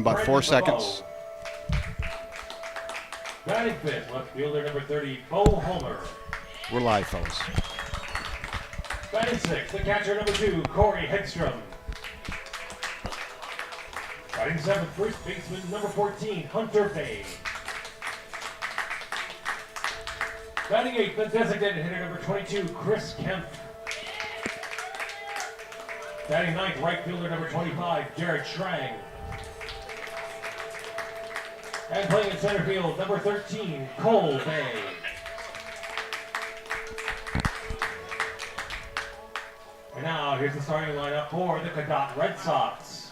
about 4 seconds. Batting fifth, left fielder number 30, Bo Homer. We're live, fellas. Batting sixth, the catcher number 2, Corey Hedstrom. Batting seventh, first baseman number 14, Hunter Bay. Batting eighth, the designated hitter number 22, Chris Kemp. Batting ninth, right fielder number 25, Jared Schrang. And playing in center field, number 13, Cole Bay. And now, here's the starting lineup for the Cadott Red Sox.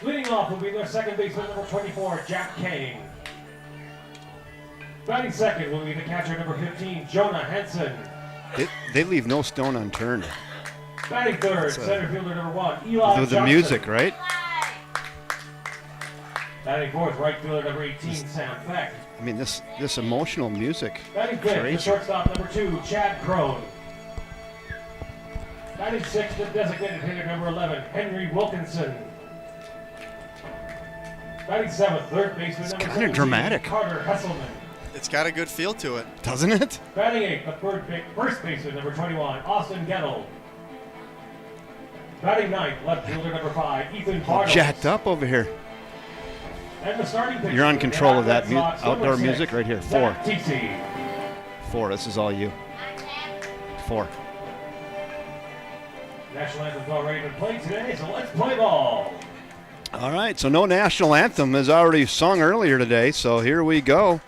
Leading off will be their second baseman, number 24, Jack Kane. Batting second will be the catcher, number 15, Jonah Henson. They leave no stone unturned. Batting third, center fielder number 1, Eli With the Johnson. music, right? Batting fourth, right fielder number 18, Sam Peck. I mean, this emotional music. Batting fifth, the Crazy. shortstop number 2, Chad Crone. Batting sixth, the designated hitter number 11, Henry Wilkinson. Batting seventh, third baseman number kinda 17, dramatic. Carter Hesselman. It's got a good feel to it. Doesn't it? Batting eighth, the first baseman number 21, Austin Gettle. Batting ninth, left fielder number 5, Ethan Bartles. Jacked up over here. And the starting pitcher, You're on control of that Red Sox, number outdoor 6, music right here. Zach 4. Tisi. 4. This is all you. 4. National Anthem's already been played today, so let's play ball. All right, so no national anthem is already sung earlier today, so here we go.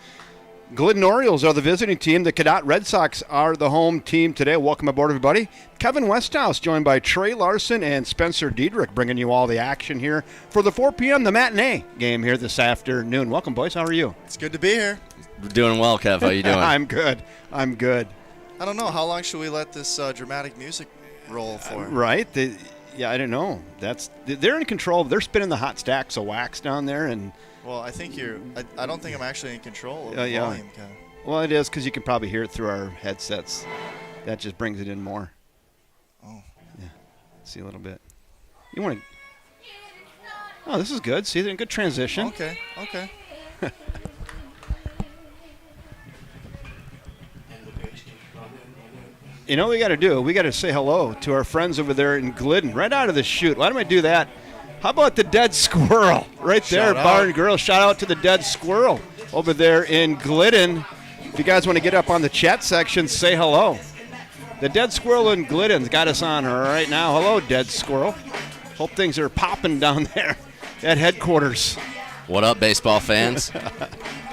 Glidden Orioles are the visiting team. The Cadott Red Sox are the home team today. Welcome aboard, everybody. Kevin Westhouse joined by Trey Larson and Spencer Diedrich, bringing you all the action here for the 4 p.m. the matinee game here this afternoon. Welcome, boys. How are you? It's good to be here. Doing well, Kev. How you doing? I'm good. I'm good. I don't know. How long should we let this dramatic music roll for? Right? Yeah, I don't know. They're in control. They're spinning the hot stacks of wax down there, and Well, I think I don't think I'm actually in control of the yeah. volume, Ken. well, it is because you can probably hear it through our headsets. That just brings it in more. Oh. Yeah. See a little bit. You want to? Oh, this is good. See, they're in good transition. Okay. You know what we got to do? We got to say hello to our friends over there in Glidden, right out of the chute. Why don't we do that? How about the Dead Squirrel? Right there, Shout Bar out. and Grill. Shout out to the Dead Squirrel over there in Glidden. If you guys want to get up on the chat section, say hello. The Dead Squirrel in Glidden's got us on right now. Hello, Dead Squirrel. Hope things are popping down there at headquarters. What up, baseball fans?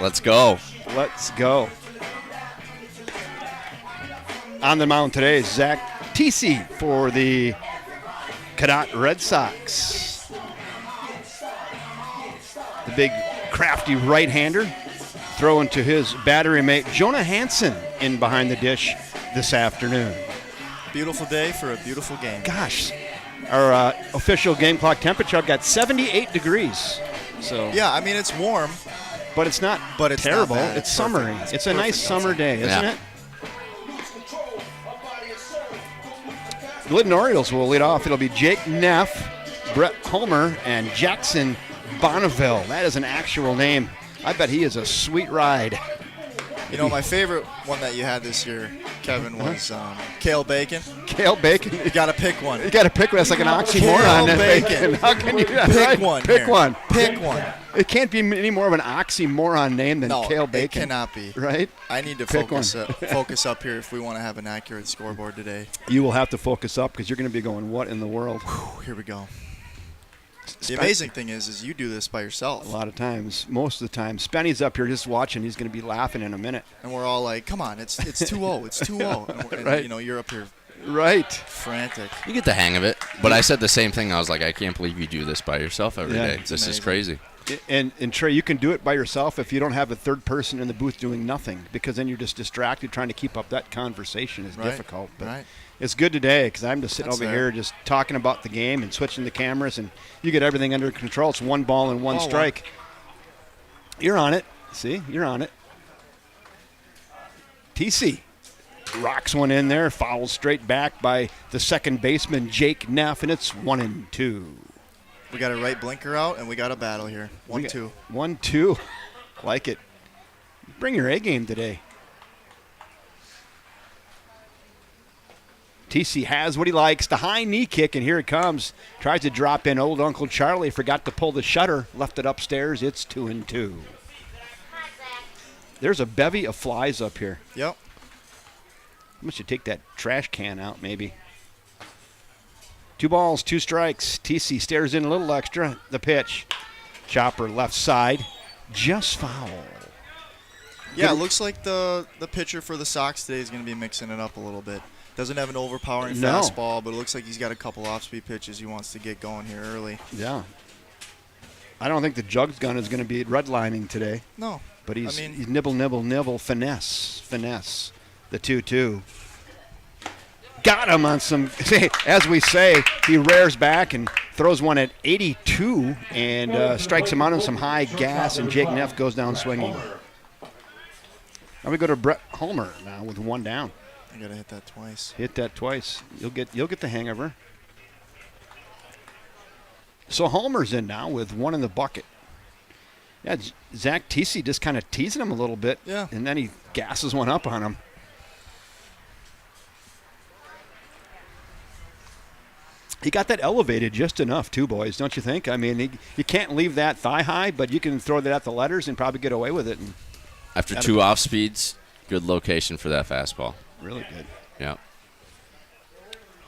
Let's go. Let's go. On the mound today is Zach Tisi for the Cadott Red Sox. The big crafty right-hander throwing to his battery mate Jonah Hansen in behind the dish this afternoon. Beautiful day for a beautiful game. Gosh, our official game clock temperature, I've got 78 degrees. So, Yeah, I mean it's warm. but it's not But it's not terrible. bad. It's It's summery. perfect. It's a nice Perfect summer outside. day, isn't Yeah. it? Glidden Orioles will lead off. It'll be Jake Neff, Brett Homer, and Jackson Bonneville. That is an actual name. I bet he is a sweet ride. You know, my favorite one that you had this year, Kevin, was Kale Bacon. Kale Bacon. You got to pick one. You got to pick one. That's like an oxymoron. Kale that Bacon. How can you Pick right? one. Pick here. one. Pick one. It can't be any more of an oxymoron name than No, Kale it Bacon. cannot be. Right? I need to Pick focus up here if we want to have an accurate scoreboard today. You will have to focus up because you're going to be going, what in the world? Here we go. The amazing thing is you do this by yourself. A lot of times, most of the time. Spenny's up here just watching. He's going to be laughing in a minute. And we're all like, come on, it's 2-0. It's 2-0. And, Right. you know, you're up here Right. frantic. You get the hang of it. But I said the same thing. I was like, I can't believe you do this by yourself every Yeah. day. It's This is amazing. crazy. And Trey, you can do it by yourself if you don't have a third person in the booth doing nothing, because then you're just distracted trying to keep up that conversation is Right. difficult. But Right. it's good today because I'm just sitting That's over fair. here just talking about the game and switching the cameras, and you get everything under control. It's one ball and one Ball strike. You're on it. See, you're on it. TC rocks one in there, fouls straight back by the second baseman Jake Neff, and it's 1-2. We got a right blinker out, and we got a battle here. 1-2. 1-2. Like it. Bring your A game today. TC has what he likes. The high knee kick, and here it comes. Tries to drop in. Old Uncle Charlie forgot to pull the shutter. Left it upstairs. It's 2-2. There's a bevy of flies up here. Yep. I should take that trash can out, maybe. 2 balls, 2 strikes. TC stares in a little extra. The pitch. Chopper left side. Just foul. Yeah, it looks like the pitcher for the Sox today is going to be mixing it up a little bit. Doesn't have an overpowering fastball, but it looks like he's got a couple off-speed pitches he wants to get going here early. Yeah. I don't think the Jugs gun is going to be redlining today. No. But he's nibble, nibble, nibble, finesse. The 2-2. Got him on some, as we say, he rears back and throws one at 82 and strikes him out on some high gas, and Jake Neff goes down swinging. Now we go to Brett Homer now with 1 down. I got to hit that twice. Hit that twice. You'll get the hang of her. So Homer's in now with 1 in the bucket. Yeah, Zach TC just kind of teasing him a little bit. Yeah. And then he gasses one up on him. He got that elevated just enough, too, boys, don't you think? I mean, you can't leave that thigh high, but you can throw that at the letters and probably get away with it. And After 2 off speeds, good location for that fastball. Really good. Yeah.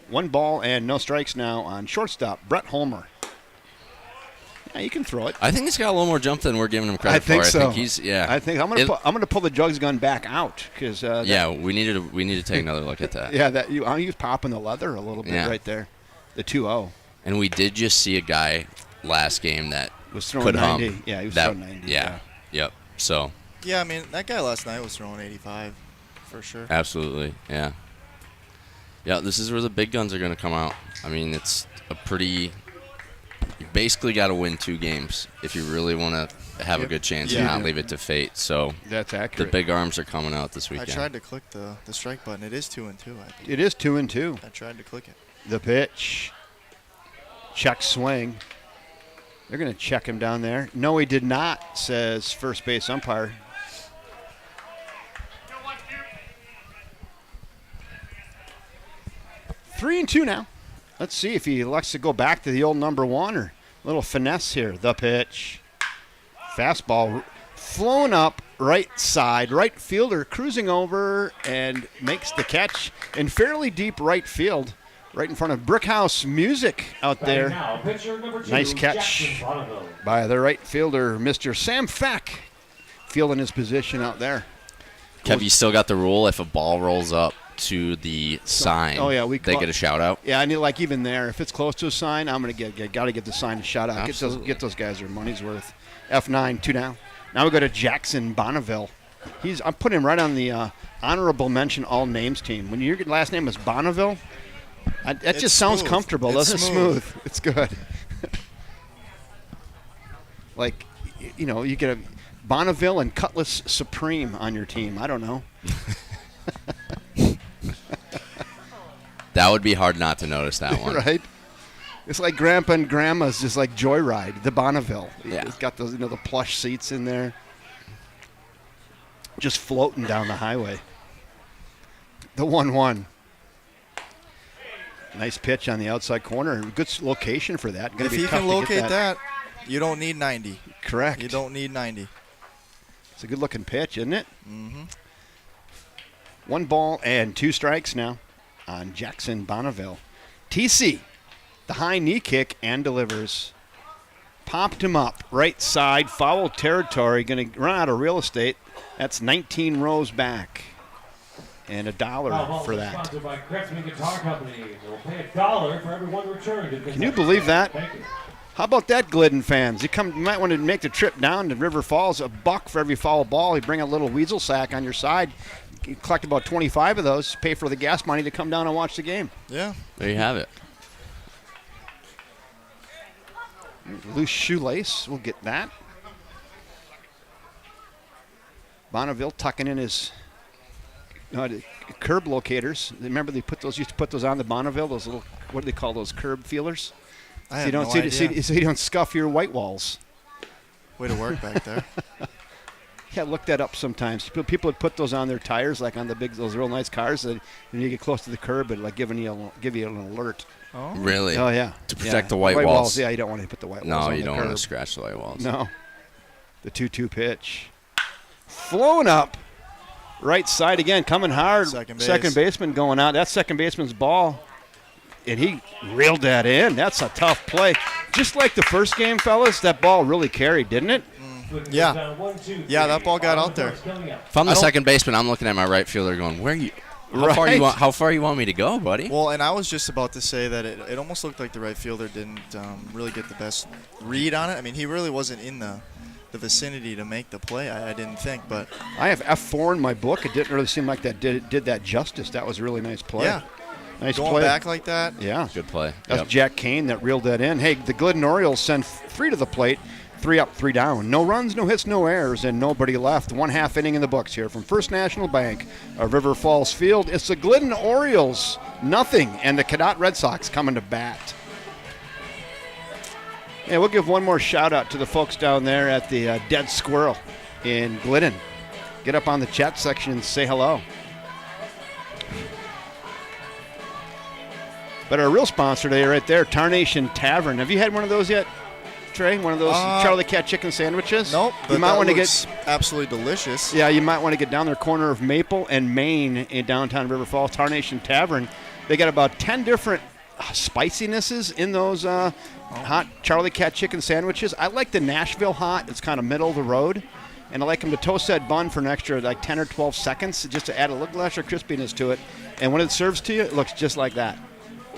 1 ball and no strikes now on shortstop, Brett Homer. Yeah, you can throw it. I think he's got a little more jump than we're giving him credit for. I think so. I think he's I think I'm gonna pull the Jugs gun back out because we need to take another look at that. Yeah, that you was popping the leather a little bit right there. The 2-0. And we did just see a guy last game that was throwing could 90. hum. Yeah, he was throwing 90. Yeah. Yep. So. Yeah, I mean, that guy last night was throwing 85 for sure. Absolutely. Yeah. Yeah, this is where the big guns are going to come out. I mean, it's a pretty. You basically got to win 2 games if you really want to have a good chance and not leave it to fate. So that's accurate. The big arms are coming out this weekend. I tried to click the strike button. It is 2-2. I think. It is 2-2. I tried to click it. The pitch. Check swing. They're going to check him down there. No, he did not, says first base umpire. Three and 2 now. Let's see if he elects to go back to the old number 1 or a little finesse here. The pitch. Fastball flown up right side. Right fielder cruising over and makes the catch in fairly deep right field. Right in front of Brickhouse Music out there. Now, pitcher number 2, Nice catch Jackson Bonneville. by the right fielder, Mr. Sam Feck, fielding his position out there. Kev, you still got the rule if a ball rolls up to the sign. Oh, yeah, they get a shout out. Yeah, I need like even there. If it's close to a sign, I'm gonna got to give the sign a shout out. Get those guys their money's worth. F9, 2 down. Now we go to Jackson Bonneville. I'm putting him right on the honorable mention all names team. When your last name is Bonneville, that just sounds comfortable, doesn't it? Smooth. It's good. Like, you get a Bonneville and Cutlass Supreme on your team. I don't know. That would be hard not to notice that one. Right? It's like Grandpa and Grandma's just like Joyride, the Bonneville. Yeah. It's got those, the plush seats in there. Just floating down the highway. The 1-1. Nice pitch on the outside corner. Good location for that. If he can locate that, you don't need 90. Correct. You don't need 90. It's a good-looking pitch, isn't it? Mm-hmm. 1 ball and 2 strikes now on Jackson Bonneville. TC, the high knee kick, and delivers. Popped him up, right side, foul territory, going to run out of real estate. That's 19 rows back. And $1 for that. Sponsored by Kretzmann Guitar Company. They'll pay $1 for every one returned. Can you believe that? Thank you. How about that, Glidden fans? You might want to make the trip down to River Falls. $1 for every foul ball. You bring a little weasel sack on your side. You collect about 25 of those. Pay for the gas money to come down and watch the game. Yeah. There you have it. Loose shoelace. We'll get that. Bonneville tucking in his curb locators. Remember they used to put those on the Bonneville, those little, what do they call those, curb feelers? I have no idea. So you don't scuff your white walls. Way to work back there. Yeah, look that up sometimes. People would put those on their tires, like on those real nice cars, and when you get close to the curb, it like give you an alert. Oh. Really? Oh yeah. To protect the white white walls. Yeah, you don't want to put the white walls. No, on you the don't curb. want to scratch the white walls. No. The 2-2 pitch, flown up, right side again, coming hard. Second baseman going out. That's second baseman's ball, and he reeled that in. That's a tough play. Just like the first game, fellas, that ball really carried, didn't it? Yeah. Yeah, that ball got out there. If I'm the second baseman, I'm looking at my right fielder going, "Where are you? How far you want me to go, buddy?" Well, and I was just about to say that it almost looked like the right fielder didn't really get the best read on it. I mean, he really wasn't in the vicinity to make the play, I didn't think. But I have F4 in my book. It didn't really seem like that did that justice. That was a really nice play. Yeah. Nice Going play. back like that. Yeah. Good play. That's Jack Kane that reeled that in. Hey, the Glidden Orioles send 3 to the plate. 3 up, 3 down. No runs, no hits, no errors, and nobody left. 1/2 inning in the books here from First National Bank of River Falls Field. It's the Glidden Orioles, nothing, and the Cadott Red Sox coming to bat. Yeah, we'll give one more shout out to the folks down there at the Dead Squirrel in Glidden. Get up on the chat section and say hello. But our real sponsor today right there, Tarnation Tavern. Have you had one of those yet, Trey? One of those Charlie Cat chicken sandwiches? Nope. You might want to get absolutely delicious. Yeah, you might want to get down there, corner of Maple and Main in downtown River Falls, Tarnation Tavern. They got about 10 different spicinesses in those hot Charlie Cat chicken sandwiches. I like the Nashville hot. It's kind of middle of the road. And I like them to toast that bun for an extra like 10 or 12 seconds just to add a little extra crispiness to it. And when it serves to you, it looks just like that.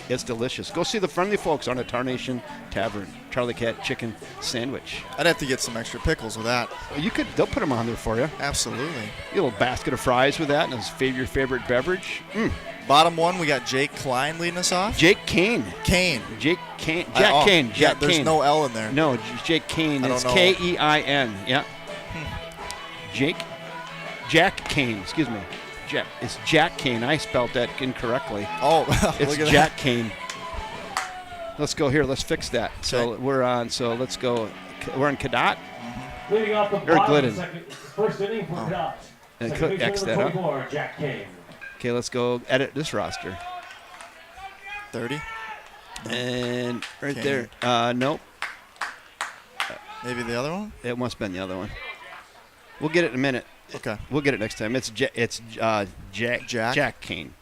It's delicious. Go see the friendly folks on a Tarnation Tavern, Charlie Cat chicken sandwich. I'd have to get some extra pickles with that. They'll put them on there for you. Absolutely. A little basket of fries with that, and your favorite beverage. Bottom one, we got Jake Klein leading us off. Jake Kane. Kane. Jack Kane. There's no L in there. No, Jake Kane. It's Kein. Yeah. Jack Kane. Excuse me. It's Jack Kane. I spelled that incorrectly. Oh, it's look at Jack that. Kane. Let's go here. Let's fix that. So we're on. So let's go. We're in Cadott. Leading off the Or bottom Glidden. of the first inning for Cadott. And Second click baseman X number that up. 24, Jack Kane. Okay, let's go edit this roster. 30. And right Kane. there. Nope. Maybe the other one? It must have been the other one. We'll get it in a minute. Okay. We'll get it next time. It's Jack Kane.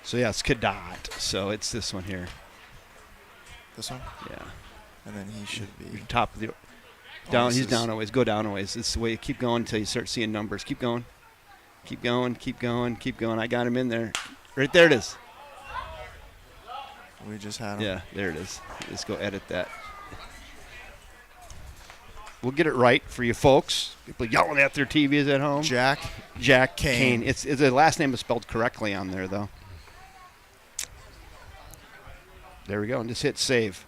So yeah, it's Cadott. So it's this one here. This one? Yeah. And then he should be Top of the down. He's is- down a ways. Go down a ways. It's the way you keep going until you start seeing numbers. Keep going. Keep going. Keep going. Keep going. I got him in there. Right there it is. We just had him. Yeah, there it is. Let's go edit that. We'll get it right for you folks. People yelling at their TVs at home. Jack Kane. Kane. It's the last name is spelled correctly on there though. There we go, and just hit save.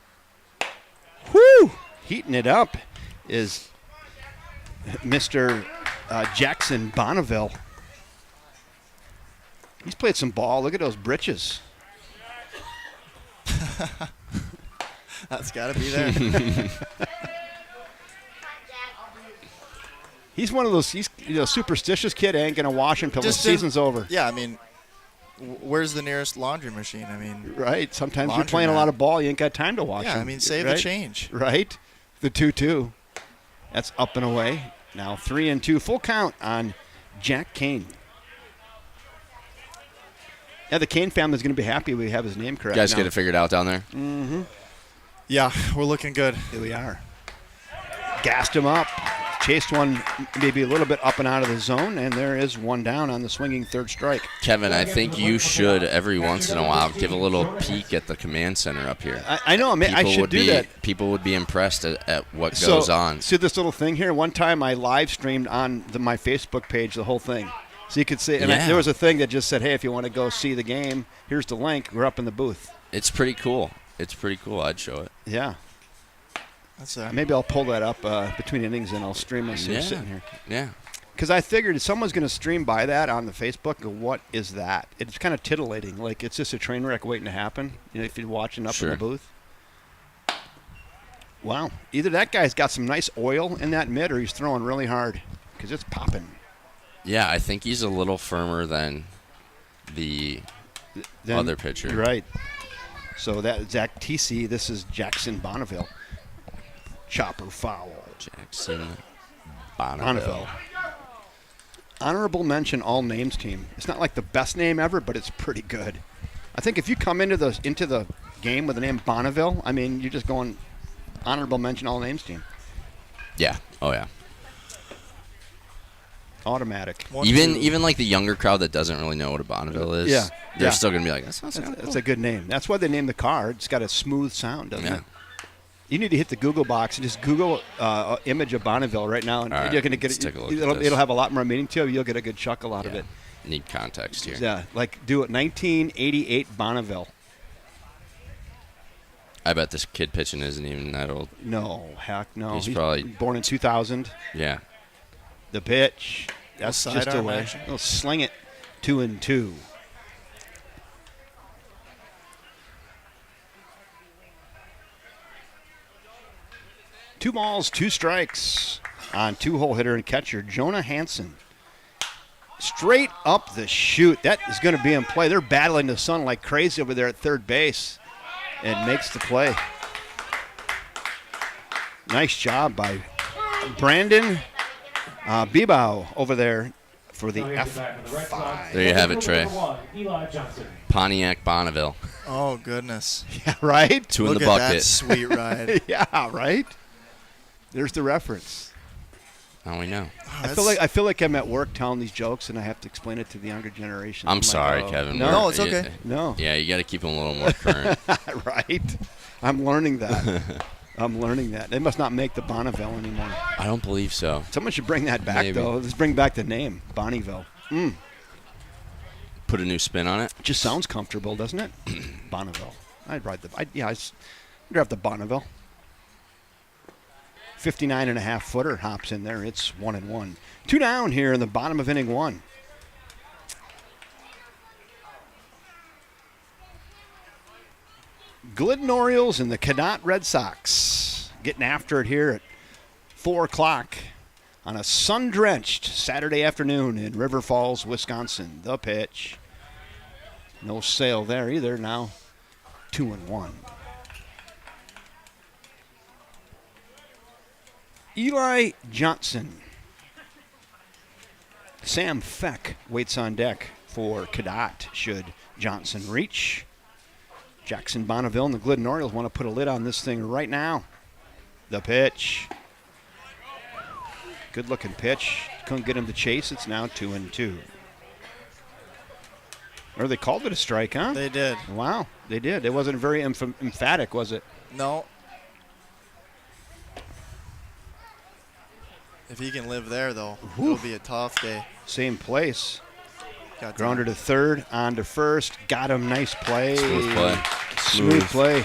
Whoo! Heating it up is Mr. Jackson Bonneville. He's played some ball. Look at those britches. That's got to be there. He's one of those. He's superstitious kid. Ain't gonna wash until the season's over. Yeah, I mean, where's the nearest laundry machine? I mean, Right. Sometimes you're Laundry playing a man. lot of ball. You ain't got time to wash. yeah, them, I mean, save right? the change. Right. The 2-2. That's up and away. Now 3-2. Full count on Jack Kane. Yeah, the Kane family's going to be happy we have his name correct. You guys now. get it figured out down there? Yeah, we're looking good. Here we are. Gassed him up. Chased one maybe a little bit up and out of the zone, and there is one down on the swinging third strike. Kevin, I think you should every once in a while give a little peek at the command center up here. I know. I should do that. People would be impressed at what goes on. See this little thing here? One time I live streamed on my Facebook page the whole thing. So you could see, and Yeah. there was a thing that just said, hey, if you want to go see the game, here's the link. We're up in the booth. It's pretty cool. I'd show it. Yeah. That's Maybe I'll pull that up between innings and I'll stream us here sitting here. Yeah. Because I figured someone's going to stream by that on the Facebook. And what is that? It's kind of titillating. Like it's just a train wreck waiting to happen. If you're watching up in the booth. Wow. Either that guy's got some nice oil in that mitt or he's throwing really hard because it's popping. Yeah, I think he's a little firmer than the other pitcher. Right. So that Zach TC, this is Jackson Bonneville. Chopper foul. Jackson Bonneville. Honorable mention all names team. It's not like the best name ever, but it's pretty good. I think if you come into the game with the name Bonneville, I mean, you're just going honorable mention all names team. Yeah. Oh yeah. Automatic. Even like the younger crowd that doesn't really know what a Bonneville is, they're still gonna be like, that's a good name. That's why they named the car. It's got a smooth sound, doesn't it? You need to hit the Google box and just Google image of Bonneville right now, and you're gonna get it. It'll have a lot more meaning to it. You'll get a good chuckle out of it. Need context here. Yeah, like do it. 1988 Bonneville. I bet this kid pitching isn't even that old. No, heck no. He's probably born in 2000. Yeah. The pitch. That's just a way. They'll sling it 2-2. Two balls, two strikes on two-hole hitter and catcher Jonah Hansen. Straight up the chute. That is going to be in play. They're battling the sun like crazy over there at third base. And makes the play. Nice job by Brandon Bebow over there for the F5. There you have it, Trey. Pontiac Bonneville. Oh, goodness. Yeah, right? Two in the bucket. bucket. Look at that sweet ride. Yeah, right? There's the reference. Now we know. I feel like I'm at work telling these jokes and I have to explain it to the younger generation. I'm sorry, Kevin. No, it's okay. No. Yeah, you got to keep them a little more current. Right? I'm learning that. They must not make the Bonneville anymore. I don't believe so. Someone should bring that back, though. Let's bring back the name, Bonneville. Put a new spin on it. Just sounds comfortable, doesn't it? Bonneville. I'd ride I'd grab the Bonneville. 59.5 footer hops in there. It's 1-1. 2 down here in the bottom of inning 1. Glidden Orioles and the Cadott Red Sox getting after it here at 4 o'clock on a sun-drenched Saturday afternoon in River Falls, Wisconsin. The pitch. No sail there either. Now 2-1. Eli Johnson. Sam Feck waits on deck for Cadott should Johnson reach. Jackson Bonneville and the Glidden Orioles want to put a lid on this thing right now. The pitch. Good looking pitch. Couldn't get him to chase. It's now 2-2. Or they called it a strike, huh? They did. Wow, they did. It wasn't very emphatic, was it? No. If he can live there, though, it'll be a tough day. Same place. Grounder to third, on to first. Got him. Nice play. Smooth play.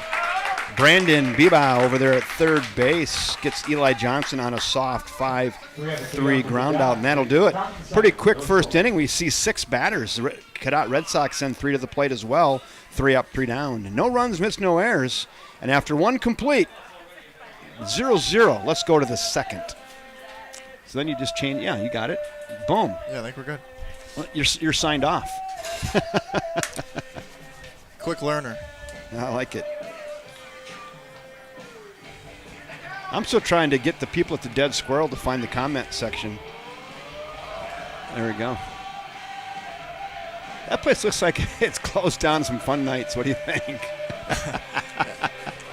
Brandon Bebow over there at third base gets Eli Johnson on a soft 5-3 ground out, and that'll do it. Pretty quick first inning. We see 6 batters. The Cadott Red Sox send 3 to the plate as well. 3 up, 3 down. No runs, missed, no errors. And after 1 complete, 0-0. Let's go to the second. So then you just change. Yeah, you got it. Boom. Yeah, I think we're good. Well, you're signed off. Quick learner. I like it. I'm still trying to get the people at the Dead Squirrel to find the comment section. There we go. That place looks like it's closed down some fun nights. What do you think?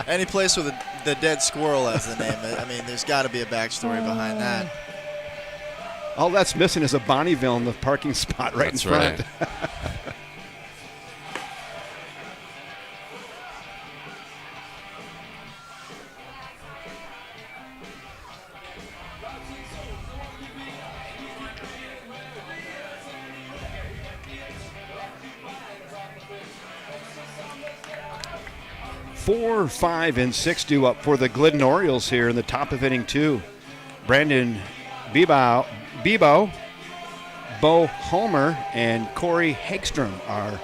Any place with the Dead Squirrel as the name. I mean, there's got to be a backstory behind that. All that's missing is a Bonneville in the parking spot right in front. Right. Four, 5, and 6 due up for the Glidden Orioles here in the top of inning 2. Brandon Bebow Bo Homer and Corey Hagstrom are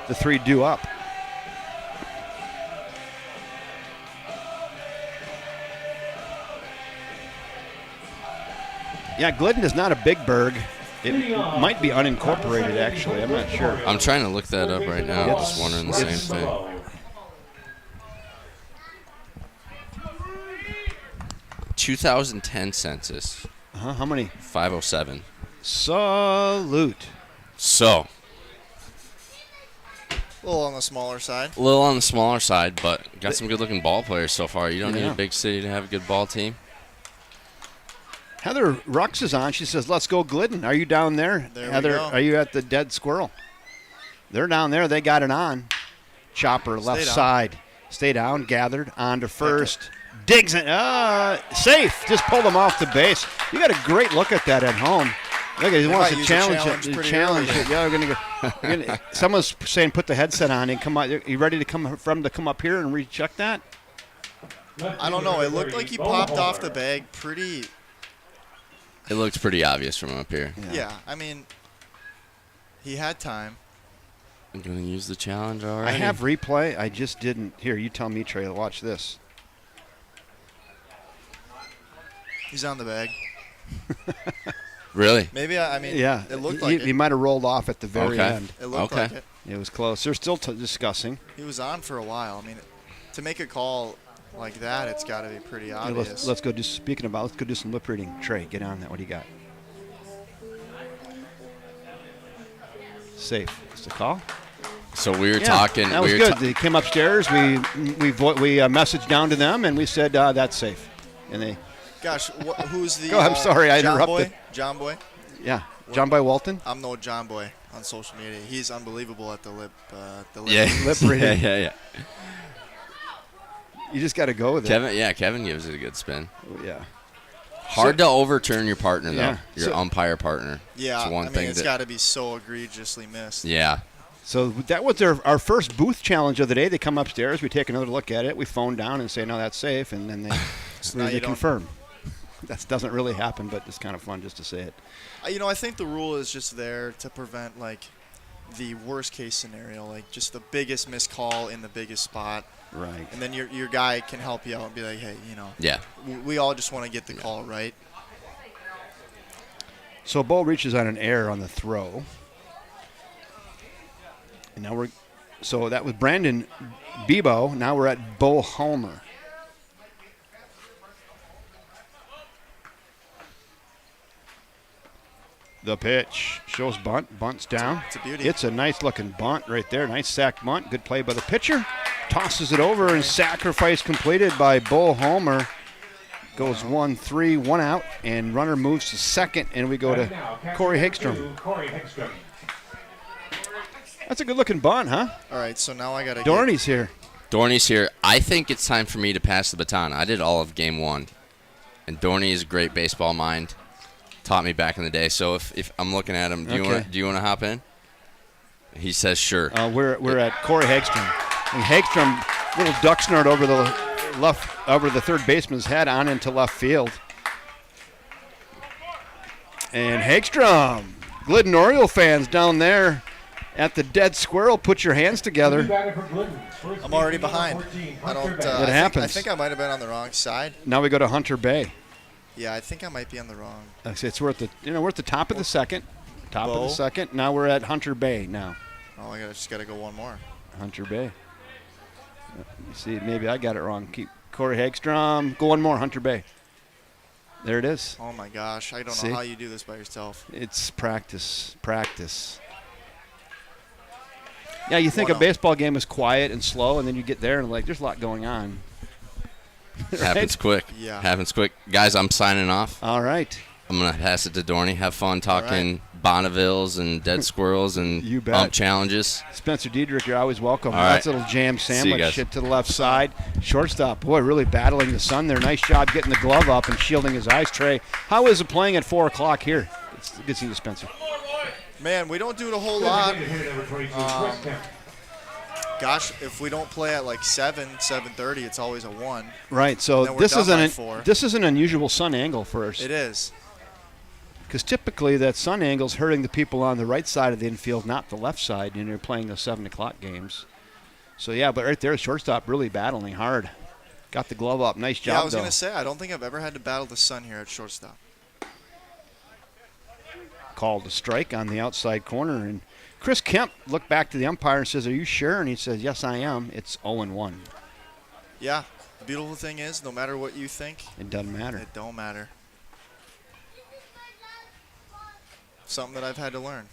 the three due up. Yeah, Glidden is not a big burg. It might be unincorporated, actually. I'm not sure. I'm trying to look that up right now. I'm just wondering the same thing. 2010 census. How many? 507. Salute. So, A little on the smaller side. a little on the smaller side, but got some good-looking ball players so far. You don't need Yeah. a big city to have a good ball team. Heather Rux is on. She says, let's go Glidden. Are you down there? There we Heather, go. are you at the Dead Squirrel? They're down there. They got it on. Chopper, left down. side. Stay down, gathered, on to first. Digs it. Safe. Just pulled him off the base. You got a great look at that at home. Look at he wants might to use a challenge challenge it. pretty Challenge early. it. Yeah, we're gonna. Someone's saying put the headset on and come out. Are you ready to come up here and recheck that? I don't know. It looked like he popped off the bag pretty. It looked pretty obvious from up here. Yeah, I mean, he had time. I'm going to use the challenge already. I have replay. I just didn't. Here, you tell me, Trey. Watch this. He's on the bag. Really? Maybe, I mean, Yeah, it looked he, like he it. might have rolled off at the very Okay. end. It looked Okay. like it. It was close. They're still discussing. He was on for a while. I mean, to make a call like that, it's got to be pretty Here, obvious. let's go do. Speaking about, let's go do some lip reading. Trey, get on that. What do you got? Safe. Is the call? So we were Yeah, talking. That was we were good. They came upstairs. We messaged down to them, and we said that's safe. And they, Gosh, who's the? Go, I'm sorry, I John interrupted. Boy? John Boy? yeah, John Boy Walton. I'm no John Boy on social media. He's unbelievable at the lip. yeah, Lip reading. yeah. You just got to go with it. Kevin gives it a good spin. Yeah. Hard to overturn your partner though. Yeah. Your umpire partner. Yeah, It's one I mean, thing it's got to be so egregiously missed. Yeah. So that was our first booth challenge of the day. They come upstairs. We take another look at it. We phone down and say, no, that's safe. And then now they you don't- confirm. That doesn't really happen, but it's kind of fun just to say it. I think the rule is just there to prevent, like, the worst case scenario, like just the biggest missed call in the biggest spot. Right. And then your guy can help you out and be like, hey, Yeah. we all just want to get the call right. So Bo reaches on an error on the throw. And now so that was Brandon Bebo. Now we're at Bo Homer. The pitch shows bunt. Bunt's down. It's a beauty. It's a nice looking bunt right there. Nice sack bunt. Good play by the pitcher. Tosses it over and sacrifice completed by Bo Homer. Goes 1-3, 1 out, and runner moves to second, and we go to Corey Hagstrom. Corey Hagstrom. That's a good looking bunt, huh? All right, so now I got to Dorney's here. Dorney's here. I think it's time for me to pass the baton. I did all of game one. And Dorney is a great baseball mind. Taught me back in the day. So if I'm looking at him, do you want to hop in? He says sure. We're at Corey Hagstrom. And Hagstrom, little duck snort over the third baseman's head on into left field. And Hagstrom, Glidden Oriole fans down there at the Dead Squirrel, put your hands together. I'm already behind. I don't. It happens. I think I might have been on the wrong side. Now we go to Hunter Bay. Yeah, I think I might be on the wrong. We're at the top of the second. Top of the second. Now we're at Hunter Bay now. Oh, I just got to go one more. Hunter Bay. You see, maybe I got it wrong. Keep Corey Hagstrom. Go one more, Hunter Bay. There it is. Oh my gosh, I don't See? know how you do this by yourself. It's practice. Yeah, you think a 1-0. baseball game is quiet and slow, and then you get there and there's a lot going on. Happens quick. Yeah. Happens quick. Guys, I'm signing off. All right. I'm going to pass it to Dorney. Have fun talking Bonnevilles and Dead Squirrels and You bet. challenges. Spencer Diedrich, you're always welcome. All That's right. a little jam See you sandwich. guys. Shit to the left side. Shortstop, boy, really battling the sun there. Nice job getting the glove up and shielding his eyes. Trey, how is it playing at 4 o'clock here? It's good to see you, Spencer. Man, we don't do it a whole lot. Gosh, if we don't play at like 7:30, it's always a 1. Right, so then we're this done is by 4. this is an unusual sun angle for us. It is. Because typically that sun angle's hurting the people on the right side of the infield, not the left side, and you're playing the 7 o'clock games. So, yeah, but right there, shortstop really battling hard. Got the glove up. Nice job, Yeah, I was though. going to say, I don't think I've ever had to battle the sun here at shortstop. Called a strike on the outside corner. And Chris Kemp looked back to the umpire and says, "Are you sure?" And he says, "Yes, I am." It's 0-1. Yeah, the beautiful thing is, no matter what you think, It doesn't matter. it don't matter. Something that I've had to learn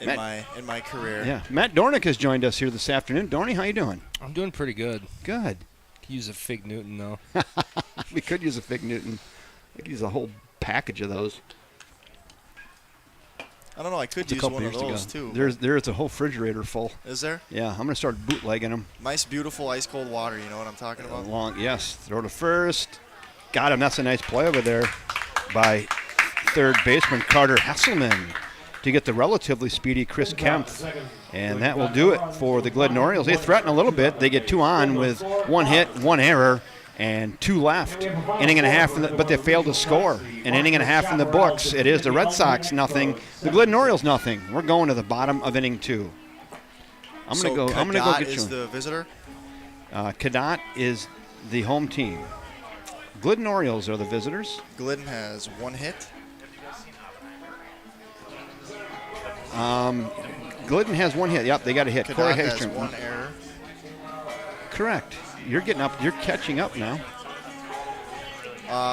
in my career. Yeah, Matt Dornick has joined us here this afternoon. Dorney, how you doing? I'm doing pretty good. Good. Could use a Fig Newton, though. We could use a Fig Newton. We could use a whole package of those. I don't know. I could It's a use couple one of years to those go. too. There's a whole refrigerator full. Is there? Yeah, I'm gonna start bootlegging them. Nice, beautiful, ice cold water. You know what I'm talking about? Long, yes. Throw to first. Got him. That's a nice play over there by third baseman Carter Hesselman to get the relatively speedy Chris Kemp. And that will do it for the Glidden Orioles. They threaten a little bit. They get 2 on with 1 hit, 1 error, and 2 left. Inning and a half, but they failed to score. An inning and a half in the books. It is the Red Sox nothing, the Glidden Orioles nothing. We're going to the bottom of inning 2. I'm gonna go Cadet get is you. the visitor. Cadet is the home team. Glidden Orioles are the visitors. Glidden has 1 hit. Glidden has 1 hit. Yep, they got a hit. Corey Cadet has Hagstrom. 1 error. Correct. You're getting up. You're catching up now.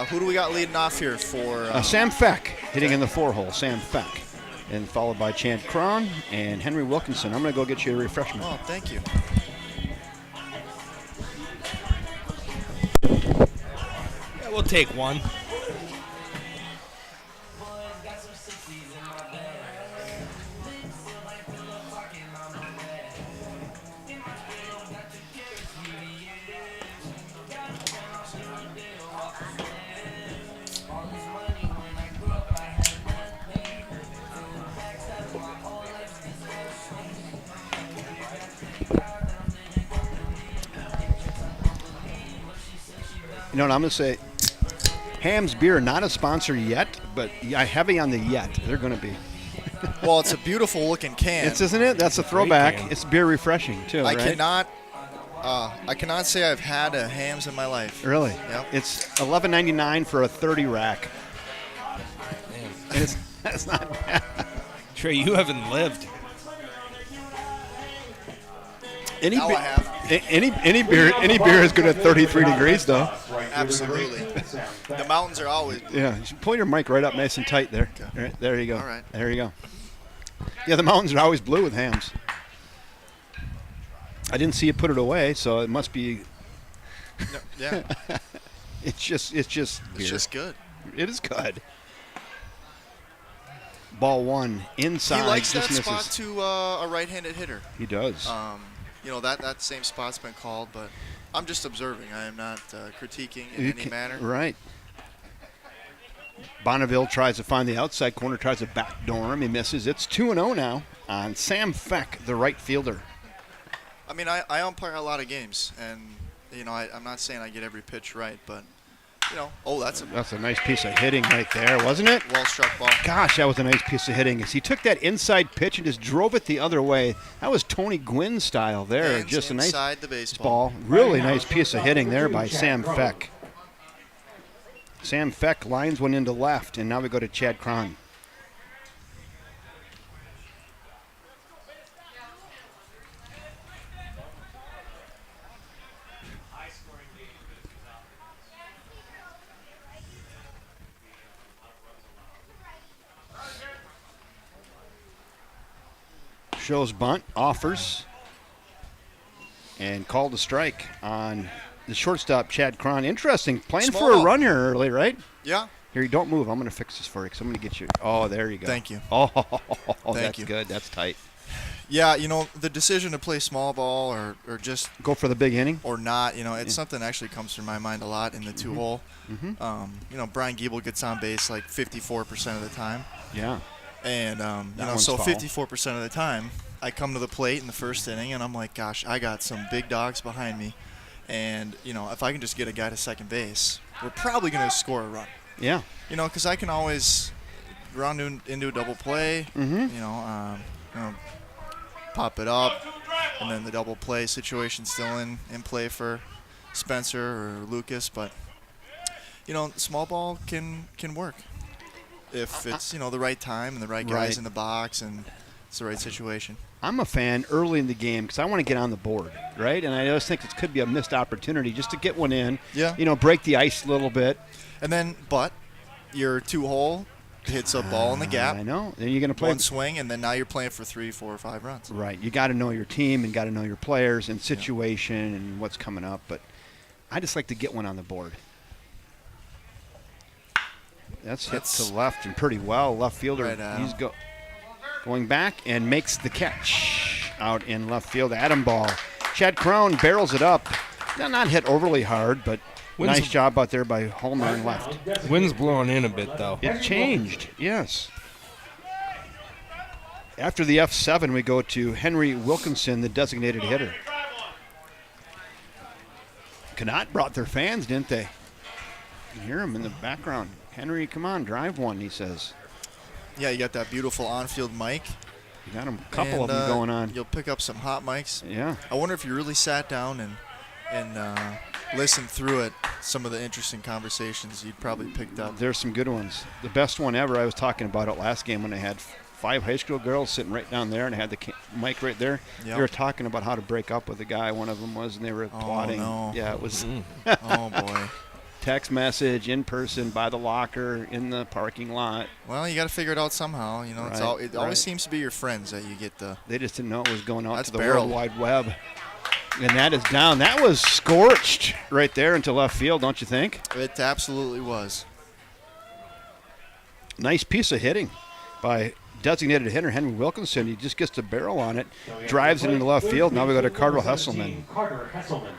Who do we got leading off here for? Sam Feck hitting in the 4-hole. Sam Feck. And followed by Chad Cron and Henry Wilkinson. I'm going to go get you a refreshment. Oh, thank you. Yeah, we'll take one. You know what I'm going to say? Ham's Beer, not a sponsor yet, but heavy on the yet. They're going to be. Well, it's a beautiful looking can. Isn't it? That's a throwback. can. It's beer refreshing, too, I right? cannot say I've had a Hams in my life. Really? Yep. It's $11.99 for a 30 rack. And that's not bad. Trey, you haven't lived. Any Now I have. any beer is good at 33 degrees, though. Absolutely. The mountains are always. Yeah, you should pull your mic right up nice and tight there. Okay. Right, there you go. All right. There you go. Yeah, the mountains are always blue with Hams. I didn't see you put it away, so it must be. No, yeah. It's just beer. It's just good. It is good. Ball 1 inside. He likes that just misses. spot to a right-handed hitter. He does. You know, that same spot's been called, but I'm just observing. I am not critiquing in any manner. Right. Bonneville tries to find the outside corner, tries to backdoor him. He misses. It's 2-0 now on Sam Feck, the right fielder. I mean, I umpire a lot of games, and, you know, I'm not saying I get every pitch right, but, you know, That's a nice piece of hitting right there, wasn't it? well-struck ball. Gosh, that was a nice piece of hitting. As he took that inside pitch and just drove it the other way. That was Tony Gwynn style there. Hands Just a nice inside the baseball. ball. Really nice piece of hitting there by Sam Feck. Sam Feck lines one into left, and now we go to Chad Cron. Shows bunt, offers, and called a strike on the shortstop, Chad Cron. Interesting, playing Small for a ball. run here early, right? Yeah. Here, don't move. I'm going to fix this for you because I'm going to get you. Oh, there you go. Thank you. Oh, Thank that's you. good. That's tight. Yeah, you know, the decision to play small ball or just Go for the big inning. or not, you know, it's something that actually comes through my mind a lot in the two-hole. You know, Brian Giebel gets on base like 54% of the time. Yeah. And, you That know, one's so foul. 54% of the time, I come to the plate in the first inning, and I'm like, gosh, I got some big dogs behind me. And, you know, if I can just get a guy to second base, we're probably going to score a run. Yeah. You know, because I can always ground into a double play. Mm-hmm. You know, pop it up, and then the double play situation still in play for Spencer or Lucas. But you know, small ball can work if it's the right time and the right guys Right. in the box and it's the right situation. I'm a fan early in the game because I want to get on the board, right? And I always think it could be a missed opportunity just to get one in. Yeah. You know, break the ice a little bit. And then, but your 2-hole hits a ball in the gap. I know. Then you're going to play One swing, and then now you're playing for 3, 4, or 5 runs. Right. You got to know your team and got to know your players and situation and what's coming up. But I just like to get one on the board. That's hit to left and pretty well. Left fielder. Right, Adam. He's going back and makes the catch out in left field. Adam ball. Chad Crone barrels it up. Not hit overly hard, but nice job out there by Holmer in left. Wind's blowing in a bit, though. It changed, yes. After the F7, we go to Henry Wilkinson, the designated hitter. Canot brought their fans, didn't they? You can hear him in the background. Henry, come on, drive one, he says. Yeah, you got that beautiful on-field mic. You got a couple of them going on. You'll pick up some hot mics. Yeah. I wonder if you really sat down and listened through it, some of the interesting conversations you'd probably picked up. There's some good ones. The best one ever, I was talking about it last game when I had 5 high school girls sitting right down there and I had the mic right there. Yep. They were talking about how to break up with a guy, one of them was, and they were plotting. No. Yeah, it was Oh, boy. text message, in person, by the locker, in the parking lot. Well, you got to figure it out somehow. You know, it Right. always seems to be your friends that you get the. They just didn't know it was going out That's to the barreled. World Wide Web. And that is down. That was scorched right there into left field, don't you think? It absolutely was. Nice piece of hitting by designated hitter Henry Wilkinson. He just gets the barrel on it, drives it into left field. Now we go to Carter Hesselman. Carter Hesselman.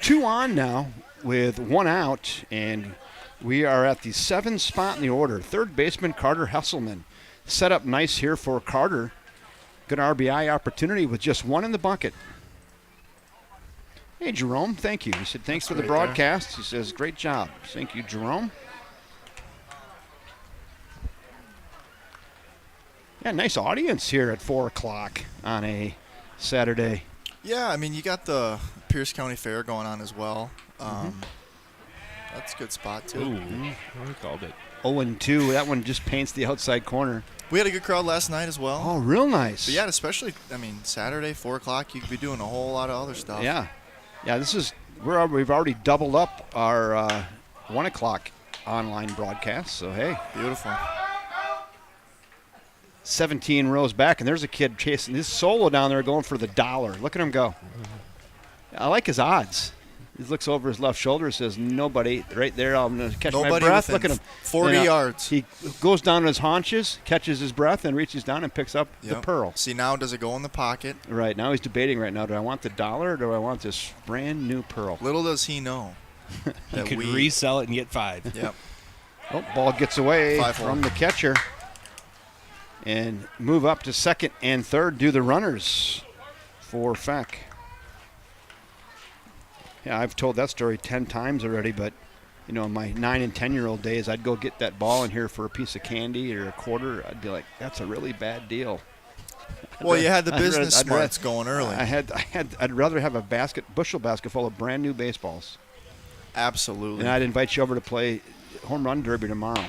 2 on now with 1 out, and we are at the 7th spot in the order. Third baseman Carter Hesselman. Set up nice here for Carter. Good RBI opportunity with just 1 in the bucket. Hey, Jerome, thank you. He said, thanks for the great broadcast. He says, great job. Thank you, Jerome. Yeah, nice audience here at 4 o'clock on a Saturday. Yeah, I mean, you got the Pierce County Fair going on as well. That's a good spot, too. Ooh, I called it. 0-2. That one just paints the outside corner. We had a good crowd last night as well. Oh, real nice. But yeah, especially, I mean, Saturday, 4 o'clock, you could be doing a whole lot of other stuff. Yeah. Yeah, this is, we've already doubled up our 1 o'clock online broadcast, so hey. Beautiful. 17 rows back, and there's a kid chasing his solo down there going for the $1. Look at him go. I like his odds. He looks over his left shoulder and says, nobody right there. I'm going to catch my breath. Look at him. 40 yards. He goes down on his haunches, catches his breath, and reaches down and picks up the pearl. See, now does it go in the pocket? Right. Now he's debating right now, do I want the $1 or do I want this brand new pearl? Little does he know. You could resell it and get 5. Yep. Oh, ball gets away 5-4. from the catcher. And move up to second and third, do the runners for Feck. Yeah, I've told that story 10 times already, but, you know, in my 9 and 10-year-old days, I'd go get that ball in here for a piece of candy or a quarter. I'd be like, that's a really bad deal. Well, you had the business smarts going early. I'd rather have a bushel basket full of brand new baseballs. Absolutely. And I'd invite you over to play home run derby tomorrow.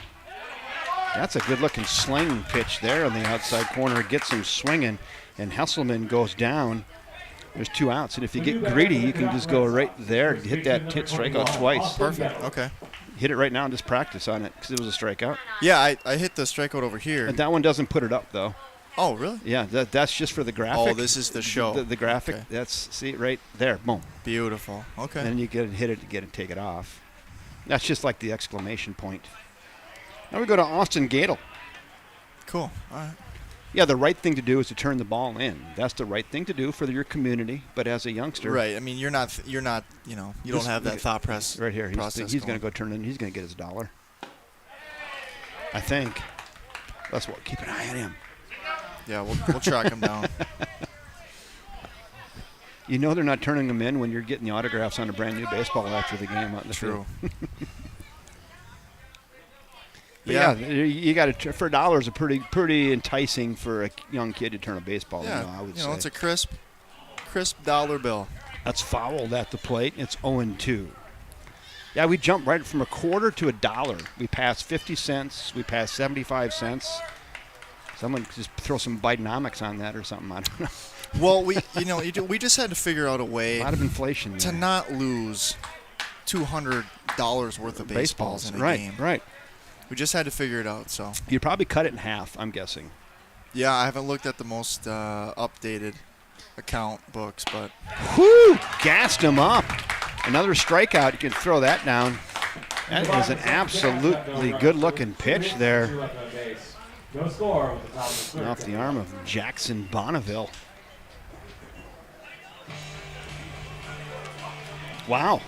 That's a good-looking sling pitch there on the outside corner. Gets him swinging, and Hesselman goes down. There's 2 outs, and if you get greedy, you can just go right there, hit strikeout twice. Perfect. Okay. Hit it right now and just practice on it because it was a strikeout. Yeah, I hit the strikeout over here. But that one doesn't put it up, though. Oh, really? Yeah, that's just for the graphic. Oh, this is the show. The graphic, Okay. that's, see, right there, boom. Beautiful. Okay. And then you get to hit it to get it, take it off. That's just like the exclamation point. Now we go to Austin Gadel. Cool. All right. Yeah, the right thing to do is to turn the ball in. That's the right thing to do for your community. But as a youngster, Right. I mean, you're not. You don't have that thought process. right here, process he's going to go turn it in. He's going to get his $1. I think. That's what. Keep an eye on him. Yeah, we'll track him down. You know they're not turning them in when you're getting the autographs on a brand new baseball after the game out in the True. field. Yeah, you got to for $1 is a pretty enticing for a young kid to turn a baseball. Yeah, I would say it's a crisp dollar bill. That's fouled at the plate. It's 0-2. Yeah, we jumped right from a quarter to $1. We passed 50 cents. We passed 75 cents. Someone just throw some Bidenomics on that or something. I don't know. Well, we just had to figure out a way A lot of inflation to there. not lose $200 worth of baseballs in a game. Right. We just had to figure it out. So You'd probably cut it in half, I'm guessing. yeah, I haven't looked at the most updated account books, but Whoo! Gassed him up. Another strikeout. You can throw that down. That is an absolutely good-looking pitch there. No score with the top of the third. Off the arm of Jackson Bonneville. Wow.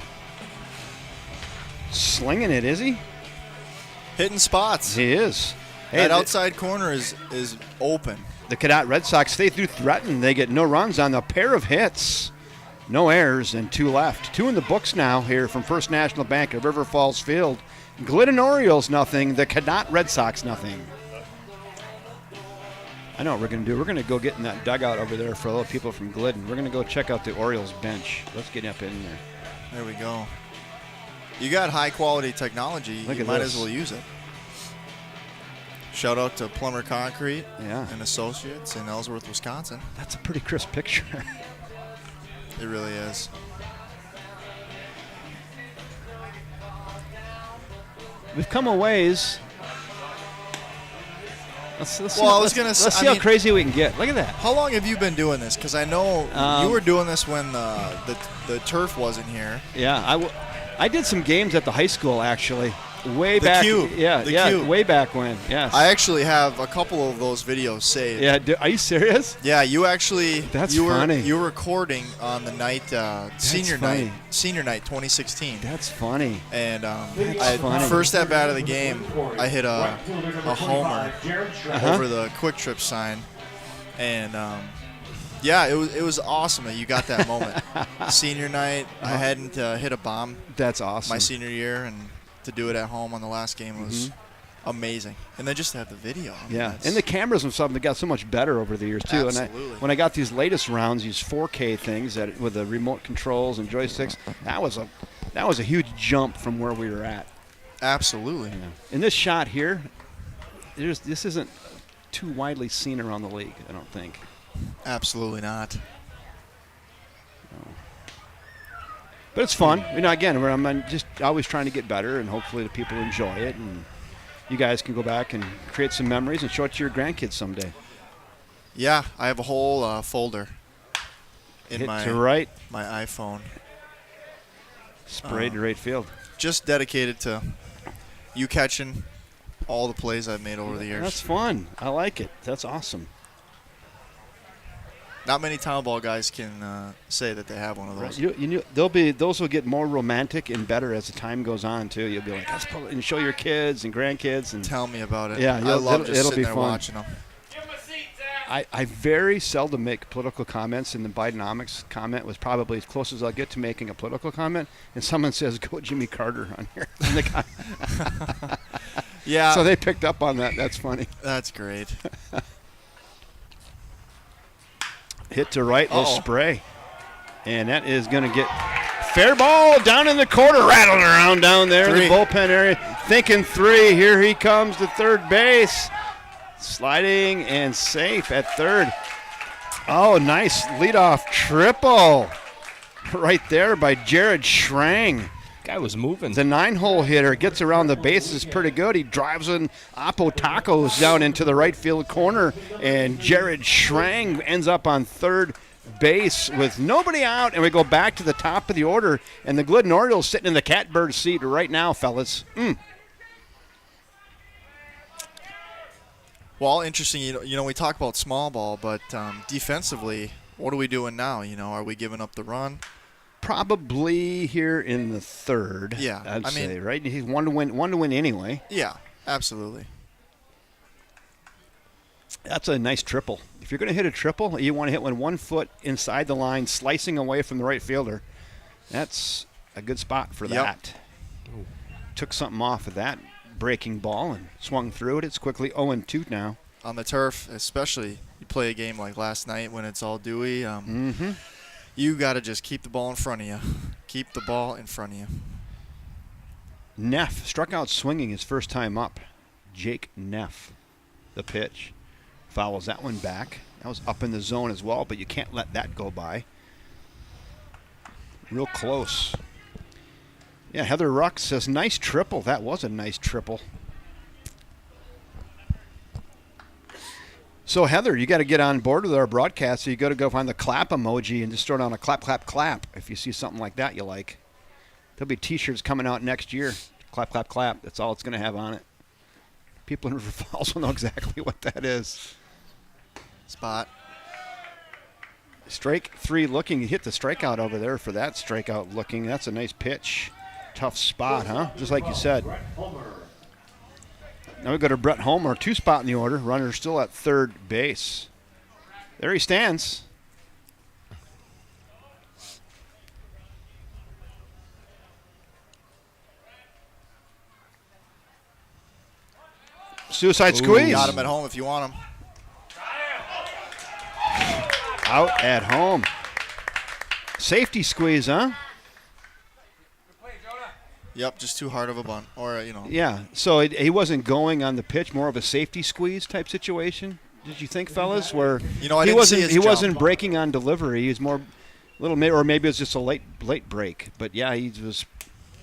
Slinging it, is he? hitting spots. He is. That outside corner is open. The Cadott Red Sox, they do threaten. They get no runs on the pair of hits. No errors and 2 left. 2 in the books now here from First National Bank of River Falls Field. Glidden Orioles nothing. The Cadott Red Sox nothing. I know what we're going to do. We're going to go get in that dugout over there for all the people from Glidden. We're going to go check out the Orioles bench. Let's get up in there. There we go. You got high quality technology. You might as well use it. Shout out to Plumber Concrete and Associates in Ellsworth, Wisconsin. That's a pretty crisp picture. It really is. We've come a ways. Let's see how crazy we can get. Look at that. How long have you been doing this? Because I know you were doing this when the turf wasn't here. Yeah, I did some games at the high school actually. Way the back. Cube. Yeah, way back when. Yes. I actually have a couple of those videos saved. Yeah, are you serious? Yeah, you actually. That's funny. You were recording on the night senior night 2016. That's funny. And funny. First at bat of the game, I hit a homer over the Quick Trip sign, and yeah, it was awesome that you got that moment. Senior night, I hadn't hit a bomb. That's awesome. My senior year, and to do it at home on the last game was amazing. And then just to have the video. And the cameras and stuff, they got so much better over the years too. Absolutely. And when I got these latest rounds, these 4K things with the remote controls and joysticks, that was a huge jump from where we were at. Absolutely. Yeah. In this shot here, this isn't too widely seen around the league, I don't think. Absolutely not. But it's fun. Again, I'm just always trying to get better, and hopefully the people enjoy it, and you guys can go back and create some memories and show it to your grandkids someday. Yeah, I have a whole folder in my iPhone. Sprayed to right field. Just dedicated to you catching all the plays I've made over the years. That's fun. I like it. That's awesome. Not many town ball guys can say that they have one of those. Right. Those will get more romantic and better as the time goes on too. You'll be like, let's pull it and show your kids and grandkids and tell me about it. Yeah, I love just it'll sitting be there fun. watching them. I very seldom make political comments, and the Bidenomics comment was probably as close as I'll get to making a political comment. And someone says, "Go Jimmy Carter" on here. Yeah. So they picked up on that. That's funny. That's great. Hit to right, little spray. And that is going to get fair ball down in the corner, rattling around down there in the bullpen area. Thinking 3. Here he comes to third base. Sliding and safe at third. Oh, nice leadoff triple right there by Jared Schrang. Guy was moving. The 9-hole hitter gets around the bases pretty good. He drives in Oppo Tacos down into the right field corner, and Jared Schrang ends up on third base with nobody out, and we go back to the top of the order, and the Glidden Orioles sitting in the catbird seat right now, fellas. Well, interesting. You know, we talk about small ball, but defensively, what are we doing now? Are we giving up the run? Probably here in the third. Yeah, I'd say, right? He's one to win anyway. Yeah, absolutely. That's a nice triple. If you're going to hit a triple, you want to hit one foot inside the line, slicing away from the right fielder. That's a good spot for that. Took something off of that breaking ball and swung through it. It's quickly 0-2 now. On the turf, especially, you play a game like last night when it's all dewy. You got to just keep the ball in front of you. Keep the ball in front of you. Neff struck out swinging his first time up. Jake Neff, the pitch. Fouls that one back. That was up in the zone as well, but you can't let that go by. Real close. Yeah, Heather Ruck says, nice triple. That was a nice triple. So, Heather, you got to get on board with our broadcast, so you got to go find the clap emoji and just throw down a clap, clap, clap if you see something like that you like. There'll be T-shirts coming out next year. Clap, clap, clap. That's all it's going to have on it. People in River Falls will know exactly what that is. Spot. Strike three looking. You hit the strikeout over there for that strikeout looking. That's a nice pitch. Tough spot, huh? Just like you said. Now we go to Brett Homer, 2 spot in the order. Runner still at third base. There he stands. Suicide squeeze. Got him at home if you want him. Out at home. Safety squeeze, huh? Yep, just too hard of a bunt. Or, Yeah, so he wasn't going on the pitch, more of a safety squeeze type situation. Did you think, fellas? Where I he didn't see his wasn't jump. breaking on delivery. He was more or maybe it was just a late break. But yeah, he was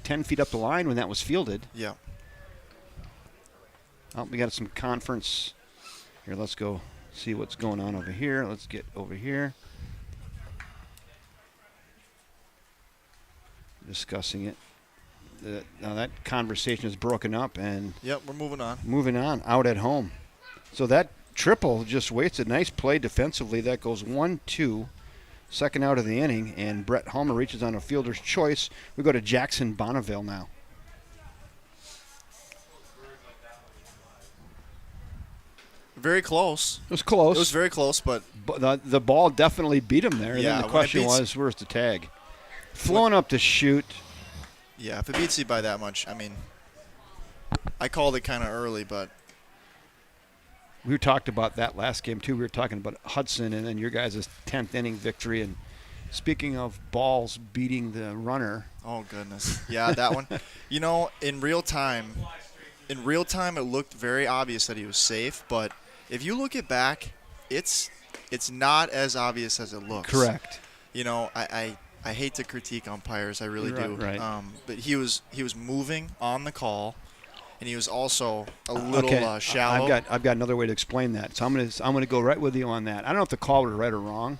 10 feet up the line when that was fielded. Yeah. Oh, we got some conference here. Let's go see what's going on over here. Let's get over here. Discussing it. Now that conversation is broken up and Yep, we're moving on. moving on out at home. So that triple just waits a nice play defensively. That goes 1-2, second out of the inning, and Brett Homer reaches on a fielder's choice. We go to Jackson Bonneville now. Very close. It was close. It was very close, but the ball definitely beat him there. And Yeah, then the when it question beats- was, where's the tag? Flown up to shoot. yeah, if it beats you by that much, I called it kind of early, but We talked about that last game, too. We were talking about Hudson and then your guys' 10th inning victory. And speaking of balls beating the runner. oh goodness, yeah, that one. In real time, it looked very obvious that he was safe. But if you look it back, it's not as obvious as it looks. Correct. I hate to critique umpires, I really do. Right. But he was moving on the call, and he was also a little shallow. I've got another way to explain that. So I'm gonna go right with you on that. I don't know if the call was right or wrong,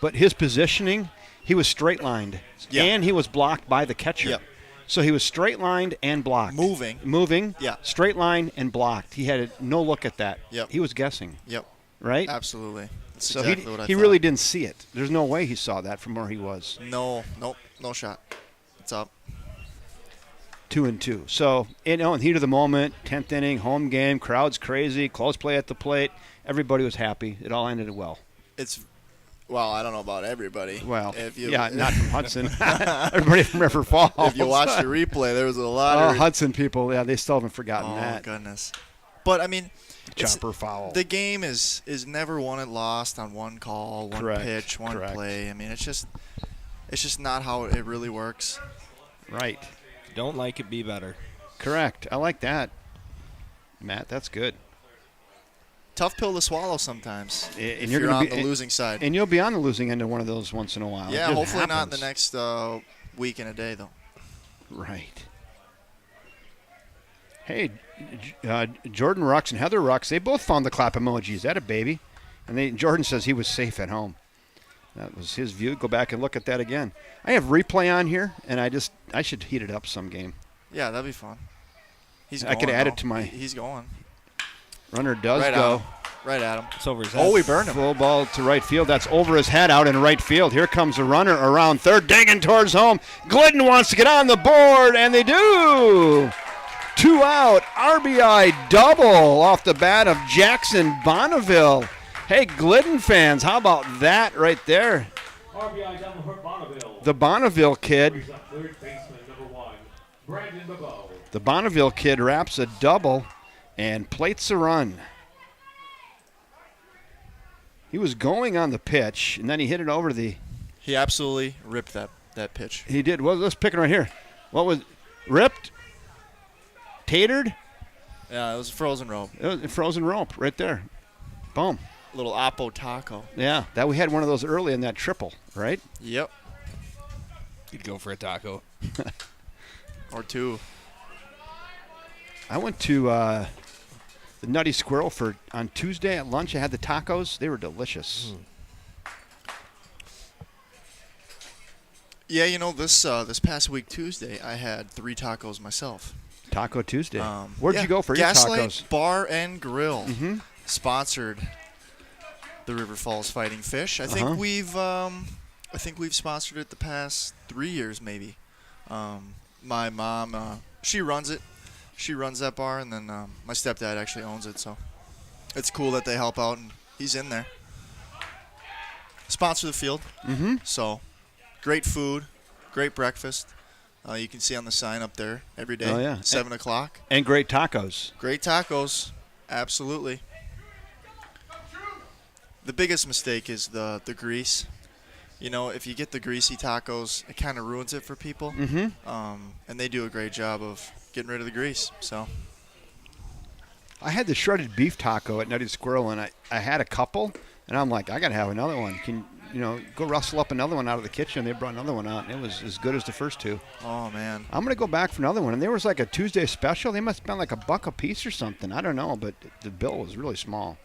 but his positioning, he was straight lined, Yeah. and he was blocked by the catcher. Yep. So he was straight lined and blocked. Moving. Yeah. Straight line and blocked. He had no look at that. Yep. He was guessing. Yep, Right. absolutely. That's So exactly what I he thought. really didn't see it. There's no way he saw that from where he was. No shot. It's up. 2-2. So, in heat of the moment, 10th inning, home game, crowd's crazy, close play at the plate. Everybody was happy. It all ended well. Well, I don't know about everybody. Well, if not from Hudson. Everybody from River Falls. If you watch the replay, there was a lot of Hudson people, yeah, they still haven't forgotten that. Goodness. But Chopper foul. The game is never won and lost on one call, one Correct. pitch, one Correct. play. It's just not how it really works. Right. Don't like it, be better. Correct. I like that. Matt, that's good. Tough pill to swallow sometimes. And if you're you're gonna on be- the losing side. And you'll be on the losing end of one of those once in a while. Yeah, It just hopefully not in the happens. next week and a day, though. Right. Hey, Jordan Rux and Heather Rux, they both found the clap emoji. Is that a baby? And Jordan says he was safe at home. That was his view. Go back and look at that again. I have replay on here, and I should heat it up some game. Yeah, that'd be fun. I could add it to my. He's going. Runner does Right go. at him. Right at him. It's over his head. Oh, we burned him. Full ball to right field. That's over his head out in right field. Here comes a runner around third, digging towards home. Glidden wants to get on the board, and they do. 2 out, RBI double off the bat of Jackson Bonneville. Hey, Glidden fans, how about that right there? RBI double for Bonneville. The Bonneville kid. Brings up third baseman number 1, Brandon Bebeau. The Bonneville kid wraps a double and plates a run. He was going on the pitch, and then he hit it over the... He absolutely ripped that pitch. He did. Well, let's pick it right here. What was... Ripped? Tatered? Yeah, it was a frozen rope. It was a frozen rope right there. Boom. Little Oppo taco. Yeah, that we had one of those early in that triple, right? Yep. You'd go for a taco. Or 2. I went to the Nutty Squirrel on Tuesday at lunch. I had the tacos. They were delicious. Yeah, this past week Tuesday, I had 3 tacos myself. Taco Tuesday. Where'd you go for Gaslight your tacos? Bar and Grill sponsored the River Falls Fighting Fish. I think we've sponsored it the past 3 years maybe. My mom, she runs it. She runs that bar, and then my stepdad actually owns it. So it's cool that they help out, and he's in there. Sponsor the field. So great food, great breakfast. You can see on the sign up there every day, Oh, yeah. 7 o'clock. And great tacos. Great tacos, absolutely. The biggest mistake is the grease. If you get the greasy tacos, it kind of ruins it for people. And they do a great job of getting rid of the grease. So I had the shredded beef taco at Nutty Squirrel, and I had a couple, and I'm like, I got to have another one. Can go rustle up another one out of the kitchen. They brought another one out, and it was as good as the first 2. Oh, man. I'm going to go back for another one. And there was like a Tuesday special. They must have been like $1 a piece or something. I don't know, but the bill was really small.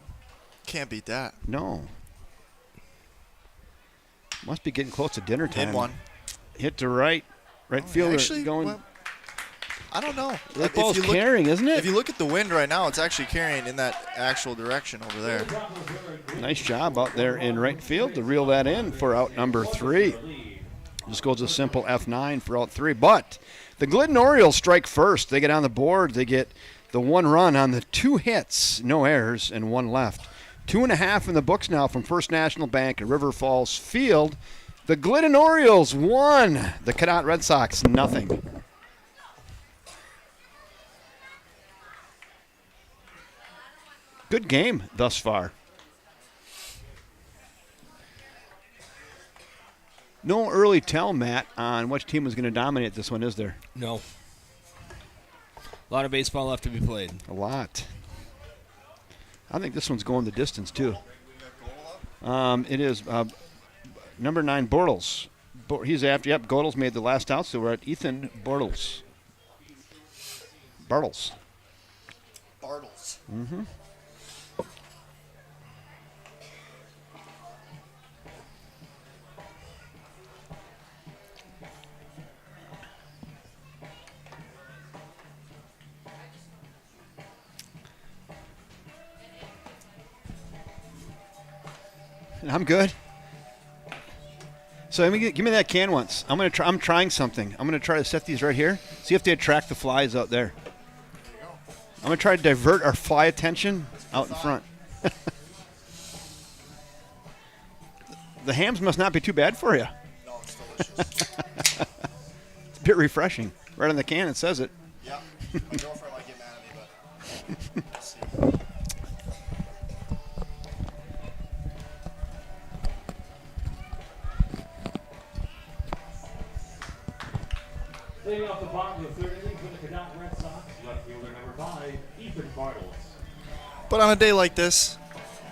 Can't beat that. No. Must be getting close to dinner time. In one. Hit to right fielder. Actually, going. well, I don't know. That ball's carrying, isn't it? If you look at the wind right now, it's actually carrying in that actual direction over there. Nice job out there in right field to reel that in for out number 3. Just goes a simple F9 for out 3. But the Glidden Orioles strike first. They get on the board. They get the 1 run on the 2 hits, no errors, and 1 left. 2.5 in the books now from First National Bank at River Falls Field. The Glidden Orioles 1. The Cadott Red Sox nothing. Good game thus far. No early tell, Matt, on which team was going to dominate this one, is there? No. A lot of baseball left to be played. A lot. I think this one's going the distance, too. It is number 9, Bortles. He's after, Godels made the last out, so we're at Ethan Bortles. Bartles. I'm good. So give me that can once. I'm trying something. I'm gonna try to set these right here. See if they attract the flies out there. I'm gonna try to divert our fly attention out in front. The hams must not be too bad for you. No, it's delicious. It's a bit refreshing. Right on the can it says it. Yeah. My girlfriend might get mad at me, but we'll see. Leading off the bottom of the 3rd inning for the Cadott Red Sox, left fielder number 5, Ethan Bartles. But on a day like this,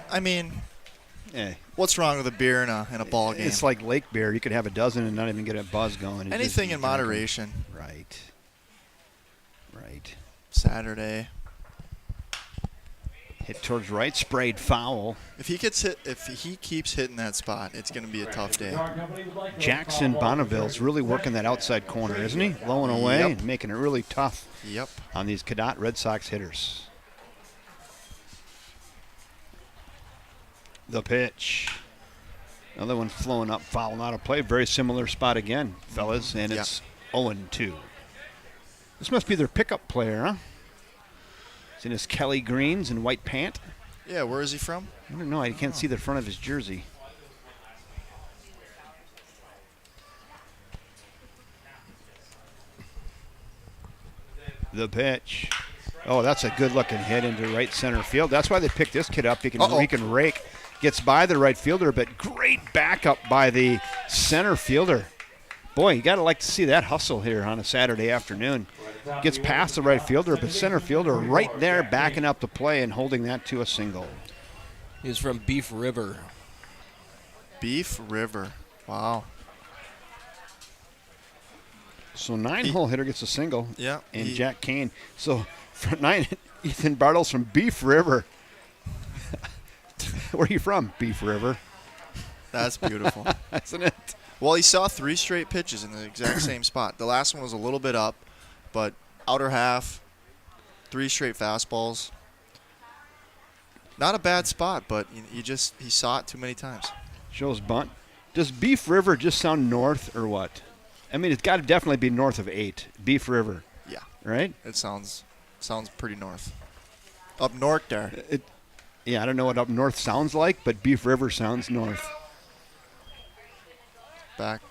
I mean, Yeah. what's wrong with a beer in a ball game? It's like lake beer. You could have a dozen and not even get a buzz going. You Anything just in drink 'em. moderation. Right. Saturday. Hit towards right, sprayed foul. If he keeps hitting that spot, it's going to be a tough day. Jackson Bonneville's really working that outside corner, isn't he? Blowing away Yep. and making it really tough Yep. on these Cadott Red Sox hitters. The pitch. Another one flowing up, foul, not a play. Very similar spot again, fellas, and it's 0-2. This must be their pickup player, huh? He's in his Kelly greens and white pant. Yeah, where is he from? I don't know. I can't see the front of his jersey. The pitch. Oh, that's a good-looking hit into right center field. That's why they picked this kid up. He can rake. Gets by the right fielder, but great backup by the center fielder. Boy, you got to like to see that hustle here on a Saturday afternoon. Gets past the right fielder, but center fielder right there backing up the play and holding that to a single. He's from Beef River. Beef River. Wow. So 9-hole hitter gets a single. Yeah. And Jack Kane. So for 9, Ethan Bartles from Beef River. Where are you from, Beef River? That's beautiful. Isn't it? Well, he saw 3 straight pitches in the exact same spot. The last one was a little bit up, but outer half, 3 straight fastballs. Not a bad spot, but he saw it too many times. Shows bunt. Does Beef River just sound north or what? I mean, it's got to definitely be north of 8. Beef River. Yeah. Right? It sounds pretty north. Up north there. Yeah, I don't know what up north sounds like, but Beef River sounds north. Back.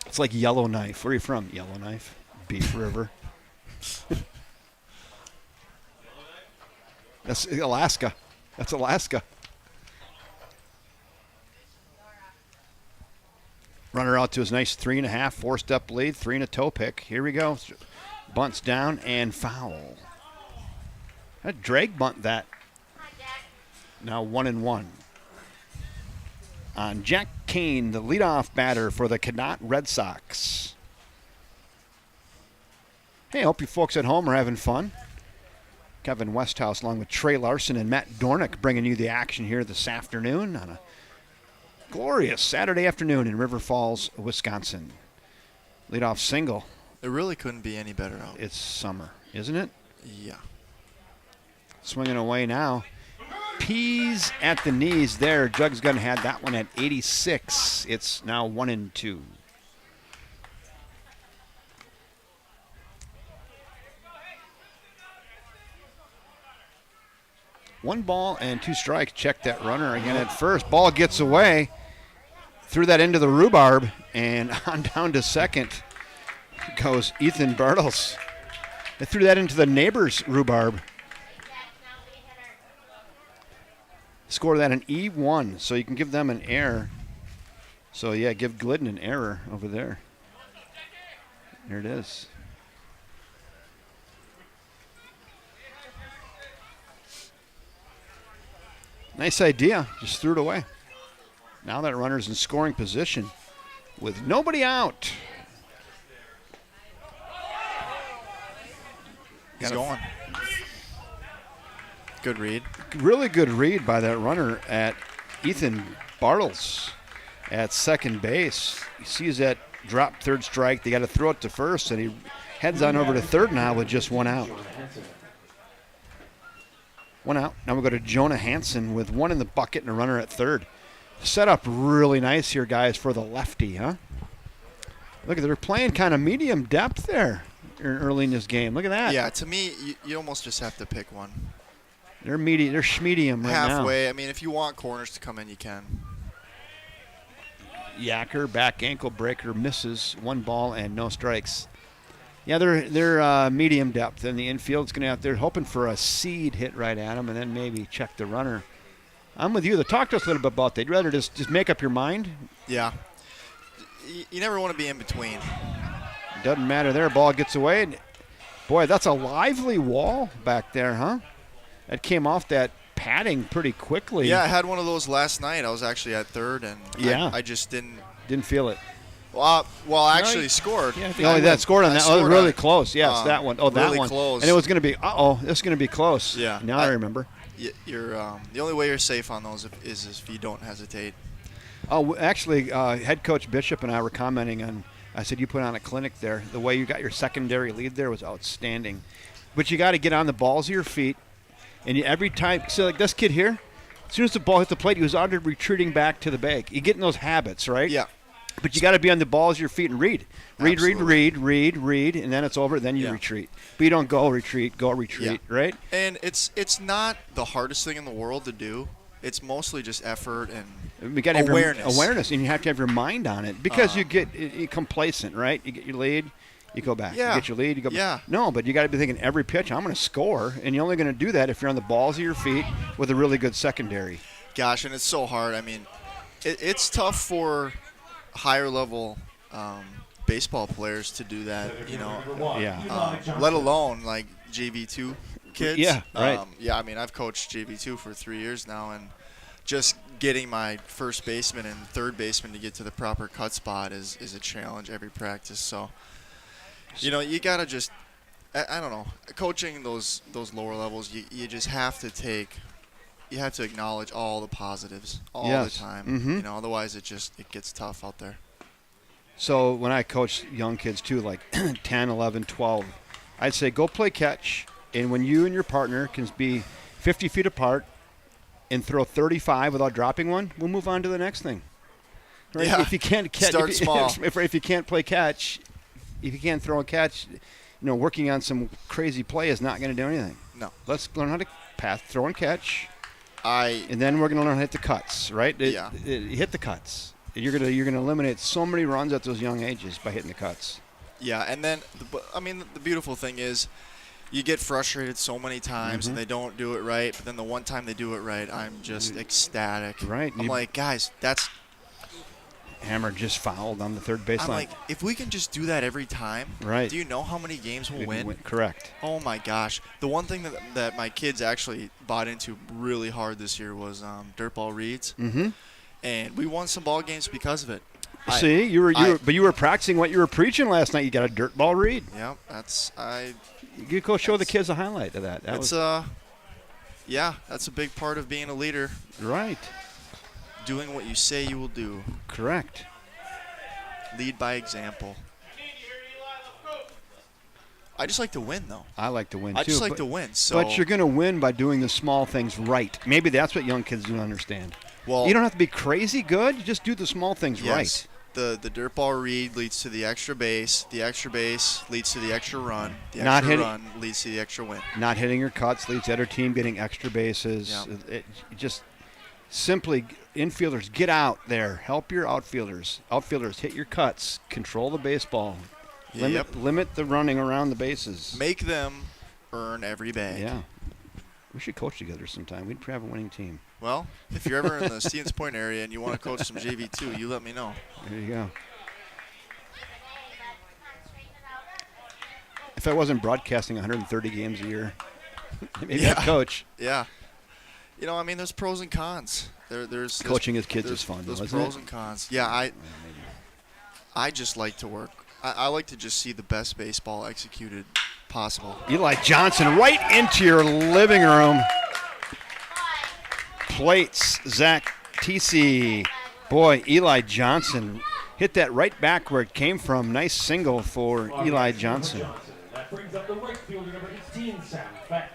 It's like Yellowknife. Where are you from? Yellowknife. Beef River. That's Alaska. That's Alaska. Runner out to his nice 3.5, 4-step lead, 3 and a toe pick. Here we go. Bunts down and foul. That drag bunt that. Now 1-1. On Jack Kane, the leadoff batter for the Cadott Red Sox. Hey, I hope you folks at home are having fun. Kevin Westhouse along with Trey Larson and Matt Dornick bringing you the action here this afternoon on a glorious Saturday afternoon in River Falls, Wisconsin. Leadoff single. It really couldn't be any better out. It's summer, isn't it? Yeah. Swinging away now. Peas at the knees there. Jugs Gun had that one at 86. It's now 1-2. One ball and 2 strikes. Check that runner again at first. Ball gets away. Threw that into the rhubarb, and on down to second goes Ethan Bartles. They threw that into the neighbor's rhubarb. Score that an E1, so you can give them an error. So, yeah, give Glidden an error over there. There it is. Nice idea. Just threw it away. Now that runner's in scoring position with nobody out. He's going. Good read. Really good read by that runner at Ethan Bartles at second base. He sees that drop third strike. They got to throw it to first, and he heads on over to third now with just 1 out. 1 out. Now we go to Jonah Hansen with 1 in the bucket and a runner at third. Set up really nice here, guys, for the lefty, huh? Look, they're playing kind of medium depth there early in this game. Look at that. Yeah, to me, you almost just have to pick one. They're medium. They're schmedium right now. Halfway. I mean, if you want corners to come in, you can. Yacker, back ankle breaker, misses. 1 ball and no strikes. Yeah, they're medium depth, and the infield's going to out there hoping for a seed hit right at them, and then maybe check the runner. I'm with you. Talk to us a little bit about that. You'd rather just make up your mind? Yeah. You never want to be in between. Doesn't matter there. Ball gets away. And boy, that's a lively wall back there, huh? That came off that padding pretty quickly. Yeah, I had one of those last night. I was actually at third, and yeah. I just didn't feel it. Well, I actually scored. Yeah, that scored on that. Oh, really close. Yes, that one. Oh, that really one. Close. And it was going to be, this is going to be close. Yeah. Now I remember. You're the only way you're safe on those is if you don't hesitate. Oh, actually, head coach Bishop and I were commenting on. I said you put on a clinic there. The way you got your secondary lead there was outstanding. But you got to get on the balls of your feet, and every time. So like this kid here, as soon as the ball hit the plate, he was already retreating back to the bag. You get in those habits, right? Yeah. But you got to be on the balls of your feet and read. Read, Absolutely. read, and then it's over, then you Yeah. retreat. But you don't go retreat, right? And it's not the hardest thing in the world to do. It's mostly just effort and We got to have awareness. and you have to have your mind on it because you get complacent, right? You get your lead, you go back. Yeah. You get your lead, you go Yeah. back. No, but you got to be thinking every pitch, I'm going to score, and you're only going to do that if you're on the balls of your feet with a really good secondary. Gosh, and it's so hard. I mean, it's tough for higher level baseball players to do that, Yeah. let alone like JV2 kids. Yeah, right. I mean, I've coached JV2 for 3 years now, and just getting my first baseman and third baseman to get to the proper cut spot is a challenge every practice. So, you got to just, I don't know, coaching those lower levels, you just have to you have to acknowledge all the positives all Yes. the time. Mhm. Otherwise it gets tough out there. So when I coach young kids too, like 10, 11, 12, I'd say go play catch, and when you and your partner can be 50 feet apart and throw 35 without dropping one, we'll move on to the next thing. Right? Yeah. If you can't catch, Start small. If you can't play catch, if you can't throw a catch, working on some crazy play is not going to do anything. No. Let's learn how to pass, throw and catch, I and then we're going to learn how to hit the cuts. Right? Yeah. Hit the cuts. You're gonna eliminate so many runs at those young ages by hitting the cuts. Yeah, and then the beautiful thing is you get frustrated so many times and they don't do it right, but then the one time they do it right, I'm just ecstatic. Right. I'm like, guys, that's Hammer just fouled on the third baseline. I'm like, if we can just do that every time, Right. do you know how many games we'll win? Correct. Oh my gosh. The one thing that my kids actually bought into really hard this year was dirt ball reads. Mm-hmm. And we won some ball games because of it. See, you were practicing what you were preaching last night. You got a dirt ball read. Yeah, You go show the kids a highlight of that. that's a big part of being a leader. Right. Doing what you say you will do. Correct. Lead by example. I just like to win, though. I like to win too. I just like to win. So, but you're going to win by doing the small things right. Maybe that's what young kids don't understand. well, You don't have to be crazy good. You just do the small things yes, right. The dirt ball read leads to the extra base. The extra base leads to the extra run. The Not extra hitting- run leads to the extra win. Not hitting your cuts leads the other team getting extra bases. Yeah. It just simply, infielders, get out there. Help your outfielders. Outfielders, hit your cuts. Control the baseball. Limit the running around the bases. Make them earn every bag. Yeah. We should coach together sometime. We'd have a winning team. Well, if you're ever in the Stevens Point area and you want to coach some JV2, you let me know. There you go. If I wasn't broadcasting 130 games a year, maybe I'd coach. Yeah. There's pros and cons. There's Coaching as kids is fun, There's though, isn't pros it? and cons. Yeah, I just like to work. I like to just see the best baseball executed possible. Eli Johnson right into your living room. Plates, Zach TC. Boy, Eli Johnson hit that right back where it came from. Nice single for Eli Johnson. That brings up the right fielder, number 18, Sam Beck.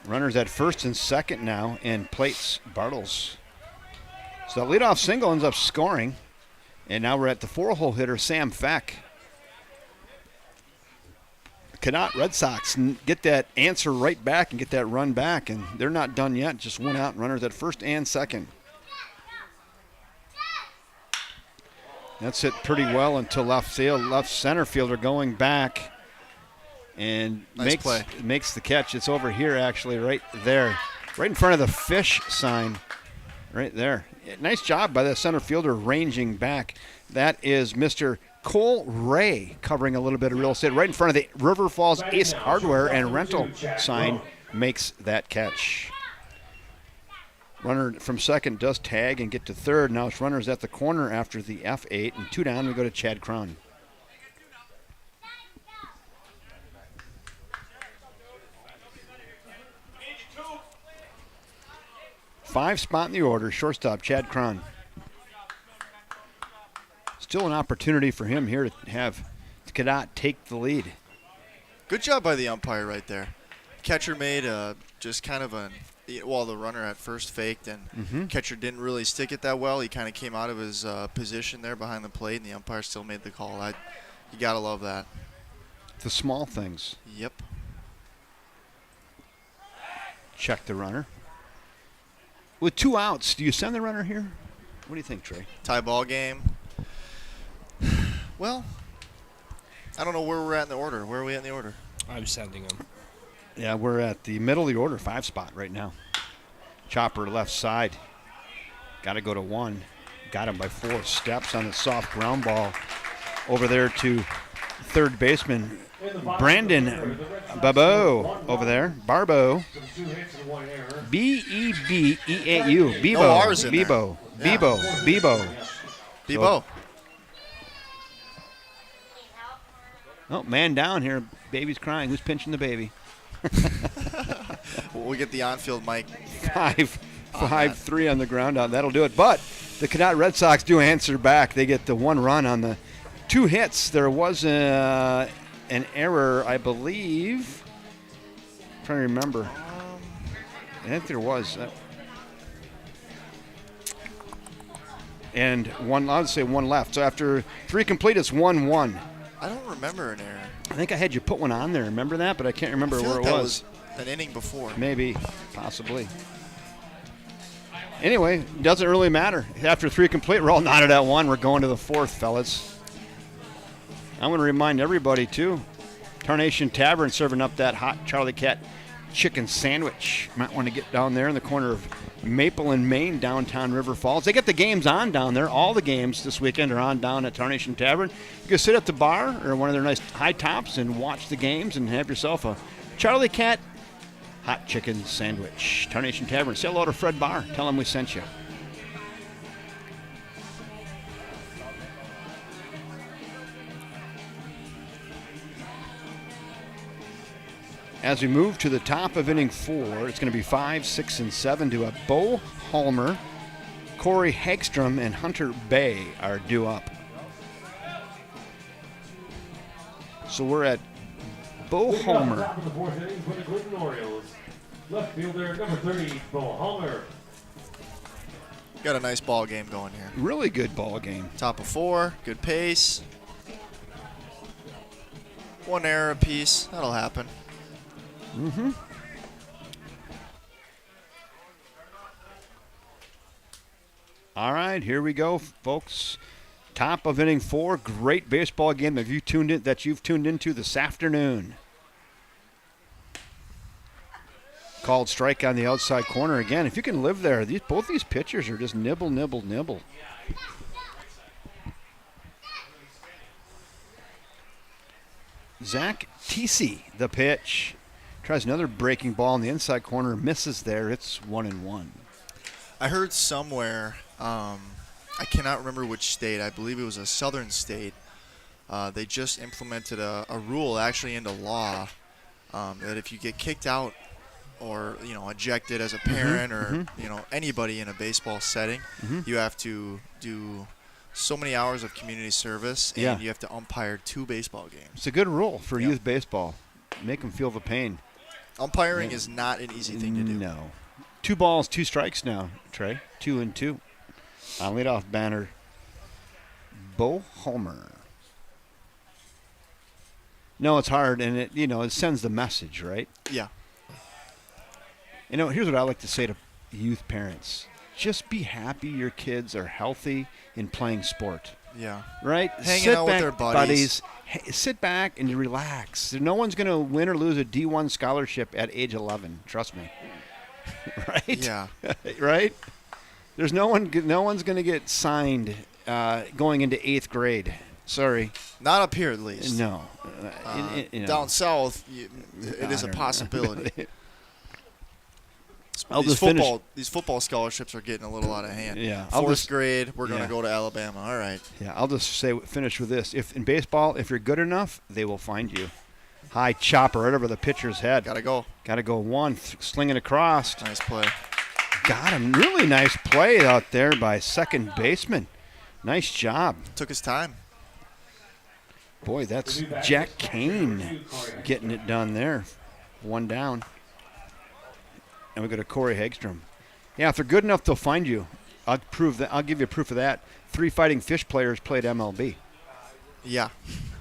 Runners at first and second now, and Plates Bartles. So that leadoff single ends up scoring. And now we're at the 4-hole hitter, Sam Feck. Cannot Red Sox get that answer right back and get that run back, and they're not done yet. Just went out, runners at first and second. That's hit pretty well until left center fielder going back and Nice play. makes the catch. It's over here, actually, right there, right in front of the fish sign, right there. Nice job by the center fielder ranging back. That is Mr. Cole Ray covering a little bit of real estate right in front of the River Falls Ace Hardware and Rental sign, makes that catch. Runner from second does tag and get to third. Now it's runners at the corner after the F8, and 2 down. We go to Chad Cron. Five spot in the order, shortstop Chad Cron. Still an opportunity for him here to have Cadott take the lead. Good job by the umpire right there. Catcher made just kind of an well, the runner at first faked, and catcher didn't really stick it that well. He kind of came out of his position there behind the plate, and the umpire still made the call. You got to love that. The small things. Yep. Check the runner. With 2 outs, do you send the runner here? What do you think, Trey? Tie ball game. Well, I don't know where we're at in the order. Where are we at in the order? I'm sending him. Yeah, we're at the middle of the order, 5 spot right now. Chopper left side. Got to go to 1. Got him by 4 steps on a soft ground ball over there to third baseman Brandon Barbeau over there. Barbeau. B-E-B-E-A-U. Bebo. No R's in there. Bebo. Yeah. Bebo. Bebo. Oh, man down here. Baby's crying. Who's pinching the baby? We'll get the on-field mic. 5-3 on the ground out. That'll do it. But the Cadott Red Sox do answer back. They get the 1 run on the 2 hits. There was an error, I believe. I'm trying to remember. I think there was. And I would say 1 left. So after 3 complete, it's 1-1. I don't remember an error. I think I had you put one on there. Remember that? But I can't remember I feel where like it that was. An inning before. Maybe, possibly. Anyway, doesn't really matter. After 3 complete, we're all knotted at 1. We're going to the 4th, fellas. I'm going to remind everybody, too. Tarnation Tavern serving up that hot Charlie Cat chicken sandwich. Might want to get down there in the corner of Maple and Main, downtown River Falls. They get the games on down there. All the games this weekend are on down at Tarnation Tavern. You can sit at the bar or one of their nice high tops and watch the games and have yourself a Charlie Cat hot chicken sandwich. Tarnation Tavern. Say hello to Fred Barr. Tell him we sent you. As we move to the top of inning 4, it's going to be 5, 6, and 7 to a Bo Halmer, Corey Hagstrom, and Hunter Bay are due up. So we're at Bo Halmer. Top of the 4th inning for the Glidden Orioles. Left fielder number 30, Bo Halmer. Got a nice ball game going here. Really good ball game. Top of 4, good pace. 1 error apiece. That'll happen. Mm-hmm. All right, here we go, folks. Top of inning 4, great baseball game that you've tuned into this afternoon. Called strike on the outside corner again. If you can live there, both these pitchers are just nibble, nibble, nibble. Zach Teesey, the pitch. Tries another breaking ball in the inside corner, misses there. It's 1-1. I heard somewhere, I cannot remember which state, I believe it was a southern state, they just implemented a rule actually into law that if you get kicked out or ejected as a parent or anybody in a baseball setting, you have to do so many hours of community service and you have to umpire 2 baseball games. It's a good rule for youth baseball. Make them feel the pain. Umpiring is not an easy thing to do. No. 2 balls, 2 strikes now, Trey. 2-2. On leadoff banner, Bo Halmer. No, it's hard, and it sends the message, right? Yeah. Here's what I like to say to youth parents. Just be happy your kids are healthy in playing sport. Yeah. Right? Hanging out with their buddies. Sit back and relax. No one's going to win or lose a D1 scholarship at age 11. Trust me. Right? Yeah. Right? There's no one's going to get signed going into 8th grade. Sorry. Not up here, at least. No. Down south, it is a possibility. These football scholarships are getting a little out of hand. Yeah. 4th grade, we're going to go to Alabama. All right. Yeah, I'll just finish with this. If in baseball, if you're good enough, they will find you. High chopper right over the pitcher's head. Got to go. Got to go 1, slinging across. Nice play. Got him. Really nice play out there by second baseman. Nice job. Took his time. Boy, that's Jack Kane getting it done there. 1 down. And we go to Corey Hagstrom. Yeah, if they're good enough, they'll find you. I'll prove that. I'll give you proof of that. 3 Fighting Fish players played MLB. Yeah.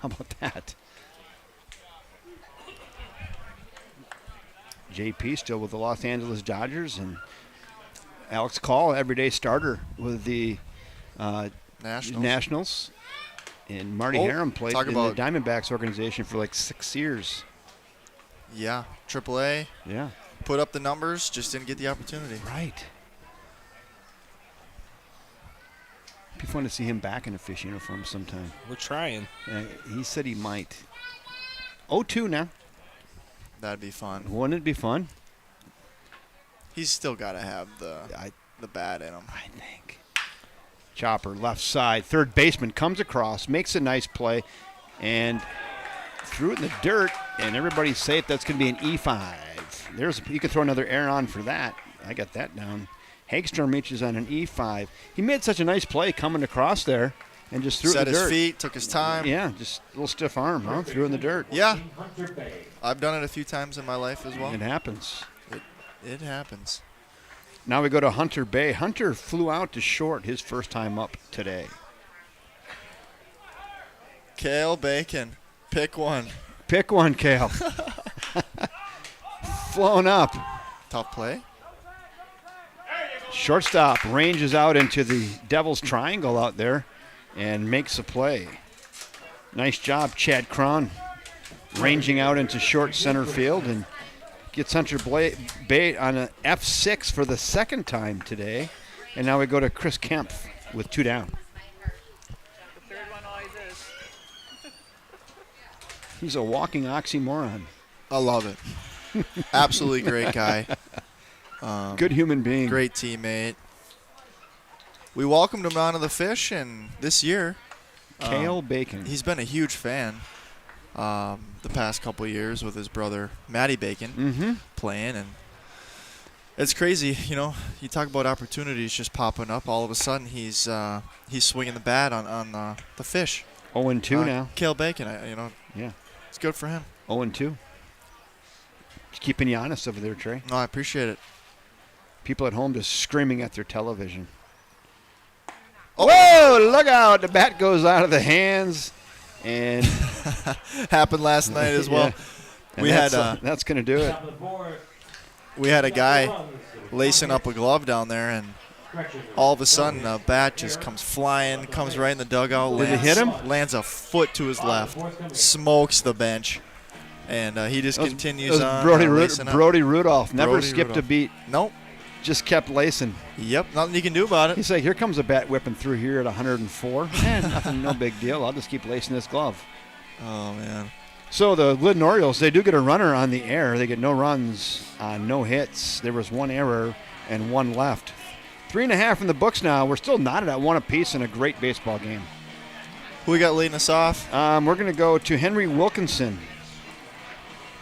How about that? JP still with the Los Angeles Dodgers, and Alex Call, everyday starter with the Nationals. And Marty Harum played in the Diamondbacks organization for like 6 years. Yeah, AAA. Yeah. Put up the numbers, just didn't get the opportunity. Right. Be fun to see him back in a Fish uniform sometime. We're trying. He said he might. 0-2 now. That'd be fun. Wouldn't it be fun? He's still got to have the bat in him. I think. Chopper, left side. Third baseman comes across, makes a nice play, and threw it in the dirt, and everybody say that's going to be an E5. You could throw another air on for that. I got that down. Hagstrom reaches on an E5. He made such a nice play coming across there and just threw it in the dirt. Set his feet, took his time. Yeah, just a little stiff arm, huh? Threw it in the dirt. Yeah. I've done it a few times in my life as well. It happens. It happens. Now we go to Hunter Bay. Hunter flew out to short his first time up today. Cale Bacon, pick one. Pick one, Cale. Flown up. Tough play. Shortstop ranges out into the Devil's Triangle out there and makes a play. Nice job, Chad Cron, ranging out into short center field and gets Hunter Bay on an F6 for the second time today. And now we go to Chris Kemp with 2 down. The third one always is. He's a walking oxymoron. I love it. Absolutely great guy. Good human being. Great teammate. We welcomed him onto the Fish, and this year, Cale Bacon. he's been a huge fan the past couple of years with his brother Matty Bacon playing, and it's crazy. You know, you talk about opportunities just popping up. All of a sudden, he's swinging the bat on the Fish. 0-2 now. Cale Bacon, Yeah. it's good for him. 0-2. Just keeping you honest over there, Trey. No, I appreciate it. People at home just screaming at their television. Whoa, look out. The bat goes out of the hands. And happened last night as well. Yeah. That's going to do it. We had a guy lacing up a glove down there, and all of a sudden a bat just comes flying, comes right in the dugout. Did it hit him? Lands a foot to his left, smokes the bench, and he just continues on. Brody Rudolph never skipped Rudolph. a beat. Nope. Just kept lacing. Yep, nothing you can do about it. He's like, here comes a bat whipping through here at 104. Nothing, no big deal. I'll just keep lacing this glove. Oh, man. So the Glidden Orioles, they do get a runner on the air. They get no runs on no hits. There was 1 error and 1 left. 3.5 in the books now. We're still knotted at 1 apiece in a great baseball game. Who we got leading us off? We're going to go to Henry Wilkinson.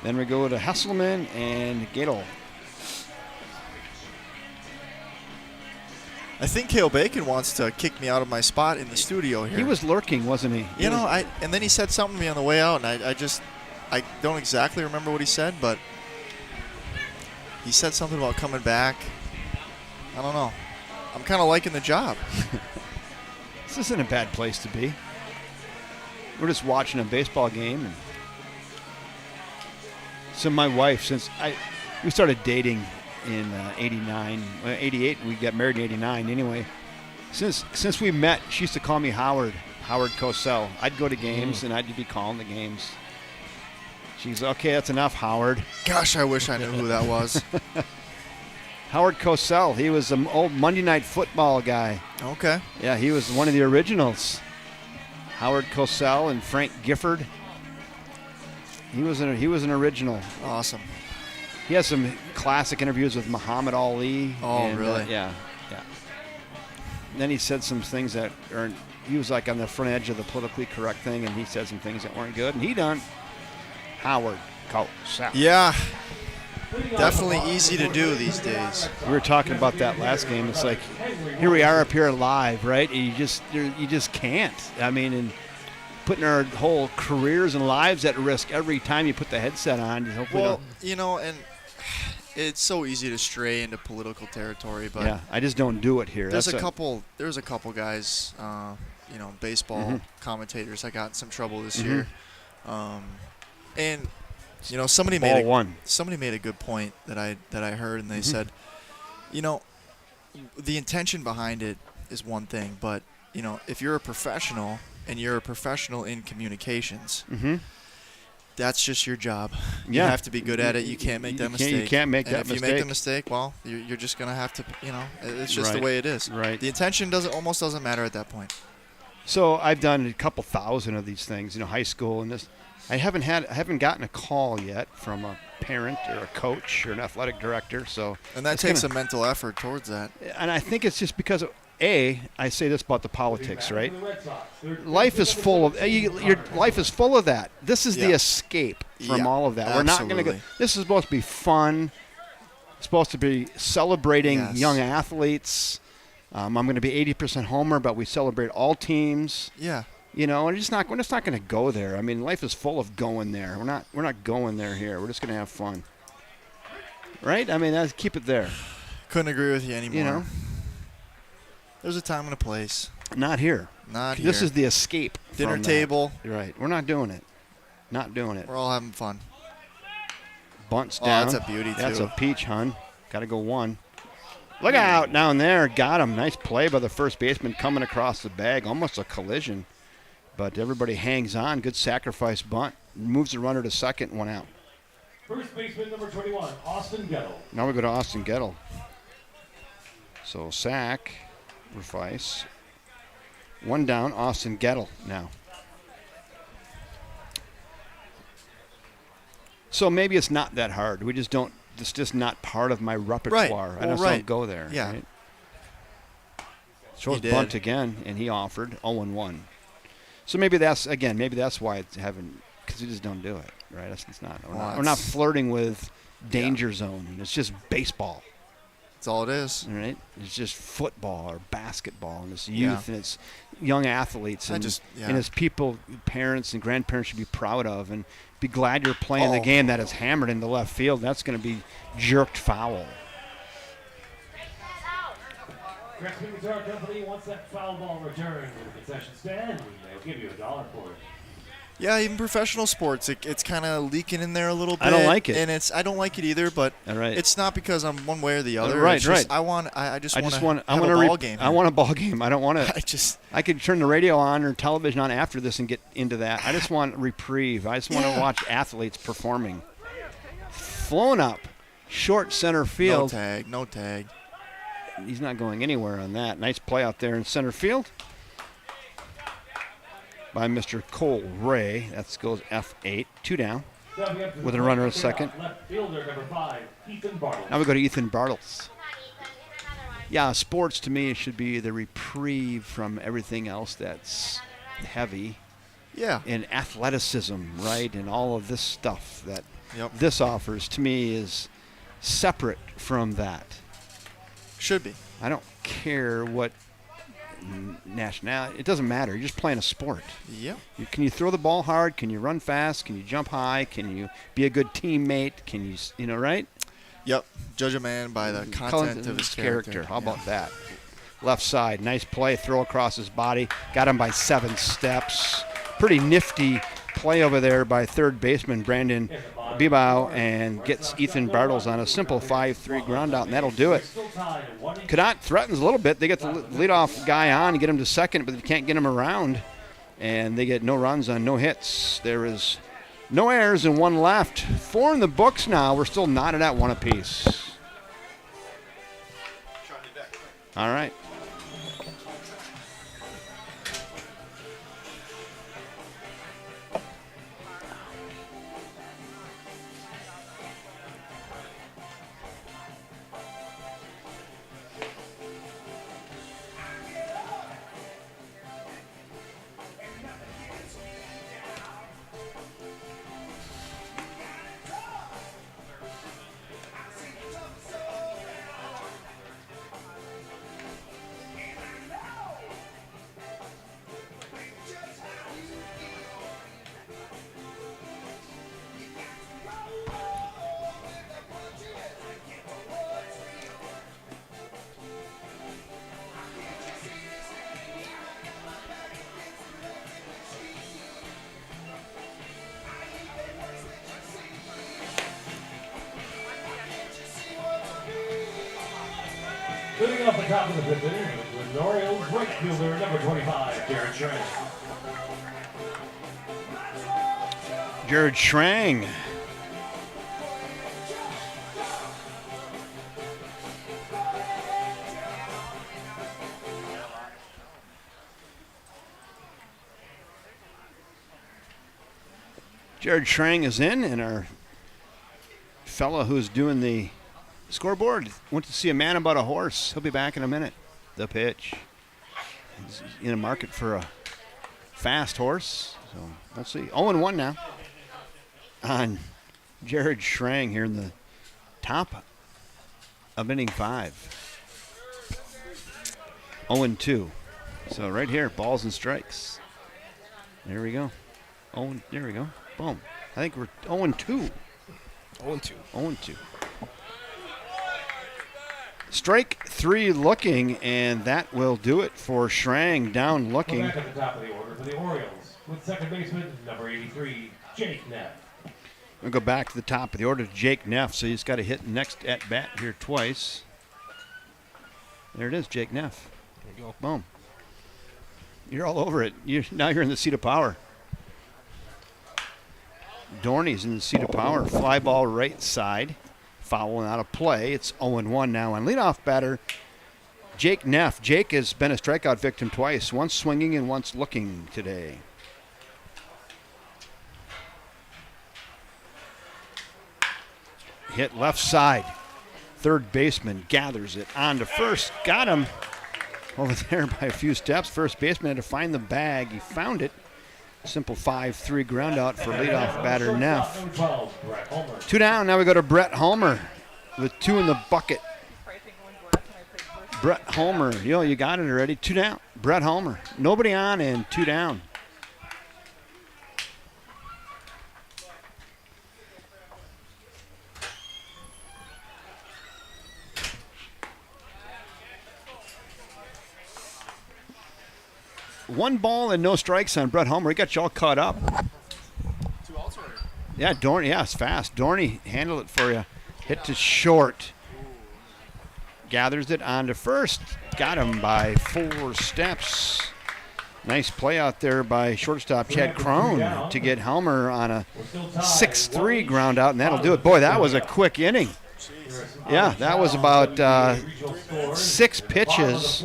Then we go to Hesselman and Gadel. I think Cale Bacon wants to kick me out of my spot in the studio here. He was lurking, wasn't he? And then he said something to me on the way out, and I don't exactly remember what he said, but he said something about coming back. I don't know. I'm kind of liking the job. This isn't a bad place to be. We're just watching a baseball game. And so my wife, we started dating in 88. We got married in 89 anyway. Since we met, she used to call me Howard Cosell. I'd go to games and I'd be calling the games. She's okay, that's enough, Howard. Gosh, I wish I knew who that was. Howard Cosell. He was an old Monday Night Football guy. Okay. Yeah, he was one of the originals. Howard Cosell and Frank Gifford. He was an original. Awesome. He has some classic interviews with Muhammad Ali. Oh, really? Yeah. And then he said some things that he was like on the front edge of the politically correct thing, and he said some things that weren't good, and he done. Howard Cosell. Yeah. Definitely easy to do these days. We were talking about that last game. It's like, here we are up here live, right? You just can't. I mean, and putting our whole careers and lives at risk every time you put the headset on. Well, and it's so easy to stray into political territory, but Yeah, I just don't do it here. there's That's a couple guys, baseball commentators I got in some trouble this year. And somebody ball one. somebody made a good point that I heard, and they said, the intention behind it is one thing, but if you're a professional and you're a professional in communications, that's just your job. You Yeah. have to be good at it. You can't make that mistake. You can't make and that if mistake. you make the mistake, well, you're just gonna have to. It's just the Right. way it is. Right. The intention almost doesn't matter at that point. So I've done a couple thousand of these things, high school and this. I haven't gotten a call yet from a parent or a coach or an athletic director. So And that it's takes gonna- a mental effort towards that. And I think it's just because of, I say this about the politics, right? The Red Sox. Third Life is full of your life is full of that. This is the Yeah. escape from Yeah, all of that. We're not going to go. absolutely. This is supposed to be fun. It's supposed to be celebrating Yes. young athletes. I'm going to be 80% homer, but we celebrate all teams. Yeah. And we're just not going to go there. I mean, life is full of going there. We're not going there here. We're just going to have fun. Right? I mean, keep it there. Couldn't agree with you anymore. You know? There's a time and a place. Not here. Not here. This is the escape. Dinner from that. table. Right. We're not doing it. Not doing it. We're all having fun. Bunts Oh, down. that's a beauty, That's too. a peach, hun. Got to go one. Look out down there. Got him. Nice play by the first baseman coming across the bag. Almost a collision. But everybody hangs on. Good sacrifice bunt. Moves the runner to second. One out. First baseman number 21, Austin Gettle. Now we go to Austin Gettle. So sack. Refice. One down. Austin Gettle now. So maybe it's not that hard. We just don't. It's just not part of my repertoire. I Well, just don't go there. Yeah. Right? Throws He bunt did. again, and he offered 0-1. So maybe that's why it's having, because we just don't do it, right? It's not. We're not flirting with danger zone. It's just baseball, That's all it is. all right? It's just football or basketball, and it's Yeah. youth and it's young athletes, and it's people, parents and grandparents should be proud of and be glad you're playing the game that is hammered into left field. That's going to be jerked foul. Craftsman Guitar Company wants that foul ball returned to the concession stand. They'll give you $1 for it. Yeah, even professional sports, it's kind of leaking in there a little bit. I don't like it. And I don't like it either, but All right. it's not because I'm one way or the other. Right, It's just, right. I just want I a want ball game. I want a ball game. I don't want to. I I could turn the radio on or television on after this and get into that. I just want reprieve. I just want to watch athletes performing. Flown up, short center field. No tag. He's not going anywhere on that. Nice play out there in center field by Mr. Cole Ray. That goes F8. 2 down. With a runner at second. Left fielder number 5, Ethan Bartle. Now we go to Ethan Bartles. Yeah, sports to me should be the reprieve from everything else that's heavy. Yeah. And athleticism, right? And all of this stuff that Yep. this offers to me is separate from that. Should be. I don't care what nationality. It doesn't matter. You're just playing a sport. Yep. Can you throw the ball hard? Can you run fast? Can you jump high? Can you be a good teammate? Can you, right? Yep. Judge a man by the content of his character. How about that? Left side. Nice play. Throw across his body. Got him by 7 steps. Pretty nifty play over there by third baseman Brandon Bibau, and gets Ethan Bartles on a simple 5-3 ground out, and that'll do it. Cadott threatens a little bit. They get the leadoff guy on and get him to second, but they can't get him around, and they get no runs on no hits. There is no errors and 1 left. 4 in the books now. We're still knotted at 1 apiece. All right. Leading off the top of the fifth inning, the Glidden Orioles, right fielder number 25, Jared Schrang. Jared Schrang. Jared Schrang is in, and our fella who's doing the scoreboard went to see a man about a horse. He'll be back in a minute. The pitch. He's in a market for a fast horse, so we'll see. 0-1 now on Jared Schrang here in the top of inning 5. 0-2. So right here, balls and strikes. There we go. There we go. Boom. I think we're 0-2. 0-2. 0-2. Strike 3 looking, and that will do it for Schrang. Down looking. Back at the top of the order for the Orioles, with second baseman number 83, Jake Neff. We'll go back to the top of the order to Jake Neff, so he's got to hit next at bat here twice. There it is, Jake Neff. There you go. Boom. You're all over it. Now you're in the seat of power. Dorney's in the seat of power. Fly ball right side. Fouling out of play. It's 0-1 now on leadoff batter, Jake Neff. Jake has been a strikeout victim twice, once swinging and once looking today. Hit left side. Third baseman gathers it on to first. Got him over there by a few steps. First baseman had to find the bag. He found it. Simple 5-3 ground out for leadoff batter Neff. 2 down. Now we go to Brett Homer with 2 in the bucket. Brett Homer. You got it already. 2 down. Brett Homer. Nobody on and 2 down. One ball and no strikes on Brett Homer. He got you all caught up. 2 outs already. Yeah, Dorney. Yeah, it's fast. Dorney handled it for you. Hit to short. Gathers it on to first. Got him by 4 steps. Nice play out there by shortstop Chad Crone to get Homer on a 6-3 ground out, and that'll do it. Boy, that was a quick inning. Yeah, that was about 6 pitches,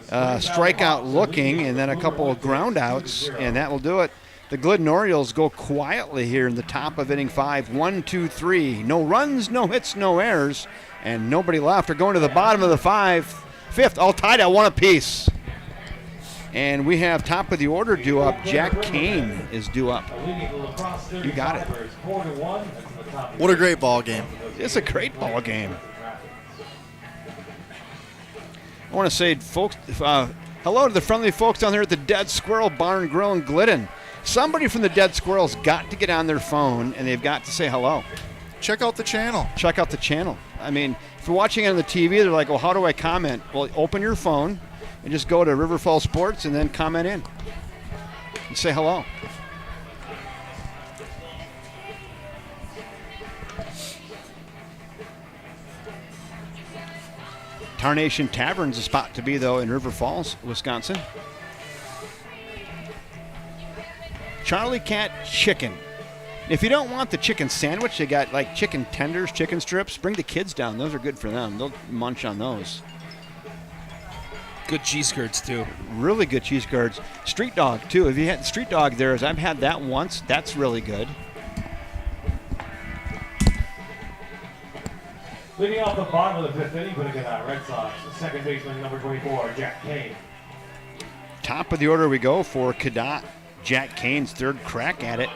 strikeout looking, and then a couple of ground outs, and that will do it. The Glidden Orioles go quietly here in the top of inning 5. 1, 2, 3. No runs, no hits, no errors, and nobody left. We're going to the bottom of the 5th, all tied at 1 apiece. And we have top of the order due up. Jack Kane is due up. You got it. What a great ball game. It's a great ball game. I want to say, folks, hello to the friendly folks down there at the Dead Squirrel Barn Grill in Glidden. Somebody from the Dead Squirrel's got to get on their phone, and they've got to say hello. Check out the channel. Check out the channel. I mean, if you're watching it on the TV, they're like, well, how do I comment? Well, open your phone and just go to River Falls Sports and then comment in and say hello. Tarnation Tavern's a spot to be, though, in River Falls, Wisconsin. Charlie Cat Chicken. If you don't want the chicken sandwich, they got like chicken tenders, chicken strips. Bring the kids down. Those are good for them. They'll munch on those. Good cheese curds, too. Really good cheese curds. Street dog, too. If you had street dog there, I've had that once. That's really good. Leading off the bottom of the 5th inning, putting it on Red Sox, second baseman number 24, Jack Kane. Top of the order we go for Cadott. Jack Kane's 3rd crack at it.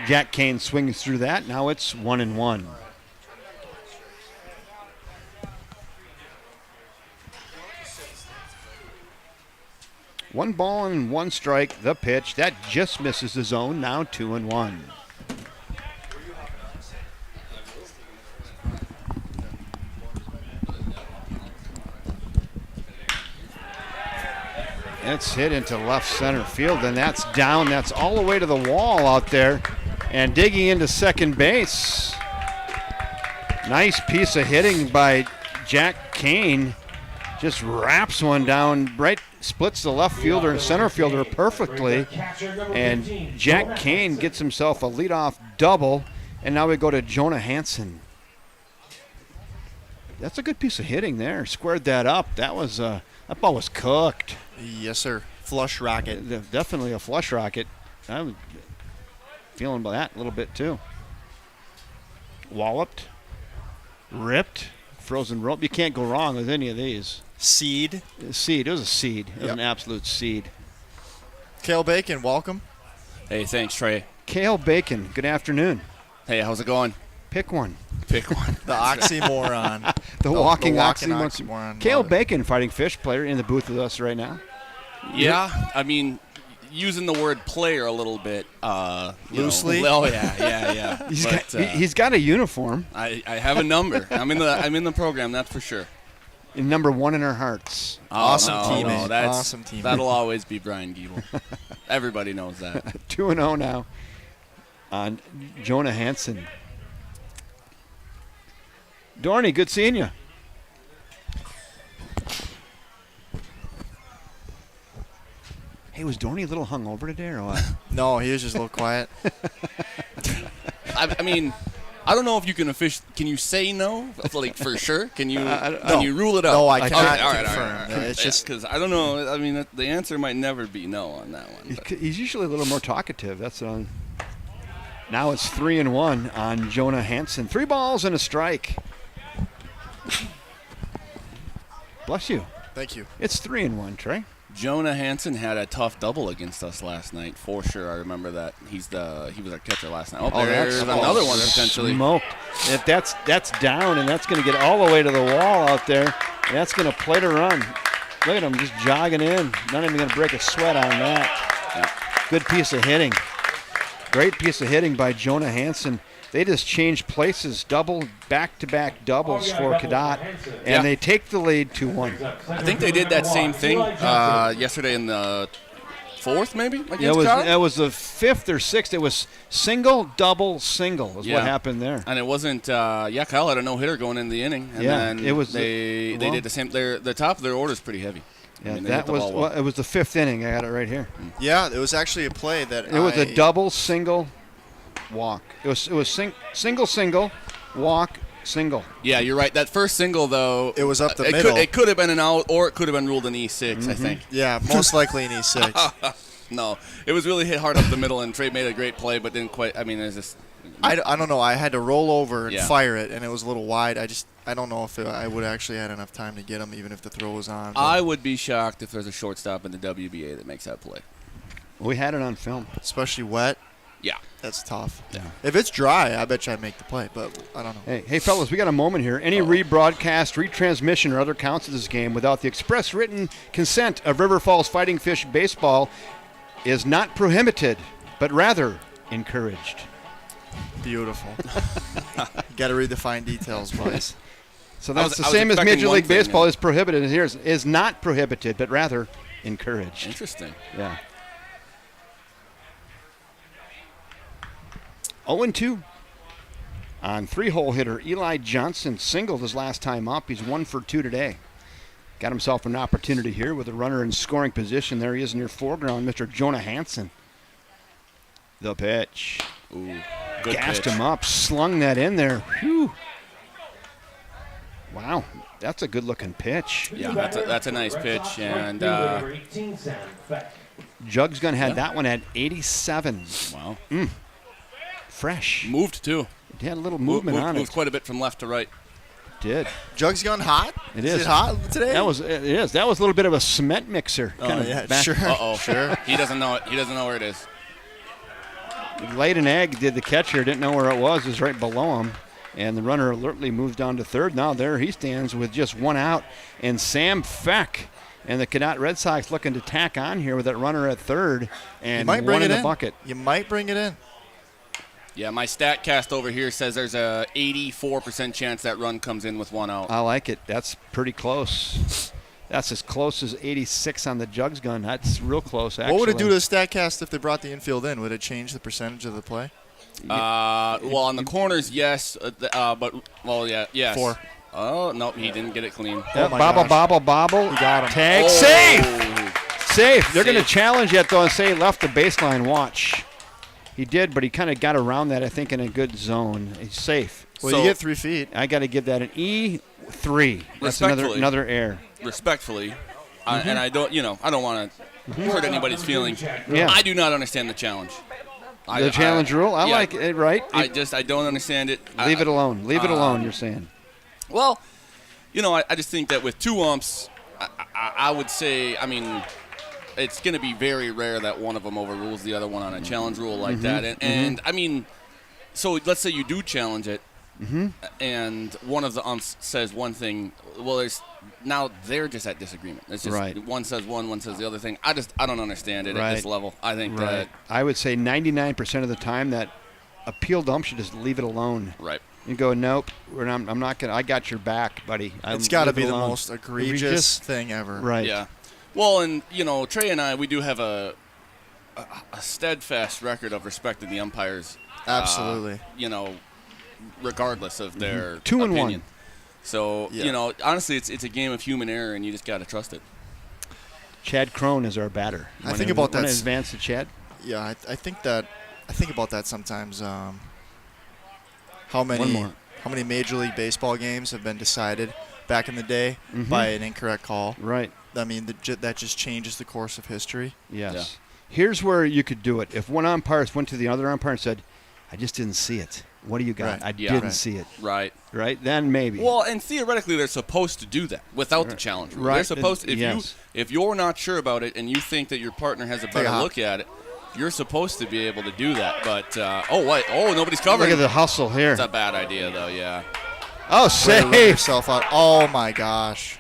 Jack Kane swings through that. Now it's 1-1. One ball and 1 strike. The pitch that just misses the zone. Now 2-1. It's hit into left center field, and that's down. That's all the way to the wall out there. And digging into second base. Nice piece of hitting by Jack Kane. Just wraps one down, right, splits the left fielder and center fielder perfectly. And Jack Kane gets himself a leadoff double. And now we go to Jonah Hansen. That's a good piece of hitting there. Squared that up. That ball was cooked. Yes, sir. Flush rocket. Definitely a flush rocket. I'm feeling that a little bit too. Walloped, ripped, frozen rope. You can't go wrong with any of these. Seed. Seed. It was a seed. It was Yep. an absolute seed. Kale Bacon, welcome. Hey, thanks, Trey. Kale Bacon. Good afternoon. Hey, how's it going? Pick one. Pick one. The oxymoron. The walking walking oxymoron. oxymoron. Kale Love it. Bacon, fighting fish player, in the booth with us right now. Yeah, I mean, using the word player a little bit Loosely? Oh yeah. He's got a uniform. I have a number. I'm in the program, that's for sure. In number one in our hearts. Awesome no, teammate. No, that's, Awesome teammate. That'll always be Brian Giebel. Everybody knows that. 2-0 now on Jonah Hansen. Dorney, good seeing you. Hey, was Dorney a little hungover today or what? No, he was just a little quiet. I mean, I don't know if you can Can you say no, like for sure? Can you rule it out? No, I cannot all right, confirm. all right. It's just because I don't know. I mean, the answer might never be no on that one. but- He's usually a little more talkative. That's on. Now it's 3-1 on Jonah Hansen. 3 balls and a strike. Bless you. thank you. It's 3-1, Trey. Jonah Hansen had a tough double against us last night, for sure. I remember that. He was our catcher last night. Oh, there's another one potentially. Smoked. If that's down, and that's going to get all the way to the wall out there. And that's going to play to run. Look at him just jogging in. Not even going to break a sweat on that. Yeah. Good piece of hitting. Great piece of hitting by Jonah Hansen. They just changed places, back-to-back doubles for Cadet, and Yeah. they take the lead 2-1. I think they did that same thing yesterday in the fourth, maybe against It was the 5th or 6th. It was single, double, single is what happened there. And it wasn't. Kyle had a no-hitter going into the inning, and then it was they did the same. The top of their order is pretty heavy. Yeah, I mean, they that hit the was ball well. it was the 5th inning. I got it right here. Yeah, it was actually a play that It was a double, single, walk. It was single, walk, single. Yeah, you're right. That first single, though, It was up the it middle. It could have been an out, or it could have been ruled an E6. I think. Yeah, most likely an E6. No, it was really hit hard up the middle, and Trey made a great play, but didn't quite. I mean, it's just. I don't know. I had to roll over and Yeah. fire it, and it was a little wide. I don't know if I would actually had enough time to get him, even if the throw was on. but I would be shocked if there's a shortstop in the WBA that makes that play. We had it on film. especially wet. Yeah. That's tough. Yeah. If it's dry, I bet you I'd make the play, but I don't know. Hey, fellas, we got a moment here. Any rebroadcast, retransmission, or other counts of this game without the express written consent of River Falls Fighting Fish Baseball is not prohibited, but rather encouraged. Beautiful. You got to read the fine details, boys. So that's the I was same as expecting Major one League thing, Baseball yeah. is prohibited. Here is not prohibited, but rather encouraged. Interesting. Yeah. 0-2 on 3-hole hitter Eli Johnson. Singled his last time up. He's 1 for 2 today. Got himself an opportunity here with a runner in scoring position. There he is in your foreground, Mr. Jonah Hansen. The pitch. Ooh, good Gassed pitch. him up, slung that in there. Whew. Wow, that's a good-looking pitch. Yeah, that's a nice pitch, and Jugs Gun had that one at 87. wow, Fresh. moved too. It had a little movement on moved it. quite a bit from left to right. Did. Jugs gone hot? It Is is. it hot today? It is. That was a little bit of a cement mixer. Oh, kind of yeah, back. sure. Uh-oh. Sure. He doesn't know it. He doesn't know where it is. Laid an egg, did the catcher, didn't know where it was. It was right below him. And the runner alertly moves down to third. Now there he stands with just one out. And Sam Feck and the Cadet Red Sox looking to tack on here with that runner at third. You And might bring one it in the in. bucket. You might bring it in. Yeah, my stat cast over here says there's a 84% chance that run comes in with one out. I like it. That's pretty close. That's as close as 86 on the Jugs gun. That's real close, actually. What would it do to the StatCast if they brought the infield in? Would it change the percentage of the play? Well, on the corners, yes. Yes. 4. Oh, nope, he didn't get it clean. Yep, my bobble, gosh. bobble, bobble. We got him. Tag. Oh. Safe. They're going to Safe. challenge it, though, and say he left the baseline. Watch. He did, but he kind of got around that, I think, in a good zone. He's safe. Well, So- you get 3 feet. I got to give that an E3. That's Respectfully. another error. Respectfully, and I don't want to hurt anybody's feelings. Yeah. I do not understand the challenge. The challenge rule? I yeah. like it, right? I don't understand it. Leave it alone. Leave it alone, you're saying. Well, I just think that with 2 umps, I would say, I mean, it's going to be very rare that one of them overrules the other one on a challenge rule like that. And I mean, so let's say you do challenge it, and one of the umps says one thing. Well, now they're just at disagreement. It's just Right. one says one says the other thing. I don't understand it at this Right. level. I think Right. I would say 99% of the time that appealed ump should just leave it alone. that right. You go, nope, I'm not going to. I got your back, buddy. It's got to Leave be it the alone. most egregious thing ever. Right. Yeah. Well, and Trey and I, we do have a steadfast record of respecting the umpires. Absolutely. Regardless of their 2 and 1. opinion. So Yeah. honestly, it's a game of human error, and you just got to trust it. Chad Crone is our batter. I think about that. Advance to Chad. Yeah, I think about that sometimes. How One many more. Major League Baseball games have been decided back in the day by an incorrect call? Right. I mean, that just changes the course of history. Yes. Yeah. Here's where you could do it. If one umpire went to the other umpire and said, I just didn't see it. What do you got? Right. I Yeah. didn't Right. see it. Right. Right? Then maybe. Well, and theoretically, they're supposed to do that without the challenge rule. Right. They're supposed to, Yes. if you're not sure about it and you think that your partner has a better hop. look at it, you're supposed to be able to do that. But nobody's Look covering. at the hustle here. It's a bad idea, though. Yeah. Oh, Way to rub safe. yourself out. Oh my gosh.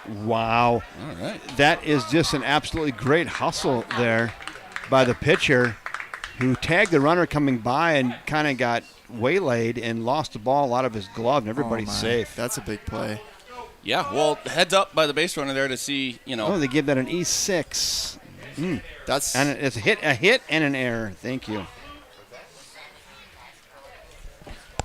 Wow. All right. That is just an absolutely great hustle there by the pitcher who tagged the runner coming by and kind of got waylaid and lost the ball out of his glove, and everybody's Oh, my. safe. That's a big play. Yeah. Well, heads up by the base runner there to see. Oh, they give that an E6. That's And it's a hit and an error. Thank you.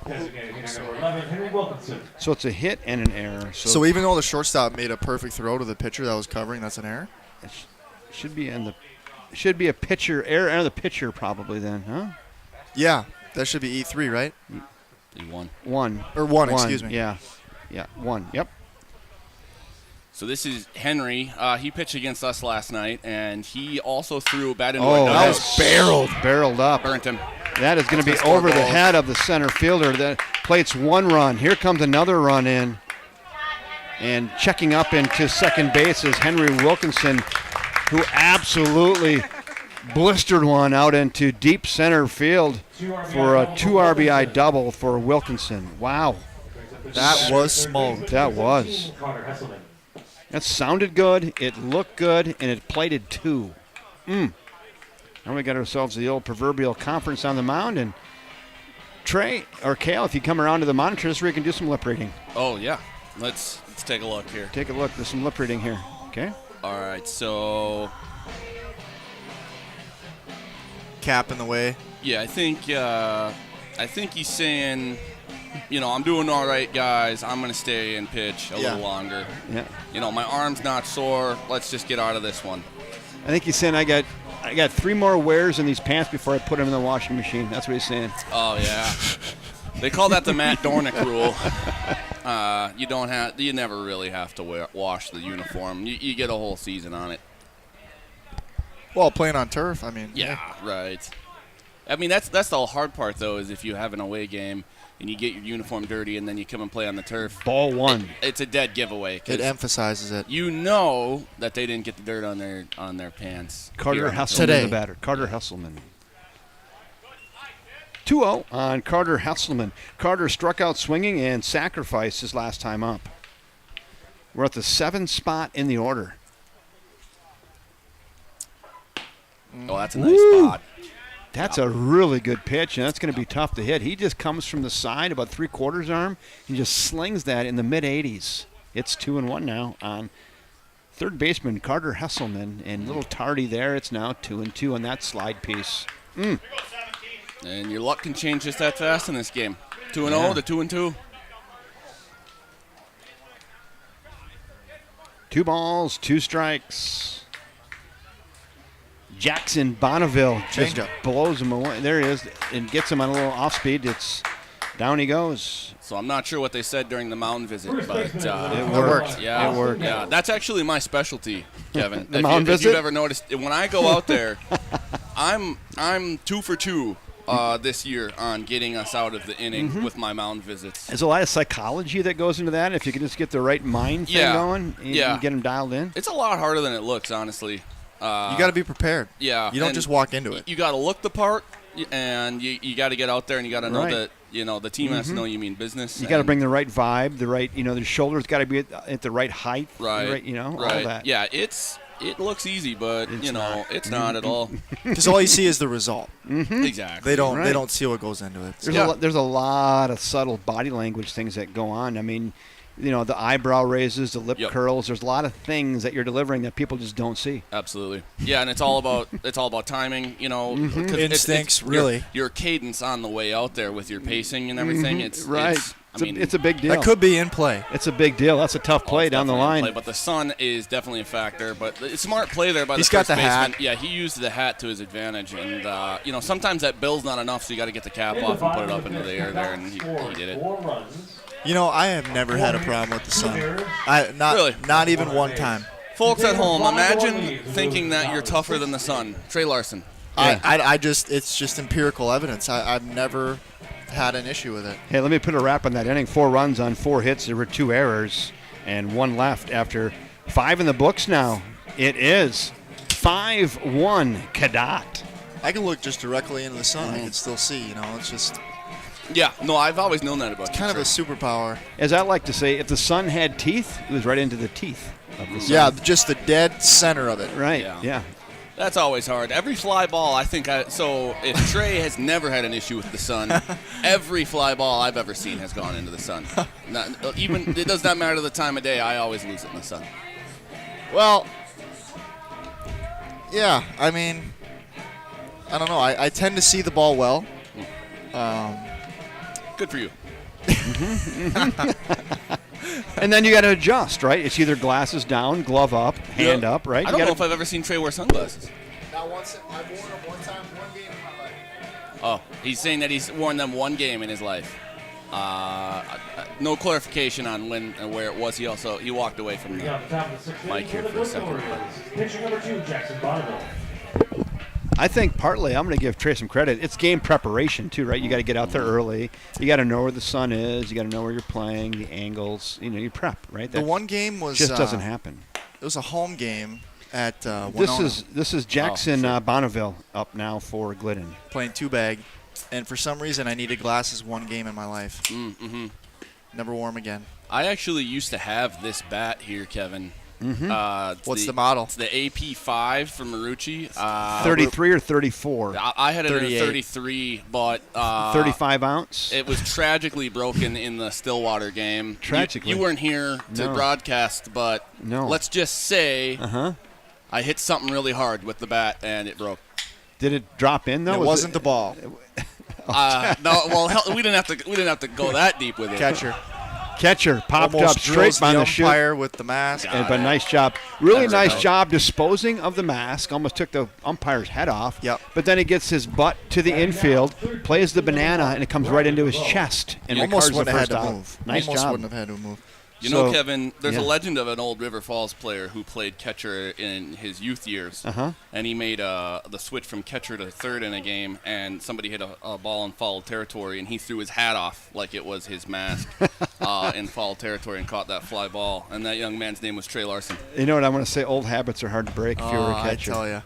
Designated hitter number 11, Henry Wilkinson. So it's a hit and an error. so even though the shortstop made a perfect throw to the pitcher that was covering, that's an error. it should be a pitcher error of the pitcher probably then, huh? Yeah, that should be E3, right? He won. One. Or one, excuse me. Yeah. Yeah, one. Yep. So this is Henry. He pitched against us last night, and he also threw a bat into Oh, a that dugout. was barreled up. Burnt him. That is going to be That's over the balls. head of the center fielder. That plates one run. Here comes another run in. And checking up into second base is Henry Wilkinson, who absolutely blistered one out into deep center field for a 2 RBI double for Wilkinson. Wow. That was smoked. That was. Carter Hesselman. That sounded good. It looked good, and it plated 2. Now we got ourselves the old proverbial conference on the mound, and Trey or Kale, if you come around to the monitor, this is where you can do some lip reading. Oh yeah. Let's take a look here. Take a look. There's some lip reading here. Okay. All right. So Cap in the way. yeah, I think he's saying, I'm doing all right, guys. I'm gonna stay and pitch a little longer. Yeah. My arm's not sore. Let's just get out of this one. I think he's saying I got 3 more wears in these pants before I put them in the washing machine. That's what he's saying. Oh yeah. They call that the Matt Dornick rule. You never really have to wash the uniform. You get a whole season on it. Well, playing on turf, I mean. Yeah, right. I mean, that's the hard part, though, is if you have an away game and you get your uniform dirty and then you come and play on the turf. Ball one. It's a dead giveaway. 'Cause It emphasizes it. you know that they didn't get the dirt on their pants. Carter here on the Hesselman, Today. the batter. Carter Hesselman. 2-0 on Carter Hesselman. Carter struck out swinging and sacrificed his last time up. We're at the 7th spot in the order. Oh, that's a nice Woo! spot. That's a really good pitch, and that's going to be tough to hit. He just comes from the side, about 3/4 arm, and just slings that in the mid-80s. It's 2-1 now on third baseman Carter Hesselman, and little tardy there. It's now 2-2 on that slide piece. And your luck can change just that fast in this game. 2-0 Yeah. to 2-2. 2 balls, 2 strikes. Jackson Bonneville just Changeup. blows him away. There he is, and gets him on a little off speed. It's down he goes. So I'm not sure what they said during the mound visit, but It worked. Yeah, It worked. Yeah, that's actually my specialty, Kevin. The mound if you've visit? ever noticed, when I go out there, I'm 2 for 2 this year on getting us out of the inning Mm-hmm. with my mound visits. There's a lot of psychology that goes into that. If you can just get the right mind thing Yeah. going, you Yeah. can get them dialed in. It's a lot harder than it looks, honestly. You got to be prepared. Yeah, You don't and just walk into it. You got to look the part, and you got to get out there, and you got to know Right. that the team has to know you mean business. You got to and- bring the right vibe, the right, the shoulders got to be at the right height, right, all right. that. Yeah, it looks easy, but It's not. it's not at all. Because all you see is the result. Exactly. They don't Right. see what goes into it. There's a lot of subtle body language things that go on. I mean, the eyebrow raises, the lip Yep. curls. There's a lot of things that you're delivering that people just don't see. Absolutely. Yeah, and it's all about timing. 'cause Instincts, your- really. Your cadence on the way out there with your pacing and everything. It's Right. It's a big deal. That could be in play. It's a big deal. That's a tough play it's down the definitely in line. play, but the sun is definitely a factor. But it's a smart play there by He's the got first the baseman. hat. Yeah, he used the hat to his advantage, and sometimes that bill's not enough, so you got to get the cap off and put it up into the air there, and he did it. 4 runs. I have never had a problem with the sun. Really? Not even one time. Folks at home, imagine thinking that you're tougher than the sun. Trey Larson. It's just empirical evidence. I've never had an issue with it. Hey, let me put a wrap on that inning. 4 runs on 4 hits. There were 2 errors and 1 left after 5 in the books now. It is 5-1 Cadott. I can look just directly into the sun. I can still see. It's just Yeah, no, I've always known that about you. kind of a Trey. superpower. As I like to say, if the sun had teeth, it was right into the teeth of the sun. Yeah, just the dead center of it. Right. Yeah. Yeah. That's always hard. Every fly ball, so if Trey has never had an issue with the sun, every fly ball I've ever seen has gone into the sun. Even it does not matter the time of day. I always lose it in the sun. Well, yeah. I mean, I don't know. I tend to see the ball well. Good for you. And then you got to adjust, right? It's either glasses down, glove up, hand up, right? I don't know if I've ever seen Trey wear sunglasses. I've worn them one game in my life. Oh, he's saying that he's worn them one game in his life. No clarification on when and where it was. He walked away from We the got the top of the 6th Mike inning here for for the a Glidden second. Orioles. Pitcher number 2, Jackson Bonneville. I think partly I'm going to give Trey some credit. It's game preparation too, right? You got to get out there early. You got to know where the sun is. You got to know where you're playing, the angles. You prep, right? The That one game was just doesn't happen. It was a home game at Winona, This is Jackson Bonneville up now for Glidden. playing 2-bag, and for some reason I needed glasses one game in my life. Mm-hmm. Never wore them again. I actually used to have this bat here, Kevin. What's the model? It's the AP5 from Marucci. 33 or 34? I had it in a 38. 33, but 35 ounce. it was tragically broken in the Stillwater game. Tragically. You weren't here to No. broadcast, but No. let's just say Uh-huh. I hit something really hard with the bat and it broke. Did it drop in though? It Was wasn't the ball. No, well, hell, we didn't have to go that deep with it. Catcher. Catcher popped Almost up straight drills on the the chute. umpire with the mask. But nice job. Really That's nice right. job disposing of the mask. Almost took the umpire's head off. Yep. But then he gets his butt to the infield, plays the banana, and it comes right into his chest. And Almost records the wouldn't have first had to out. move. Nice Almost job. wouldn't have had to move. You know, So, Kevin, there's yeah. a legend of an old River Falls player who played catcher in his youth years. Uh-huh. And he made the switch from catcher to third in a game, and somebody hit a ball in foul territory, and he threw his hat off like it was his mask in foul territory and caught that fly ball. And that young man's name was Trey Larson. You know what I'm going to say? Old habits are hard to break if you were a I catcher. tell you.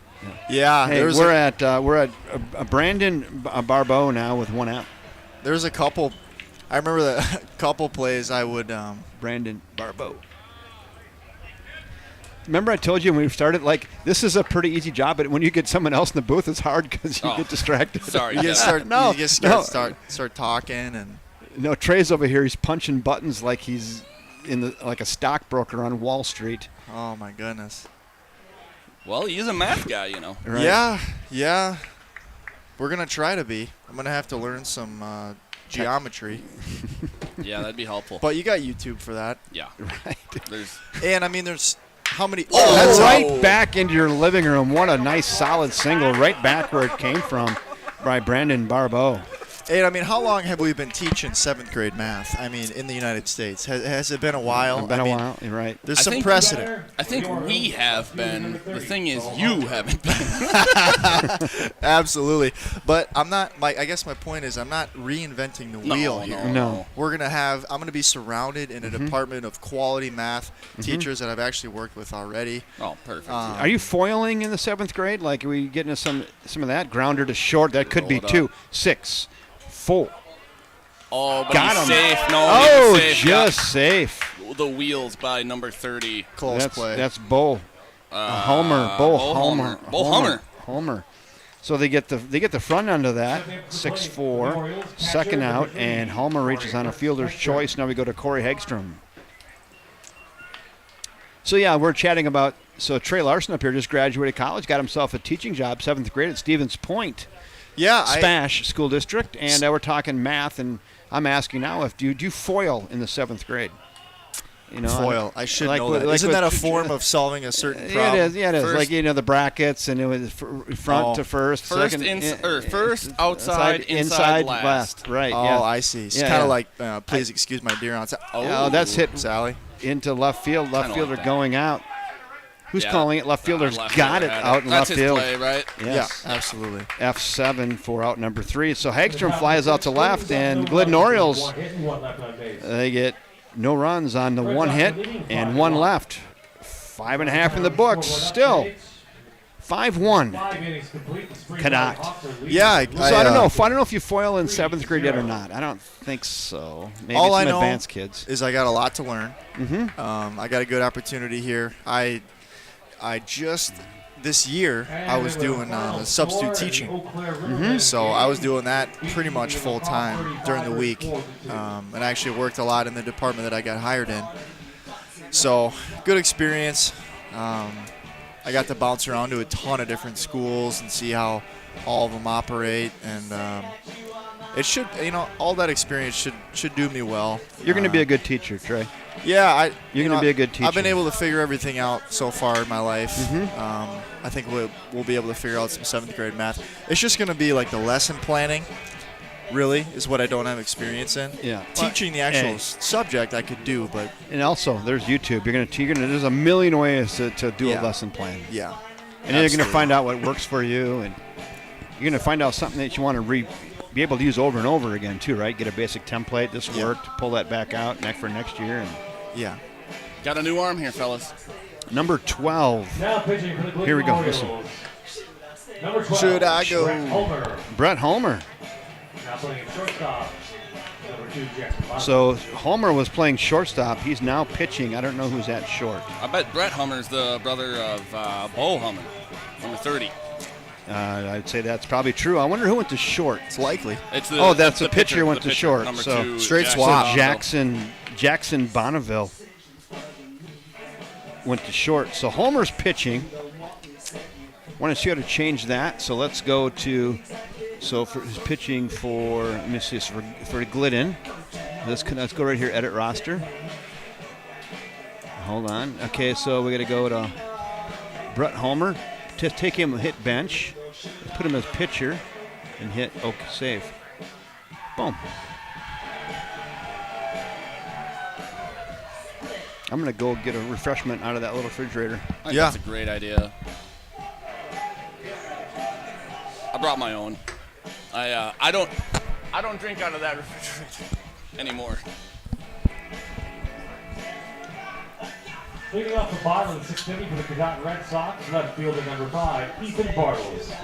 Yeah, Hey, we're at Brandon Barbeau now with 1 out. there's a couple. I remember the couple plays I would. Brandon Barbeau. Remember I told you when we started, like, this is a pretty easy job, but when you get someone else in the booth, it's hard because you Oh. get distracted. Sorry, You Kevin. just start. No, you just no. start talking and. No, Trey's over here. He's punching buttons like he's like a stockbroker on Wall Street. Oh my goodness. Well, he's a math guy, you know. Right? Yeah. We're gonna try to be. I'm gonna have to learn some geometry, Yeah, that'd be helpful. but you got YouTube for that. Yeah. Right. There's And I mean, there's how many? That's that's right back into your living room. What a nice solid single, right back where it came from by Brandon Barbeau. And I mean, how long have we been teaching 7th grade math? I mean, in the United States, has it been a while? It's been I a mean, while. You're right. There's I some think- precedent. I think we have been. The thing is, you haven't been. Absolutely, but I'm not. I guess my point is, I'm not reinventing the wheel here. No. I'm gonna be surrounded in a department of quality math teachers that I've actually worked with already. Oh, perfect. Are you foiling in the 7th grade? Like, are we getting some of that? Grounder to short. That could be Roll it 2, up. 6, 4. oh, but got he's him. safe. No, Oh, he's safe. just safe. Got the wheels by number 30. Close play. That's Bo. Homer. Bo Homer. Bo Homer. Homer. So they get the front end of that, 6-4, second out, and Homer reaches on a fielder's choice. Now we go to Corey Hegstrom. So yeah, we're chatting about. So Trey Larson up here just graduated college, got himself a teaching job, 7th grade at Stevens Point, Spash School District, and we're talking math. And I'm asking now, if do you foil in the 7th grade? You know, Foil. I should like know with- that. like Isn't with- that a form of solving a certain Yeah, problem? it is. Yeah, it is. First- Like, the brackets, and it was front to first, First, second, first, outside, inside, last. Right. Oh, yeah. I see. It's Yeah, kind of yeah. like, please excuse my dear aunt. Oh, that's hit Sally. into left field. Left Kinda fielder like that. going out. Who's Yeah. calling it? Left fielder's Left got fielder it had out in That's left his field. play, right? Yes. Yeah, absolutely. F7 for out number 3. So Hagstrom flies out to left, and Glidden Orioles, they get no runs on the one hit and one left. 5.5 in the books. Still 5-1. Cadott. Yeah, So I don't know. I don't know if you foil in 7th grade yet or not. I don't think so. Maybe All some I know advanced kids. is I got a lot to learn. I got a good opportunity here. I just this year I was doing substitute teaching, so I was doing that pretty much full time during the week, and I actually worked a lot in the department that I got hired in. So good experience. I got to bounce around to a ton of different schools and see how all of them operate, and it should, all that experience should do me well. You're going to be a good teacher, Trey. Yeah, You're going to be a good teacher. I've been able to figure everything out so far in my life. I think we'll be able to figure out some 7th grade math. It's just going to be like the lesson planning, really, is what I don't have experience in. Yeah. Teaching the actual subject I could do, but And also, there's YouTube. There's a million ways to do a lesson plan. yeah. And then you're going to Absolutely. find out what works for you, and you're going to find out something that you want to be able to use over and over again too, right? Get a basic template. This Yeah. worked. Pull that back out for next year. And Yeah. Got a new arm here, fellas. number 12, Now pitching for the Glidden Here we go, Orioles. listen. Number 12, Should I go? Brett Homer. Brett Homer. Now playing at shortstop. Number 2, Jackson Bonner. So Homer was playing shortstop. He's now pitching. I don't know who's at short. I bet Brett Hummer's the brother of Bo Hummer, number 30. I'd say that's probably true. I wonder who went to short. It's likely. It's Oh, that's the the pitcher went the to short, Number so 2, straight Jackson swap. Bonville. Jackson Bonneville went to short. So Homer's pitching. Want to see how to change that. So let's go to. So for his pitching for, let me see, for Glidden. Let's go right here, edit roster. Hold on. Okay, so we got to go to Brett Homer. Just take him, hit bench. Let's put him as pitcher and hit save. Boom. I'm going to go get a refreshment out of that little refrigerator. I think Yeah. That's a great idea. I brought my own. I don't drink out of that refrigerator anymore. Leading off the bottom of the 6th inning for the Cadott Red Sox, left fielder number 5, Ethan Bartles.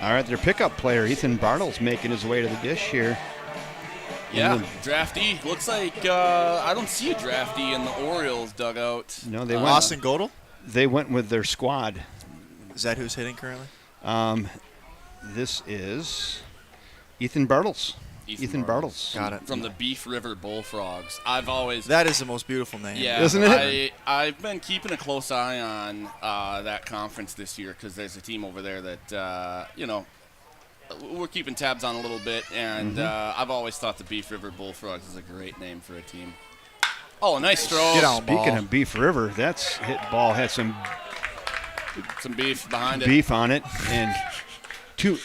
All right, their pickup player, Ethan Bartles, making his way to the dish here. Yeah, And draftee. Looks like I don't see a draftee in the Orioles dugout. No, they went. Austin Godel? They went with their squad. Is that who's hitting currently? This is Ethan Bartles. Ethan Bartles. Got it. From the Beef River Bullfrogs. I've always. That is the most beautiful name. Yeah, Isn't it? I've been keeping a close eye on that conference this year because there's a team over there that, we're keeping tabs on a little bit. And I've always thought the Beef River Bullfrogs is a great name for a team. Oh, nice throw. Get out, Speaking ball. of Beef River, that's hit ball had some Some beef behind it. beef on it, and look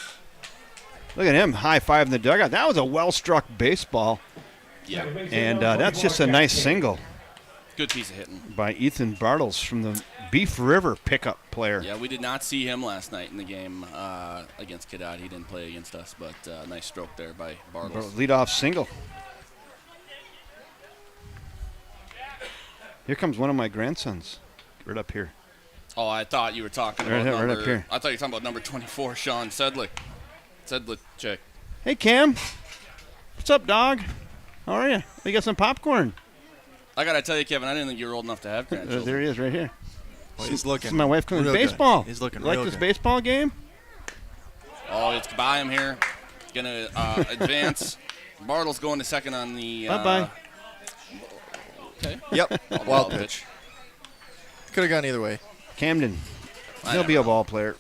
at him high five in the dugout. That was a well struck baseball, Yeah, and that's just a nice single good piece of hitting. by Ethan Bartles from the Beef River pickup player. Yeah, we did not see him last night in the game against Cadott. He didn't play against us, but nice stroke there by Bartles. Leadoff single. Here comes one of my grandsons, right up here. Oh, I thought you were talking Right about here, right number. up here. I thought you were talking about number 24, Sean Sedlick. Sedlick, check. Hey Cam, what's up, dog? How are you? We got some popcorn. I gotta tell you, Kevin, I didn't think you were old enough to have grandchildren. There he is, right here. Well, he's This looking. is my wife coming. real good. Baseball. He's looking You like real this good. baseball game? Oh, it's by him here. Gonna advance. Bartles going to second on the. Bye-bye. Okay. Yep. Wild pitch. Could have gone either way. Camden. I He'll know. be a ball player.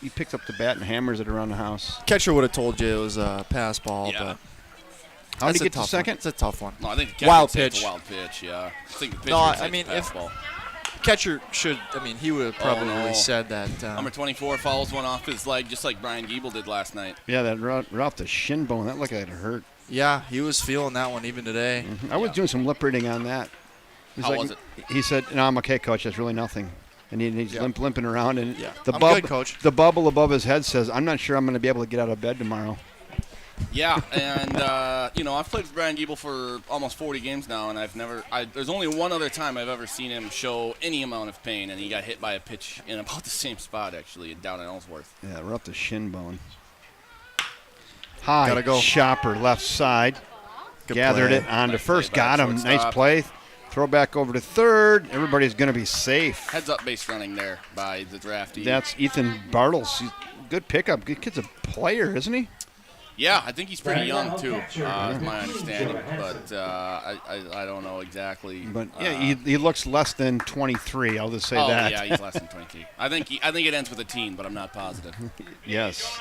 He picks up the bat and hammers it around the house. Catcher would have told you it was a pass ball, Yeah. but How did that's he a get to tough second? one. It's a tough one. No, I think the Wild catcher would say it's pitch. a wild pitch. Yeah. I think the pitcher No, would say I mean, it's a pass if- ball. Catcher should. I mean, he would have probably no. said that. Number 24 fouls one off his leg, just like Brian Giebel did last night. Yeah, that right off the shin bone. That looked like it hurt. Yeah, he was feeling that one even today. I was doing some lip reading on that. He's How like- was it? He said, "No, I'm okay, coach. That's really nothing." And he's Yeah. limping around, and Yeah. the I'm bub- good, coach. the bubble above his head says, "I'm not sure I'm going to be able to get out of bed tomorrow." Yeah, and I've played with Brian Giebel for almost 40 games now, and there's only one other time I've ever seen him show any amount of pain, and he got hit by a pitch in about the same spot, actually, down at Ellsworth. Yeah, right off the shin bone. High Gotta go. chopper left side. Good Gathered play. it onto Nice first. play by Got him. shortstop. Nice play. Throw back over to third. Everybody's going to be safe. Heads up base running there by the draftee. That's Ethan Bartles. Good pickup. Good kid's a player, isn't he? Yeah, I think he's pretty Right. young, too, Catcher. is my understanding, but I don't know exactly. But yeah, he looks less than 23. I'll just say oh, that. yeah, he's less than 23. I think it ends with a teen, but I'm not positive. Yes.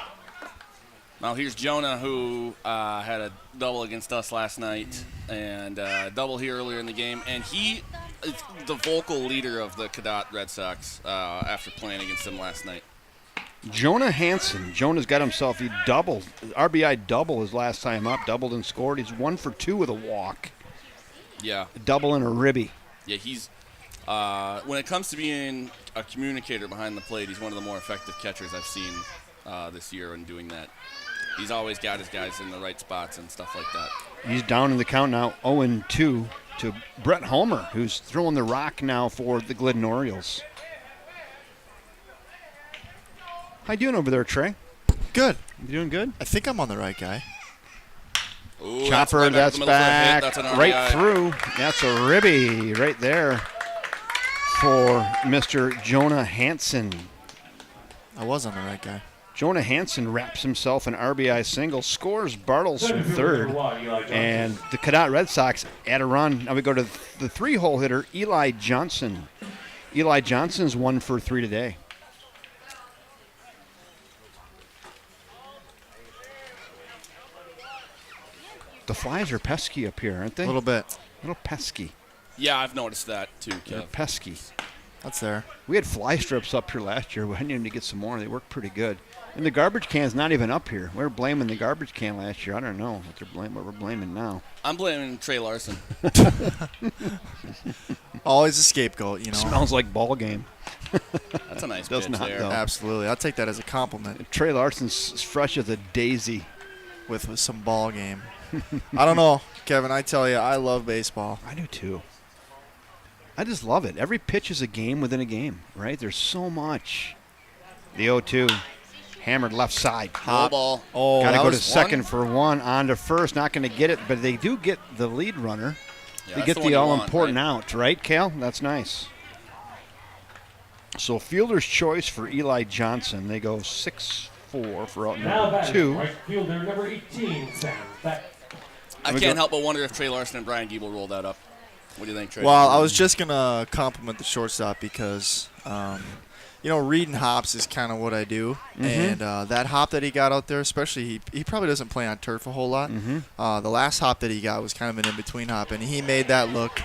Now here's Jonah, who had a double against us last night, and a double here earlier in the game. And he is the vocal leader of the Cadott Red Sox after playing against them last night. Jonah Hansen. Jonah's got himself. He doubled. RBI double his last time up. Doubled and scored. He's 1 for 2 with a walk. Yeah, A double and a ribby. yeah. He's when it comes to being a communicator behind the plate, he's one of the more effective catchers I've seen this year in doing that. He's always got his guys in the right spots and stuff like that. He's down in the count now, 0-2 to Brett Homer, who's throwing the rock now for the Glidden Orioles. How you doing over there, Trey? Good. You doing good? I think I'm on the right guy. Ooh, Chopper, right that's up the middle for a hit. back, That's an right RBI. through. That's a ribby right there for Mr. Jonah Hansen. I was on the right guy. Jonah Hansen wraps himself an RBI single, scores Bartles from third, and the Cadott Red Sox add a run. Now we go to the 3-hole hitter, Eli Johnson. Eli Johnson's 1 for 3 today. The flies are pesky up here, aren't they? A little bit. little pesky. Yeah, I've noticed that too, They're Kev. pesky. That's there. We had fly strips up here last year. We need to get some more. They work pretty good. And the garbage can's not even up here. We were blaming the garbage can last year. I don't know what we're blaming now. I'm blaming Trey Larson. Always a scapegoat, you know. Smells like ball game. That's a nice Does pitch not, there. though. Absolutely. I'll take that as a compliment Trey Larson's as fresh as a daisy. with some ball game. I don't know, Kevin. I tell you, I love baseball. I do too. I just love it. Every pitch is a game within a game, right? There's so much. The 0-2. Hammered left side. Low ball. Oh, Got to that go to was second for one. On to first. Not going to get it, but they do get the lead runner. Yeah, They that's get one the you want, all-important right? out, right, Cal? That's nice. So fielder's choice for Eli Johnson. They go 6-4 for out Now number batting, 2. right fielder number 18, Sam Beck. I can't help but wonder if Trey Larson and Brian Giebel roll that up. What do you think, Trey? Well, I was just going to compliment the shortstop because, reading hops is kind of what I do. Mm-hmm. And that hop that he got out there, especially, he probably doesn't play on turf a whole lot. Mm-hmm. The last hop that he got was kind of an in-between hop, and he made that look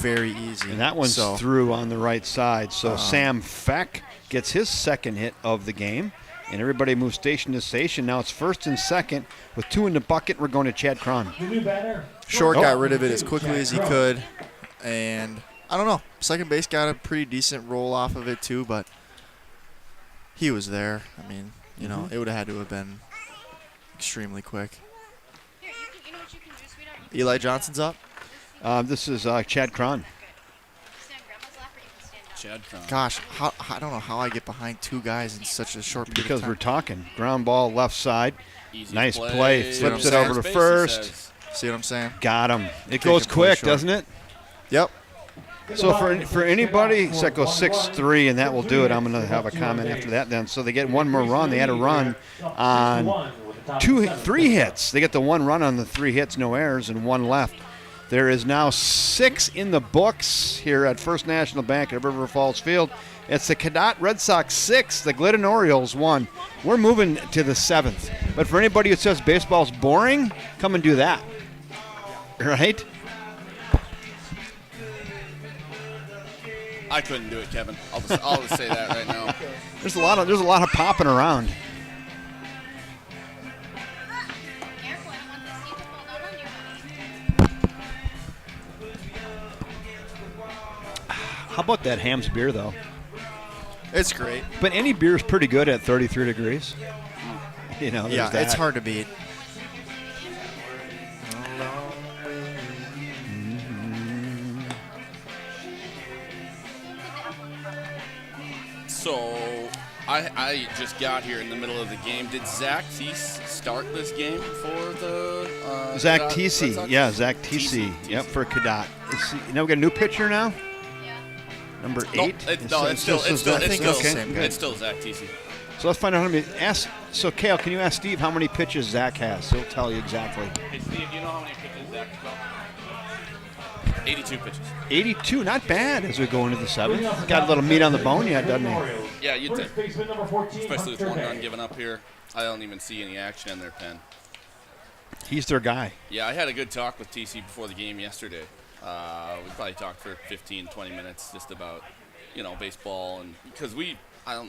very easy. And that one's through on the right side. So Sam Feck gets his second hit of the game. And everybody moves station to station. Now it's first and second. With 2 in the bucket, we're going to Chad Cron. The new batter. Short got rid of it as quickly as he could. And I don't know. Second base got a pretty decent roll off of it, too. But he was there. I mean, it would have had to have been extremely quick. Eli Johnson's up. This is Chad Cron. Chad Cron. Gosh, I don't know how I get behind 2 guys in such a short period Because of time. we're talking. Ground ball left side. Easy Nice play. See what Flips I'm it saying? over to Space, he first. says. See what I'm saying? Got him. It Kick goes and play quick, short. doesn't it? Yep. So for anybody, Secco 6-3, and that will do it. I'm going to have a comment after that then. So they get one more run. They had a run on 3 hits. They get the 1 run on the 3 hits, no errors, and 1 left. There is now 6 in the books here at First National Bank at River Falls Field. It's the Cadott Red Sox 6, the Glidden Orioles 1. We're moving to the 7th. But for anybody who says baseball's boring, come and do that. Right? I couldn't do it, Kevin. I'll just say that right now. There's a lot of popping around. How about that Ham's beer, though? It's great. But any beer is pretty good at 33 degrees. There's Yeah, that. it's hard to beat. So, I just got here in the middle of the game. Did Zach Thies start this game for the Zach Cadott Red Teesey. Sox? Yeah, Zach Teesey. Yep, for Cadott. We got a new pitcher now? Number 8? It's still Zach Teesey. So let's find out how many. So, Kale, can you ask Steve how many pitches Zach has? He'll tell you exactly. Hey, Steve, you know how many pitches Zach has? 82 pitches. 82, not bad as we go into the 7th. Got a little meat on the bone yet, doesn't he? Yeah, you'd think. Especially with 1 Hunter run Bay. given up here. I don't even see any action in their pen. He's their guy. Yeah, I had a good talk with TC before the game yesterday. We probably talked for 15, 20 minutes just about, baseball. And because I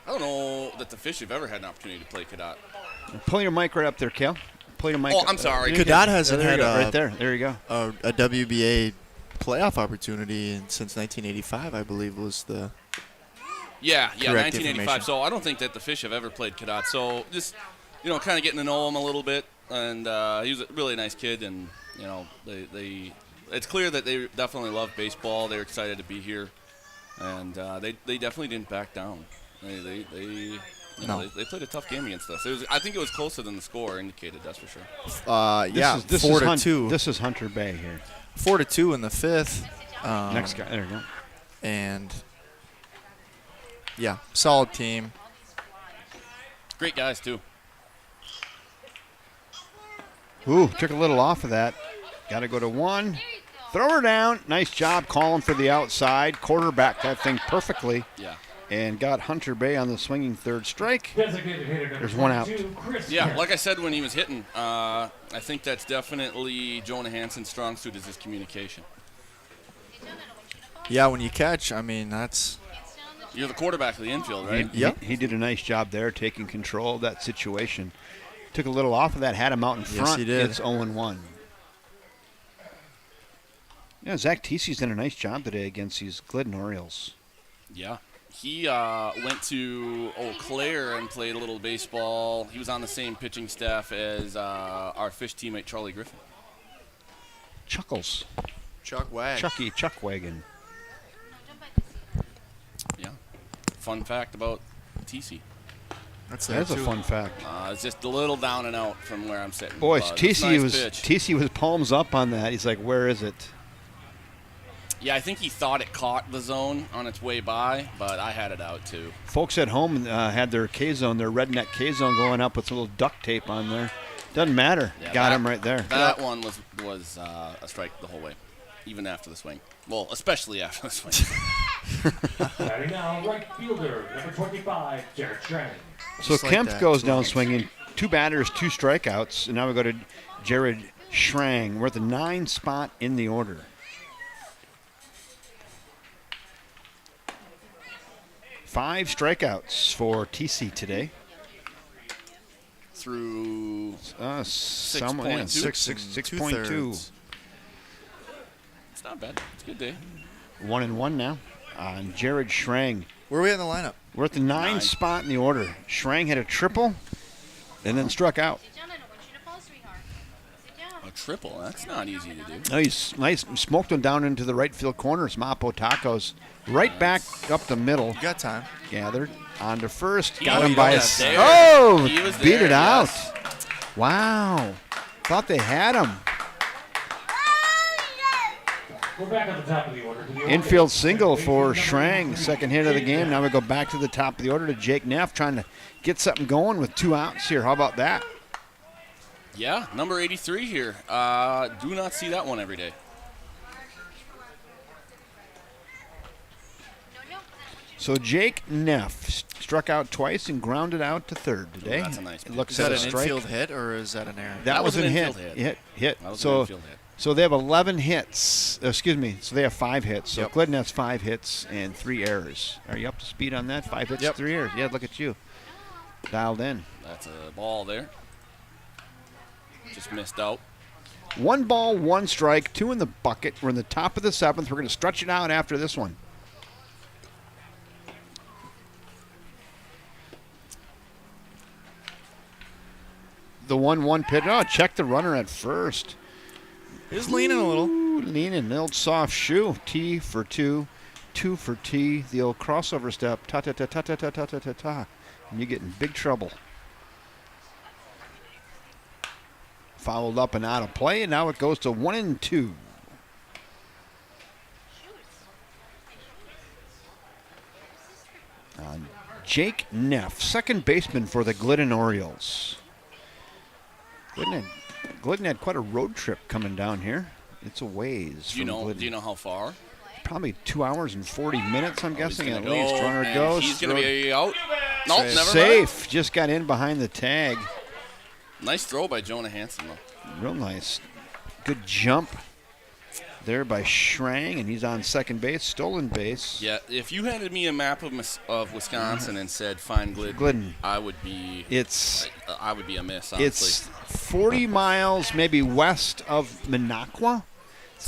don't know that the Fish have ever had an opportunity to play Cadott. Pull your mic right up there, Kale. Pull your mic Oh, up. I'm sorry. Cadott hasn't There you had go, a, right there. There you go. a WBA playoff opportunity since 1985, I believe, was the Yeah, correct 1985. information. So I don't think that the Fish have ever played Cadott. So just, kind of getting to know him a little bit. And he was a really nice kid. And, it's clear that they definitely love baseball. They're excited to be here. And they definitely didn't back down. They played a tough game against us. I think it was closer than the score indicated, that's for sure. This 4-2. This is Hunter Bay here. 4-2 in the 5th. Next guy. There you go. And yeah, solid team. Great guys, too. Ooh, took a little off of that. Got to go to 1. Throw her down. Nice job calling for the outside. Quarterback that thing perfectly. Yeah. And got Hunter Bay on the swinging 3rd strike. Designated hitter number There's 1 out. 22, Chris Yeah, Kent. like I said when he was hitting, I think that's definitely Jonah Hansen's strong suit is his communication. Yeah, when you catch, I mean, that's You're the quarterback of the infield, right? Yep. He did a nice job there taking control of that situation. Took a little off of that, had him out in front. he did. It's 0-1. Yeah, Zach Teesey's done a nice job today against these Glidden Orioles. Yeah. He went to Eau Claire and played a little baseball. He was on the same pitching staff as our Fish teammate Charlie Griffin. Chuckles. Chuck Wag. Chuckwagon. Yeah. Fun fact about TC. That's That's a fun fact. It's just a little down and out from where I'm sitting. Boys, But it's a TC nice pitch. was palms up on that. He's like, where is it? Yeah, I think he thought it caught the zone on its way by, but I had it out too. Folks at home had their K-zone, their redneck K-zone going up with a little duct tape on there. Doesn't matter. Yeah, Got that- him right there. That one was a strike the whole way, even after the swing. Well, especially after the swing. Batting now, right fielder, number 25, Jared Strang. So Just like Kemp that. goes down swinging. 2 batters, 2 strikeouts, and now we go to Jared Schrang. We're at the 9 spot in the order. Five strikeouts for TC today. Through Someone 6.2. 6.2. it's not bad. It's a good day. 1-1 now on Jared Schrang. Where are we in the lineup? We're at the 9 spot in the order. Schrang had a triple and then struck out. Sit down, I don't want you to fall, sweetheart. Sit down. A triple. That's not easy to do. No, he's nice. Smoked him down into the right field corner. Mapo Tacos right back up the middle. You got time. Gathered on to first. He Got him was by a there. Oh, He was beat there, it out. yes. Wow. Thought they had him. We're back at the top of the order. To the Infield single for Schrang. Second hit of the game. Now we go back to the top of the order to Jake Neff, trying to get something going with 2 outs here. How about that? Yeah, number 83 here. Do not see that one every day. So Jake Neff struck out twice and grounded out to third today. that's a nice It pitch. looks Is that at an a strike. infield hit or is that an error? That was an a hit. infield hit. Hit. That was an So infield hit. so they have 11 hits. Excuse me. So they have 5 hits. So Yep. Glidden has 5 hits and 3 errors. Are you up to speed on that? 5 hits, Yep. 3 errors. Yeah, look at you. Dialed in. That's a ball there. Just missed out. 1 ball, 1 strike, 2 in the bucket. We're in the top of the 7th. We're going to stretch it out after this one. The 1-1 pitch. Oh, check the runner at first. He's leaning a little. Ooh, leaning, the old soft shoe. T for 2, 2 for T. The old crossover step. Ta ta ta ta ta ta ta ta ta ta. And you get in big trouble. Fouled up and out of play, and now it goes to 1-2. Jake Neff, second baseman for the Glidden Orioles. Glidden had quite a road trip coming down here. It's a ways Do you from know? Glidden. Do you know how far? Probably 2 hours and 40 minutes, I'm guessing, He's at gonna least. go, Runner and goes. He's gonna throw- be out. Nope, never mind. Safe. Just got in behind the tag. Nice throw by Jonah Hansen though. Real nice. Good jump there by Schrang, and he's on second base, stolen base. Yeah, if you handed me a map of Wisconsin and said find Glidden. I would be It's a miss. Honestly, it's 40 miles maybe west of Minocqua.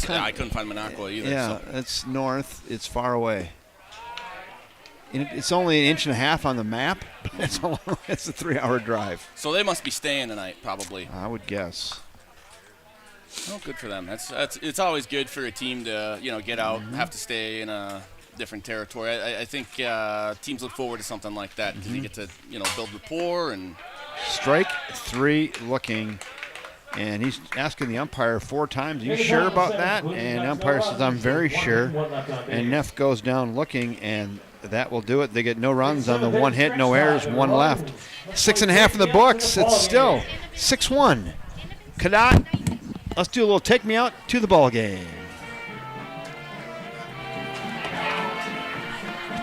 yeah, I couldn't find Minocqua either. Yeah, So. it's north. It's far away. And it's only 1.5 inches on the map, but it's a 3-hour drive, So they must be staying tonight, probably. I would guess. Oh, good for them. It's always good for a team to get out, have to stay in a different territory. I think teams look forward to something like that because you get to build rapport and. Strike 3 looking, and he's asking the umpire 4 times, are you sure about that? And the umpire says, I'm very sure. And Neff goes down looking, and that will do it. They get no runs on the 1 hit, no errors, 1 left. 6.5 in the books. It's still 6-1. Cadott, let's do a little take me out to the ball game.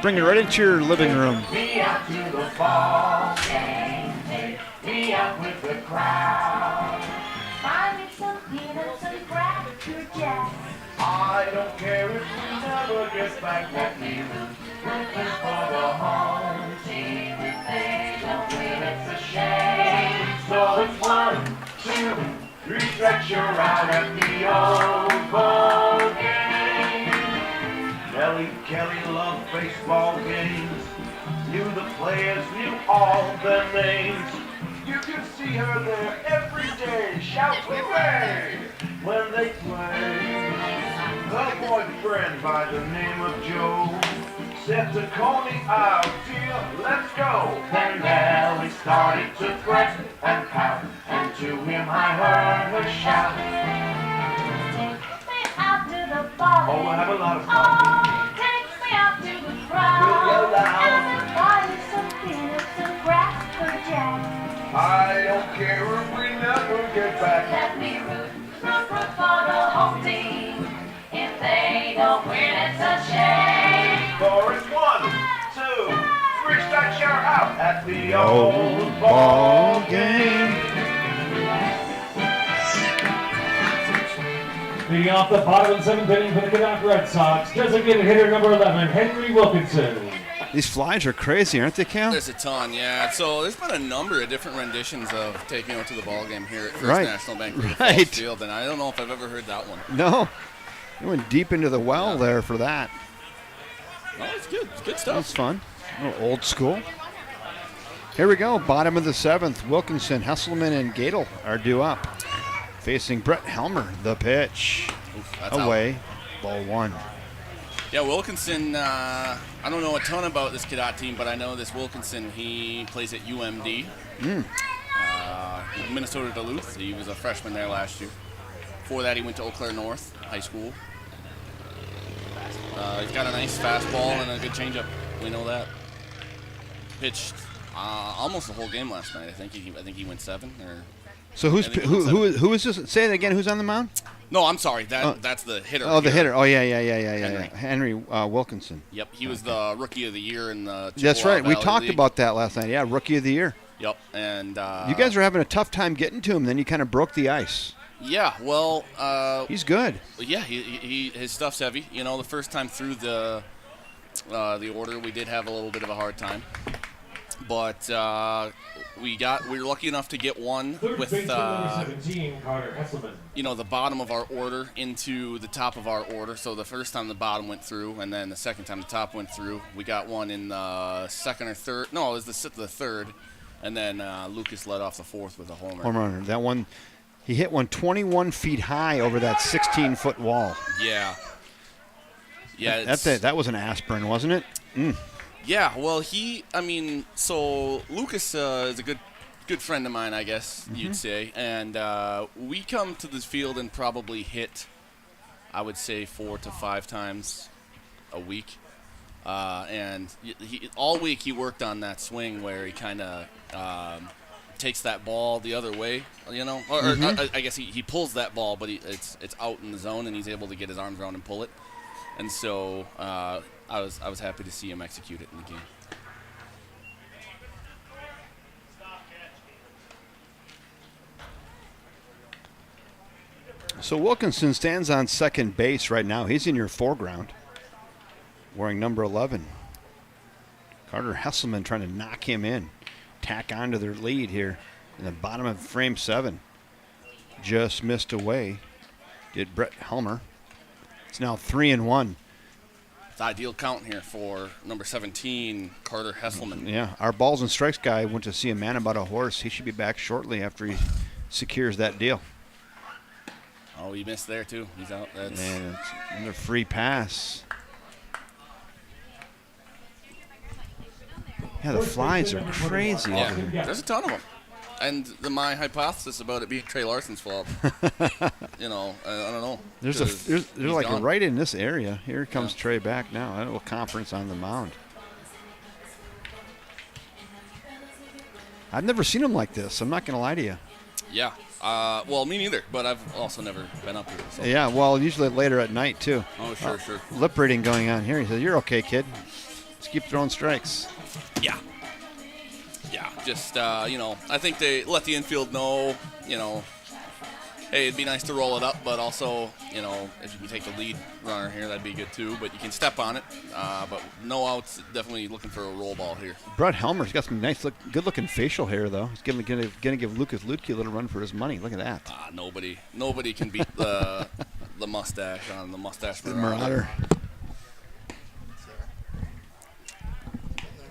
Bring it right into your living room. Me out to the ball game, take me out with the crowd. Find me some peanuts and Cracker Jack. I don't care if we never get back that news. Rooting for the home team. If they don't win, it's a shame. So it's 1, 2, 3, stretch you out at the old ball game. Nellie Kelly loved baseball games. Knew the players, knew all their names. You could see her there every day, shout hooray when they play. Her boyfriend by the name of Joe said to Coney, "I'll deal, let's go." Then Nellie started to fret and pout, and to him I heard her shout, Take me out to the ball "Oh, we'll have a lot of fun." Oh, take me out to the crowd. We'll yell loud. And buy me some peanuts and Cracker Jack. I don't care if we never it's a shame. Score is 1, 2, 3 strikes, you're out at the old Ball game. Leading off the bottom of the 7th inning for the Canuck Red Sox, designated hitter number 11, Henry Wilkinson. These flies are crazy, aren't they, Cal? There's a ton, yeah. So there's been a number of different renditions of Taking Out to the Ball Game here at First Right. National Bank Falls Right. Field, and I don't know if I've ever heard that one. No. They went deep into the well there for that. Oh, it's good. It's good That's stuff. fun. A little old school. Here we go. Bottom of the 7th. Wilkinson, Hesselman, and Gadel are due up. Facing Brett Helmer, the pitch. Oof, that's out. Away. Ball 1. Yeah, Wilkinson, I don't know a ton about this Cadet team, but I know this Wilkinson, he plays at UMD. Minnesota Duluth. He was a freshman there last year. Before that, he went to Eau Claire North High School. He's got a nice fastball and a good changeup. We know that. Pitched almost the whole game last night. I think he went 7. Or So who is this? Say it again. Who's on the mound? no, I'm sorry. That's the hitter. Oh, the here. hitter. Oh, yeah. Henry Wilkinson. Yep, he was the Rookie of the Year in the That's Chippewa right. We Valley talked League. about that last night. Yeah, Rookie of the Year. Yep, and You guys were having a tough time getting to him. Then you kind of broke the ice. yeah. Well, He's good. yeah, his stuff's heavy. You know, the first time through the order, we did have a little bit of a hard time, but we were lucky enough to get one Third with baseman number 17, Carter Hesselman. the bottom of our order into the top of our order. So the first time the bottom went through, and then the second time the top went through. We got one in the second or third. No, it was the third, and then Lucas led off the fourth with a homer. Home runner. That one, he hit one 21 feet high over that 16-foot wall. Yeah. Yeah, That's it. That was an aspirin, wasn't it? Yeah, well, so Lucas is a good friend of mine, I guess you'd say, and we come to this field and probably hit, I would say, 4 to 5 times a week, and all week he worked on that swing where he kind of takes that ball the other way, or I guess he pulls that ball, but it's out in the zone, and he's able to get his arms around and pull it, and so I was happy to see him execute it in the game. So Wilkinson stands on second base right now. He's in your foreground, wearing number 11. Carter Hesselman trying to knock him in, tack onto their lead here in the bottom of frame 7. Just missed away. Did Brett Helmer. It's now 3-1. It's ideal count here for number 17, Carter Hesselman. Yeah, our balls and strikes guy went to see a man about a horse. He should be back shortly after he secures that deal. Oh, he missed there too. He's out. And it's another free pass. Yeah, the flies are crazy. Yeah, over here. there's a ton of them. And my hypothesis about it being Trey Larson's fault, I don't know. There's 'cause there's he's like gone. right in this area. Here comes Trey back now. A little conference on the mound. I've never seen him like this. I'm not going to lie to you. Yeah. Well, me neither, but I've also never been up here. So. Yeah, well, usually later at night, too. Oh, sure. Lip reading going on here. He says, "You're okay, kid. Just keep throwing strikes." Yeah. Yeah, just, I think they let the infield know, hey, it'd be nice to roll it up, but also, if you can take the lead runner here, that'd be good too. But you can step on it. But no outs, definitely looking for a roll ball here. Brett Helmer's got some nice, good-looking facial hair, though. He's going to give Lucas Lutke a little run for his money. Look at that. Nobody can beat the mustache on the mustache Marauder.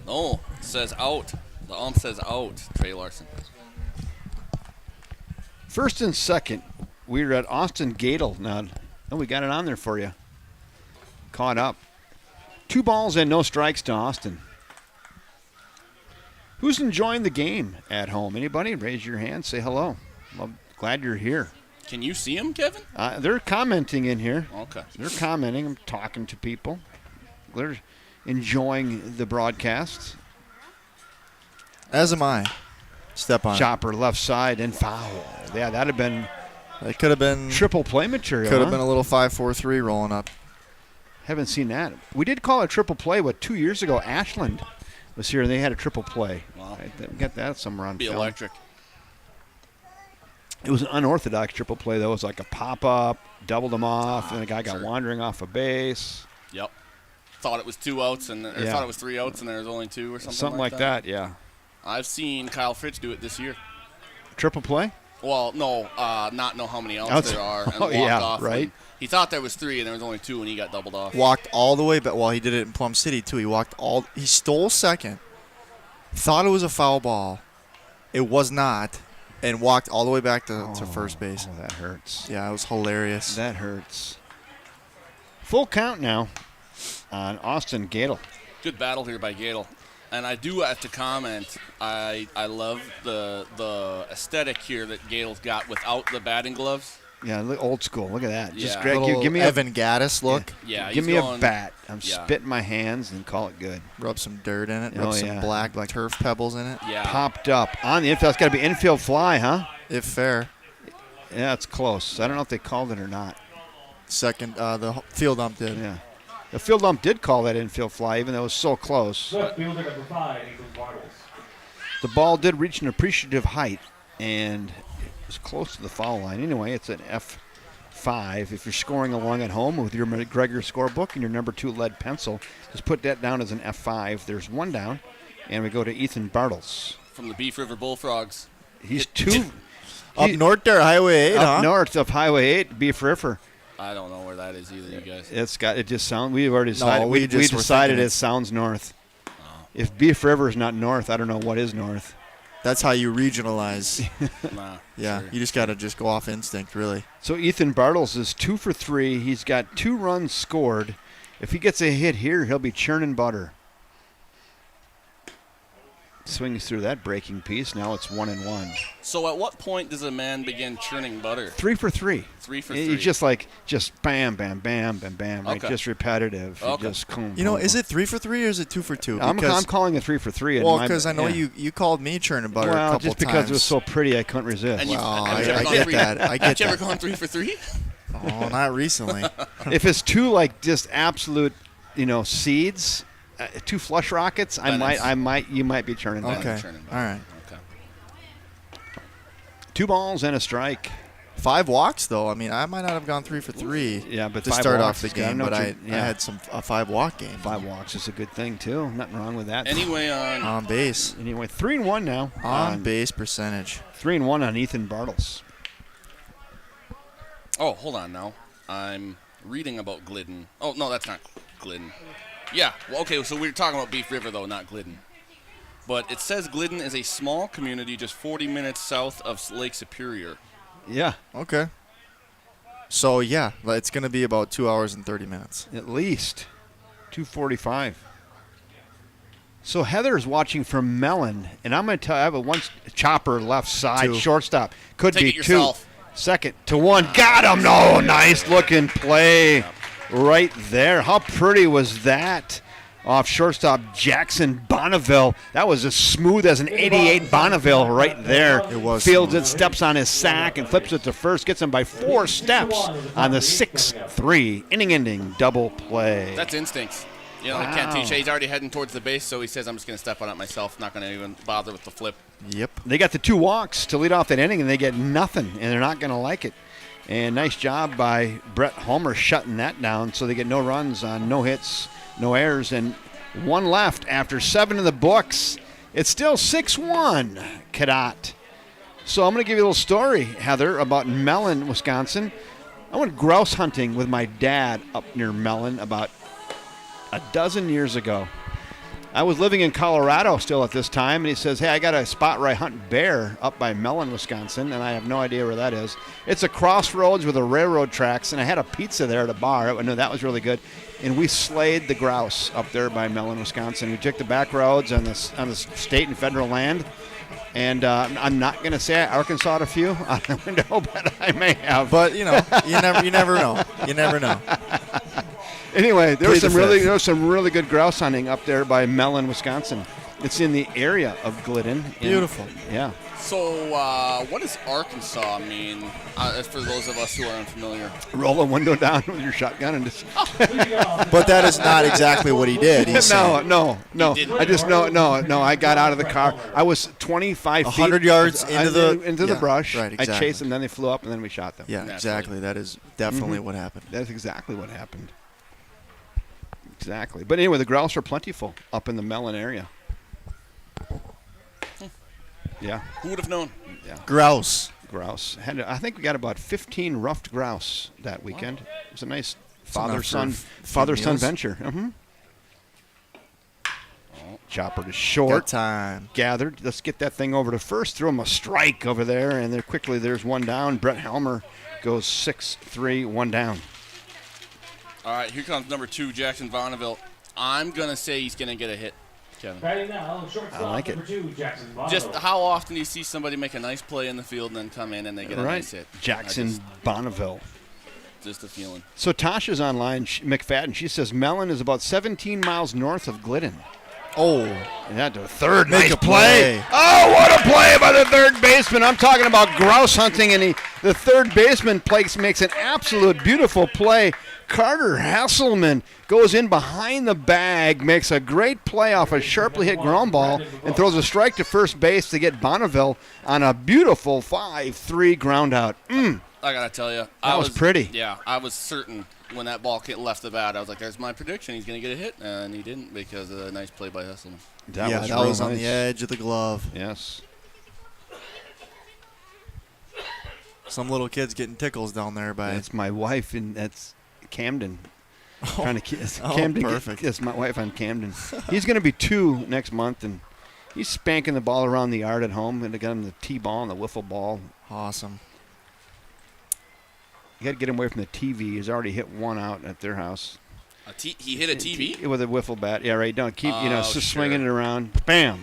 No, it says out. The ump says out, Trey Larson. First and second, we're at Austin Gadel. Now, we got it on there for you. Caught up. 2 balls and no strikes to Austin. Who's enjoying the game at home? Anybody? Raise your hand. Say hello. I'm glad you're here. Can you see him, Kevin? They're commenting in here. Okay. They're commenting. I'm talking to people. They're enjoying the broadcast. As am I. Step on. Chopper left side and foul. Yeah, that'd have been It could have been triple play material. Could have huh? been a little 5-4-3 rolling up. Haven't seen that. We did call a triple play, 2 years ago? Ashland was here, and they had a triple play. Wow. I got that somewhere on Be film. electric. It was an unorthodox triple play, though. It was like a pop-up, doubled them off, and the guy got sure. wandering off a base. Yep. Thought it was 2 outs, or Yeah. thought it was 3 outs, and there was only 2 or something. Something like that, yeah. I've seen Kyle Fritz do it this year. Triple play? Well, no, not know how many outs Outs. there are, and Oh, walked yeah, off. right. when- He thought there was 3, and there was only 2, and he got doubled off. Walked all the way back. Well, he did it in Plum City, too. He stole second, thought it was a foul ball. It was not, and walked all the way back to first base. Oh, that hurts. Yeah, it was hilarious. That hurts. Full count now on Austin Gadel. Good battle here by Gadel. And I do have to comment, I love the aesthetic here that Gadel's got without the batting gloves. Yeah, look, old school. Look at that. Just Yeah. Greg, Little give me Evan Gaddis look. Yeah, give he's me going, a bat. I'm yeah. spitting my hands and call it good. Rub some dirt in it. Oh, Rub some yeah. black turf pebbles in it. Yeah. Popped up on the infield. It's got to be infield fly, huh? If fair. Yeah, it's close. I don't know if they called it or not. Second, the field ump did. Yeah. The field ump did call that infield fly, even though it was so close. Left fielder number 5, Eagles Bartles. The ball did reach an appreciative height, and it was close to the foul line. Anyway, it's an F5. If you're scoring along at home with your McGregor scorebook and your number 2 lead pencil, just put that down as an F5. There's 1 down, and we go to Ethan Bartles. From the Beef River Bullfrogs. He's 2 Up north there, Highway 8, up huh? north of Highway 8, Beef River. I don't know where that is either, you guys. It just sounds. We've already decided. we we just were decided thinking it sounds north. If Beef River is not north, I don't know what is north. That's how you regionalize. Nah, Yeah, sure. you just got to just go off instinct, really. So Ethan Bartles is 2 for 3. He's got 2 runs scored. If he gets a hit here, he'll be churning butter. Swings through that breaking piece. Now it's 1-1. So at what point does a man begin churning butter? 3 for 3. 3 for He's 3. just bam, bam, bam, bam, bam. Right? Okay. Just repetitive. He Okay. just boom, You know, boom, is boom. it 3 for 3 or is it 2 for 2? I'm calling it 3 for 3. Well, because I know you called me churning butter a Well, couple just because times. it was so pretty, I couldn't resist. And you- Well, have you I ever gone get 3 that. I Have get you ever that. gone 3 for 3? Oh, not recently. If it's 2 just absolute, seeds, 2 flush rockets, you might be churning that. Okay. Churning All right. Okay. 2 balls and a strike. 5 walks, though. I mean, I might not have gone 3 for 3 Yeah, but to 5 start walks off the is good. I game, know but what I you- yeah. had a 5-walk game. 5 walks is a good thing too. Nothing wrong with that. Anyway, On base. Anyway, 3-1 now. On base percentage. 3-1 on Ethan Bartles. oh, hold on now. I'm reading about Glidden. Oh, no, that's not Glidden. Yeah, well, okay, so we were talking about Beef River, though, not Glidden. But it says Glidden is a small community just 40 minutes south of Lake Superior. Yeah, Okay. So, yeah, it's going to be about 2 hours and 30 minutes. at least 2:45. So Heather's watching from Mellon, and I'm going to tell you, I have a one chopper left side 2. shortstop. Could Take be it yourself. 2. Second to 1. Got him. No, nice looking play right there. How pretty was that? Off shortstop Jackson Bonneville. That was as smooth as an 88 Bonneville right there. It was Fields smooth. it, steps on his sack, and flips it to first. Gets him by 4 steps on the 6-3 inning-ending double play. That's instincts. You know, I can't teach you. He's already heading towards the base, so he says, I'm just going to step on it myself. Not going to even bother with the flip. Yep. They got the 2 walks to lead off that inning, and they get nothing, and they're not going to like it. And nice job by Brett Homer shutting that down, so they get no runs on no hits, no errors, and 1 left after 7 in the books. It's still 6-1, Cadott. So I'm going to give you a little story, Heather, about Mellon, Wisconsin. I went grouse hunting with my dad up near Mellon about a dozen years ago. I was living in Colorado still at this time, and he says, hey, I got a spot where I hunt bear up by Mellon, Wisconsin, and I have no idea where that is. It's a crossroads with the railroad tracks, and I had a pizza there at a bar. I know that was really good. And we slayed the grouse up there by Mellon, Wisconsin. We took the back roads on the state and federal land. And I'm not going to say I Arkansas a few on the window, but I may have. But, you never know. You never know. Anyway, there Plead was the some really good grouse hunting up there by Mellon, Wisconsin. It's in the area of Glidden. Beautiful. Yeah. So, what does Arkansas mean? For those of us who are unfamiliar. Roll a window down with your shotgun and just. But that is not exactly what he did. He's saying No. I just no. I got out of the car. I was 25 feet. 100 yards into the the brush. Right, I exactly. chased them, then they flew up, and then we shot them. Yeah, Naturally. exactly. That is definitely what happened. That's exactly what happened. Exactly. But anyway, the grouse are plentiful up in the Mellon area. Yeah. Who would have known? Grouse. Grouse. I think we got about 15 ruffed grouse that weekend. It was a nice enough for father-son meals. venture. Chopper to Got short. time. Gathered. Let's get that thing over to first. Throw him a strike over there, and there quickly there's one down. Brett Helmer goes 6-3, one down. All right, here comes number 2, Jackson Bonneville. I'm going to say he's going to get a hit, Kevin. Batting now, shortstop I like it. number 2, Jackson Bonneville. Just how often do you see somebody make a nice play in the field and then come in and they get a nice hit? Jackson Bonneville. Just a feeling. So Tasha's online, McFadden. She says Mellon is about 17 miles north of Glidden. Oh, And that to third, Make nice a play. Oh, what a play by the third baseman. I'm talking about grouse hunting, and the third baseman makes an absolute beautiful play. Carter Hasselman goes in behind the bag, makes a great play off a sharply hit ground ball, and throws a strike to first base to get Bonneville on a beautiful 5-3 ground out. I got to tell you. That was pretty. Yeah, I was certain when that ball left the bat. I was like, there's my prediction. He's going to get a hit. And he didn't because of a nice play by Hesselman. that real was on nice. the edge of the glove. Yes. Some little kids getting tickles down there by. That's my wife, and that's Camden. Trying to kiss oh, Camden. perfect. That's my wife on Camden. He's going to be 2 next month, and he's spanking the ball around the yard at home. And again, the T-ball and the wiffle ball. Awesome. You got to get him away from the TV. He's already hit one out at their house. He hit a TV? With a wiffle bat. Yeah, right. Don't keep, just sure. swinging it around. Bam.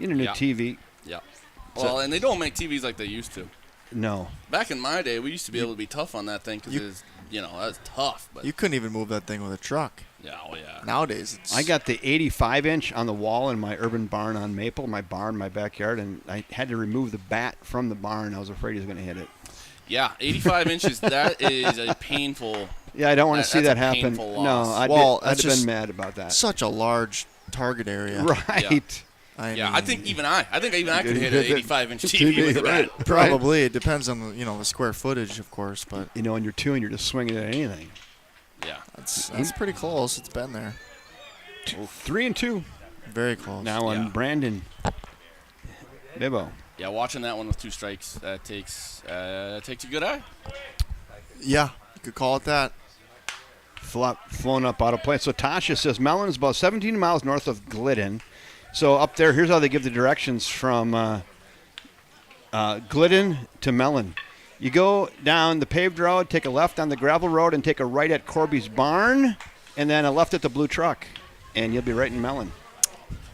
Internet Yeah. TV. Yeah. Well, and they don't make TVs like they used to. No. Back in my day, we used to be able to be tough on that thing because it was, that was tough. But You couldn't even move that thing with a truck. yeah, Nowadays, it's. I got the 85-inch on the wall in my urban barn on Maple, my barn, my backyard, and I had to remove the bat from the barn. I was afraid he was going to hit it. Yeah, 85 inches. That is a painful. Yeah, I don't want to see That's that a happen. painful No, loss. I'd Well, have that's been just mad about that. such a large target area. Right. I think even I could hit an 85-inch TV, TV with a bat. right. Probably. It depends on the square footage, of course, but And you're 2 and you're just swinging at anything. Yeah. that's pretty close. It's been there. 3-2 Very close. now on Yeah. Brandon Bibbo. Yeah, watching that one with 2 strikes, takes a good eye. Yeah, you could call it that. Flown up out of play. So Tasha says Mellon is about 17 miles north of Glidden. So up there, here's how they give the directions from Glidden to Mellon. You go down the paved road, take a left on the gravel road, and take a right at Corby's barn, and then a left at the blue truck, and you'll be right in Mellon.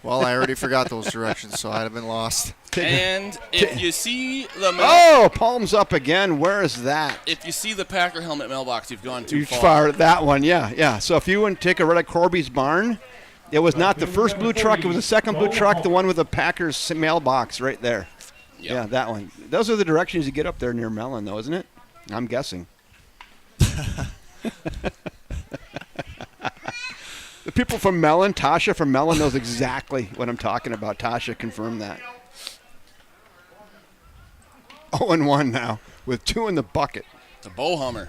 Well, I already forgot those directions, so I'd have been lost. And if you see the Oh, palms up again. Where is that? if you see the Packer helmet mailbox, you've gone too Too far. far. That one, yeah. So if you went take a right at Corby's barn, it was not the first blue truck. It was the second blue truck, the one with the Packers mailbox right there. Yep. Yeah, that one. Those are the directions you get up there near Mellon, though, isn't it? I'm guessing. The people from Mellon, Tasha from Mellon knows exactly what I'm talking about. Tasha confirmed that. 0-1 now with 2 in the bucket. The Bo Hummer.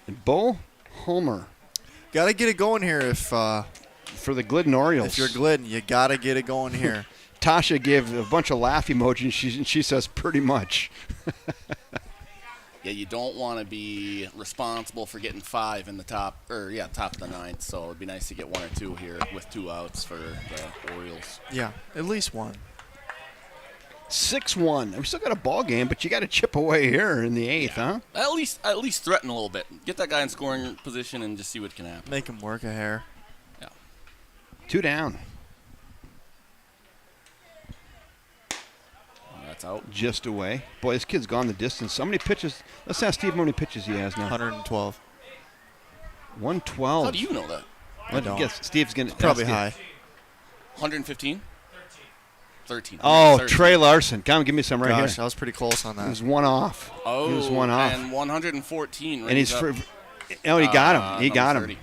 And Bo Homer Got to get it going here if for the Glidden Orioles. you're Glidden. You got to get it going here. Tasha gave a bunch of laugh emojis, and she says pretty much. Yeah, you don't want to be responsible for getting 5 in the top of the 9th. So it'd be nice to get 1 or 2 here with 2 outs for the Orioles. Yeah, at least one. 6-1. We still got a ball game, but you got to chip away here in the 8th, huh? At least threaten a little bit. Get that guy in scoring position and just see what can happen. Make him work a hair. Yeah. 2 down. That's out. Just away. Boy, this kid's gone the distance. How many pitches? Let's ask Steve how many pitches he has now. 112. 112. How do you know that? What do you guess? Steve's going to Probably high. 115? 13. Oh, 13. Trey Larson. Come give me some right Gosh, here. I was pretty close on He that. was one off. Oh, he was one off. and 114. And he's rings oh, he got him. He number got him. 30.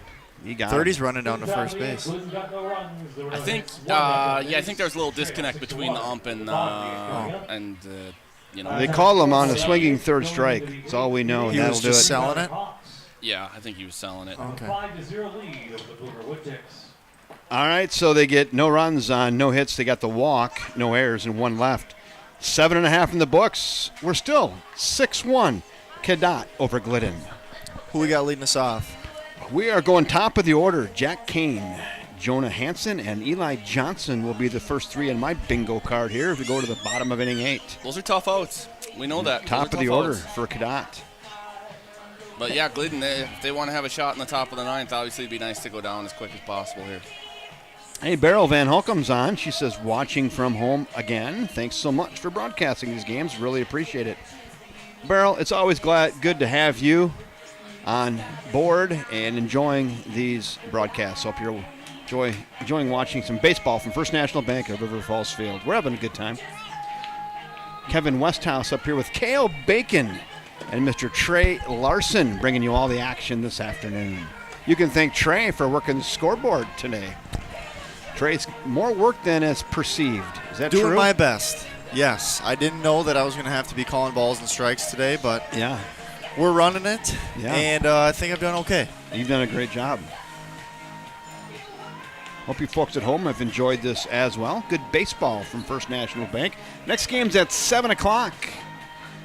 He got him. 30's running down to first base. I think, I think there's a little disconnect between the ump and you know. They call him on a swinging third strike. That's all we know. He and was that'll do just it. selling it. Yeah, I think he was selling it. Okay. 5-0 lead over the Boomer Woodticks. All right, so they get no runs on no hits. They got the walk, no errors, and one left. 7.5 in the books. We're still 6-1 Cadott over Glidden. Who we got leading us off? We are going top of the order. Jack Kane, Jonah Hansen, and Eli Johnson will be the first three in my bingo card here if we go to the bottom of inning 8. Those are tough outs. We know that. Top Those of are the tough order outs. for Cadott. But yeah, Glidden, if they want to have a shot in the top of the 9th, obviously it'd be nice to go down as quick as possible here. Hey, Beryl Van Holcom's on. She says, watching from home again. Thanks so much for broadcasting these games. Really appreciate it. Beryl, it's always good to have you on board and enjoying these broadcasts. Hope you're enjoying watching some baseball from First National Bank at River Falls Field. We're having a good time. Kevin Westhouse up here with Cale Bacon and Mr. Trey Larson bringing you all the action this afternoon. You can thank Trey for working the scoreboard today. Trey's more work than is perceived. Is that Doing true? my best. Yes. I didn't know that I was going to have to be calling balls and strikes today, but Yeah, we're running it, Yeah. and I think I've done okay. you've done a great job. Hope you folks at home have enjoyed this as well. Good baseball from First National Bank. Next game's at 7 o'clock.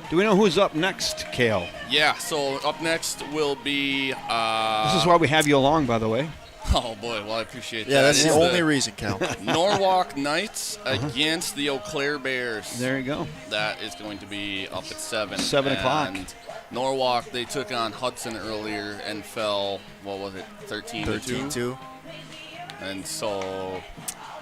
Do we know who's up next, Cale? Yeah, so up next will be. This is why we have you along, by the way. Oh boy, well I appreciate that. Yeah, that's the It's only reason, Cal. Norwalk Knights against the Eau Claire Bears. There you go. That is going to be up at 7. 7 o'clock. And Norwalk, they took on Hudson earlier and fell, what was it, 13-2? 13-2. And so,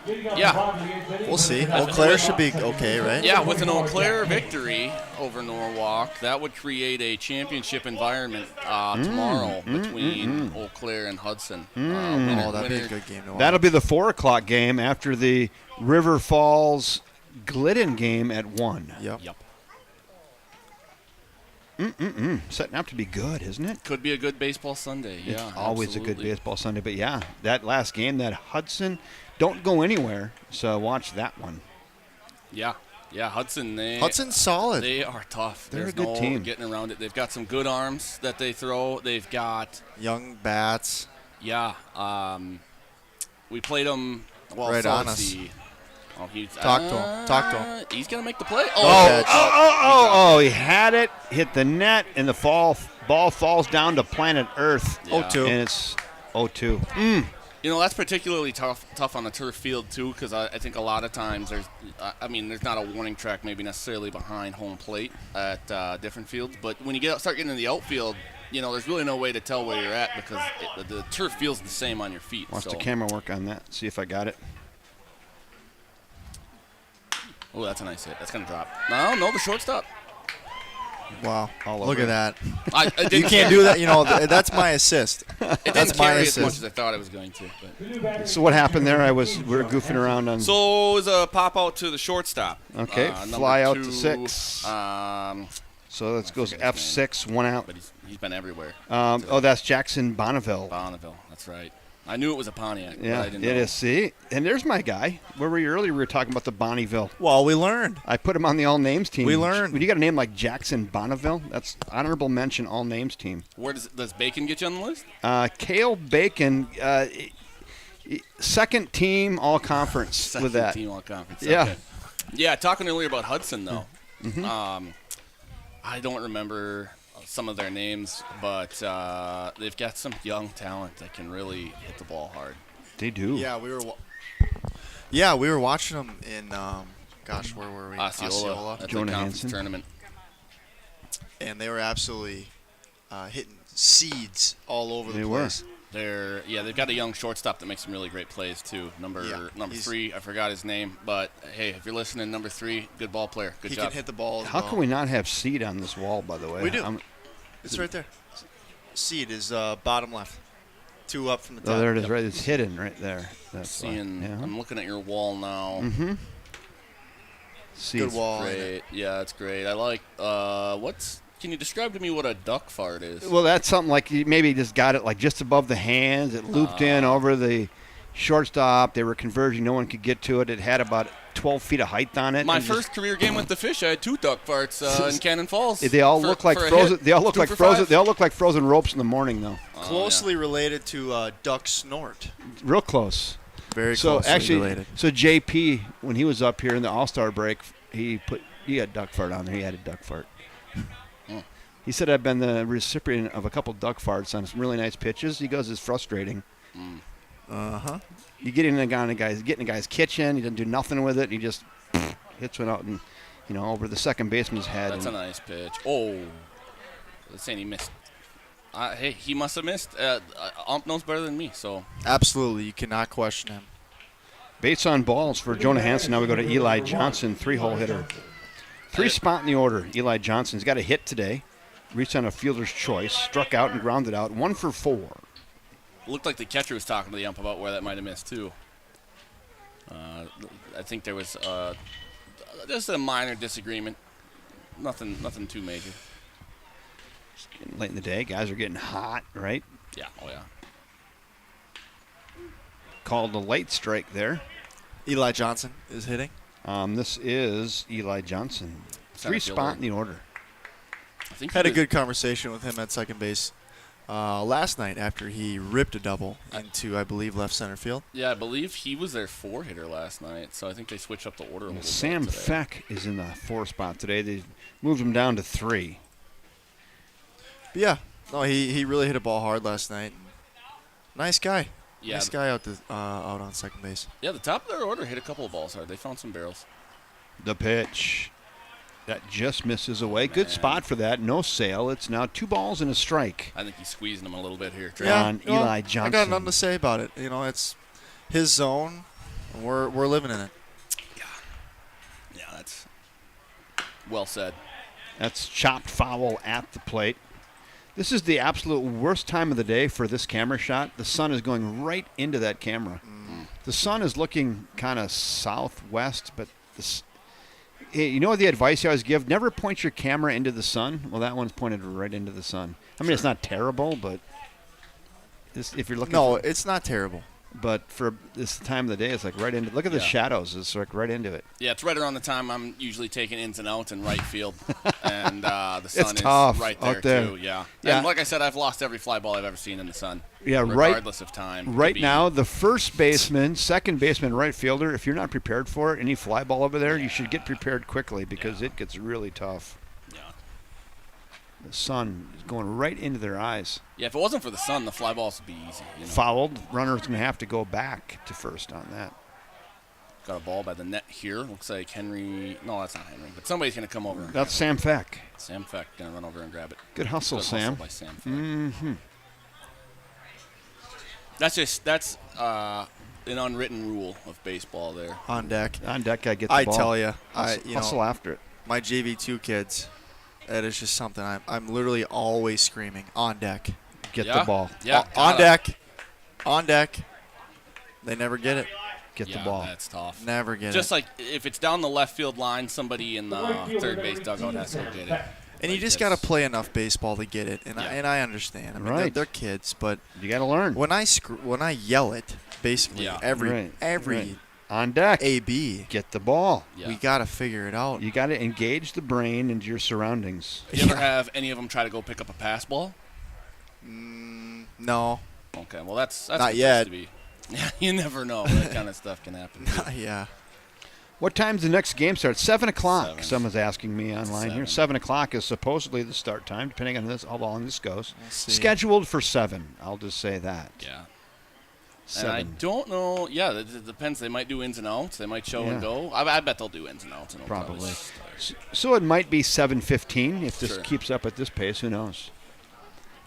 yeah. We'll see. Eau Claire should be okay, right? Yeah, with an Eau Claire victory over Norwalk, that would create a championship environment tomorrow between Eau Claire and Hudson. Oh, that'd be a good game to watch. That'll be the 4 o'clock game after the River Falls Glidden game at 1. Yep. Yep. Setting up to be good, isn't it? Could be a good baseball Sunday. Yeah, It's always a good absolutely. baseball Sunday. But yeah, that last game, that Hudson, don't go anywhere. So watch that one. Yeah, Hudson. Hudson's solid. They are tough. They're a There's good no team. getting around it. They've got some good arms that they throw. They've got, Young bats. yeah. We played them. Well, Right so on let's us. see. Oh, he's, Talk to him. Talk to him. He's gonna make the play. Oh, he had it, hit the net, and the ball falls down to planet Earth. Yeah. 0-2. And it's 0-2. You know, that's particularly tough on the turf field too, because I think a lot of times there's not a warning track maybe necessarily behind home plate at different fields, but when you start getting in the outfield, you know, there's really no way to tell where you're at because the turf feels the same on your feet. Watch so. the camera work on that. See if I got it. Oh, that's a nice hit. That's gonna drop. No, the shortstop. Wow. All Look over at that. It You didn't can't do that. You know, that's my assist. It didn't That's my carry as much assist. as I thought it was going to. But. So what happened there? We were goofing around on. So it was a pop out to the shortstop. Okay, Number fly out 2, to 6. So that goes forget his F6, 1 out. But he's been everywhere. That's Jackson Bonneville. Bonneville, that's right. I knew it was a Pontiac. But Yeah, I it didn't know. is. See, and there's my guy. Where were you earlier? We were talking about the Bonneville. Well, we learned. I put him on the all names team. We learned. When you got a name like Jackson Bonneville, that's honorable mention all names team. Where does Bacon get you on the list? Cale Bacon, second team all conference with that. Team all conference. Yeah. Okay. Yeah, talking earlier about Hudson though. I don't remember some of their names, but they've got some young talent that can really hit the ball hard. They do. Yeah, we were watching them in. Where were we? Osceola at the Jonah conference Hansen. tournament. And they were absolutely hitting seeds all over the They were. place. They've got a young shortstop that makes some really great plays too. Number he's- 3, I forgot his name, but hey, if you're listening, number 3, good ball player, good He job. can hit the ball as How well. can we not have seed on this wall, by the way? We do. It's right there. Seed is bottom left. 2 up from the top. Oh, there it is. Right, it's hidden right there. That's why. Seeing, Yeah. I'm looking at your wall now. Mm-hmm. See, Good wall. Great. Yeah, it's great. I like. Can you describe to me what a duck fart is? well, that's something like you maybe just got it like just above the hands. It looped in over the shortstop. They were converging. No one could get to it. It had about 12 feet of height on it. My and just- first career game with the Fish, I had 2 duck farts in Cannon Falls. They all look like frozen. They all look 2 like for frozen. 5. They all look like frozen ropes in the morning, though. Closely related to duck snort. Real close. Very So closely actually, related. so JP, when he was up here in the All-Star break, he had duck fart on there. He had a duck fart. He said, I've been the recipient of a couple duck farts on some really nice pitches. He goes, it's frustrating. Uh-huh. You get in a guy's kitchen. He doesn't do nothing with it. He just hits one out and, over the second baseman's head. That's a nice pitch. Oh, that's saying he missed. Hey, he must have missed. Ump knows better than me, so. Absolutely. You cannot question him. Base on balls for Jonah Hansen. Now we go to Eli Johnson, 3-hole hitter. 3 spot in the order. Eli Johnson's got a hit today. Reached on a fielder's choice, struck out and grounded out. 1 for 4. Looked like the catcher was talking to the ump about where that might have missed, too. I think there was just a minor disagreement. Nothing too major. Getting late in the day. Guys are getting hot, right? Yeah, oh yeah. Called a late strike there. Eli Johnson is hitting. This is Eli Johnson. Center 3 spot fielder. in the order. I think Had he a was- good conversation with him at second base last night after he ripped a double into, I believe, left center field. Yeah, I believe he was their 4 hitter last night, so I think they switched up the order a little Sam bit today. Feck is in the 4 spot today. They moved him down to 3. But yeah, no, he really hit a ball hard last night. Nice guy. Yeah, Nice guy out on second base. yeah, the top of their order hit a couple of balls hard. They found some barrels. The pitch. That just misses away. Good spot for that. No sale. It's now 2 balls and a strike. I think he's squeezing them a little bit here. Trey. On Eli Johnson. I got nothing to say about it. It's his zone. And we're living in it. Yeah, that's well said. That's chopped foul at the plate. This is the absolute worst time of the day for this camera shot. The sun is going right into that camera. The sun is looking kind of southwest, but hey, you know what the advice you always give? Never point your camera into the sun. Well, that one's pointed right into the sun. I mean, It's not terrible, but if you're looking No, it's not terrible. but for this time of the day, it's like right into. Look at the Yeah. shadows. It's like right into it. Yeah, it's right around the time I'm usually taking ins and outs in right field, and the sun It's tough is right out there, there. too. Yeah. Yeah. And like I said, I've lost every fly ball I've ever seen in the sun. Yeah, right. Regardless of time. Right Could be- now, the first baseman, second baseman, right fielder, if you're not prepared for it, any fly ball over there, you should get prepared quickly because it gets really tough. Yeah. The sun is going right into their eyes. Yeah, if it wasn't for the sun, the fly balls would be easy. Fouled. Runner's going to have to go back to first on that. Got a ball by the net here. Looks like Henry. No, that's not Henry. But somebody's going to come over. And That's grab Sam Feck. it. Sam Feck going to run over and grab it. Good hustle, Good Sam. by Sam Feck. Mm-hmm. That's an unwritten rule of baseball there. On deck. On deck, I get the I ball. tell you, Hustle after it. my JV2 kids, that is just something I'm literally always screaming on deck. Get Yeah. the ball. Yeah, on gotta. deck. On deck. They never get it. Get Yeah, the ball. That's tough. Never get Just it. like if it's down the left field line, somebody in the third base dugout has to go get it. And you Like just this. got to play enough baseball to get it. And Yeah. I understand. I mean, Right. they're kids, but You got to learn. when I yell it, basically Yeah. every Right. On deck. AB, Get the ball. Yeah. we got to figure it out. You got to engage the brain into your surroundings. You ever have any of them try to go pick up a pass ball? No. Okay, well that's Not a good place yet. to be. Yeah, you never know. That kind of stuff can happen. Yeah. What time's the next game start? 7 o'clock. 7. Someone's asking me online here. 7. 7 o'clock is supposedly the start time, depending on how long this goes. We'll see. Scheduled for 7. I'll just say that. Yeah. 7. And I don't know. Yeah, it depends. They might do ins and outs. They might show Yeah. and go. I bet they'll do ins and outs. And it'll Probably. start. So it might be 7:15 if this Sure. keeps up at this pace. Who knows?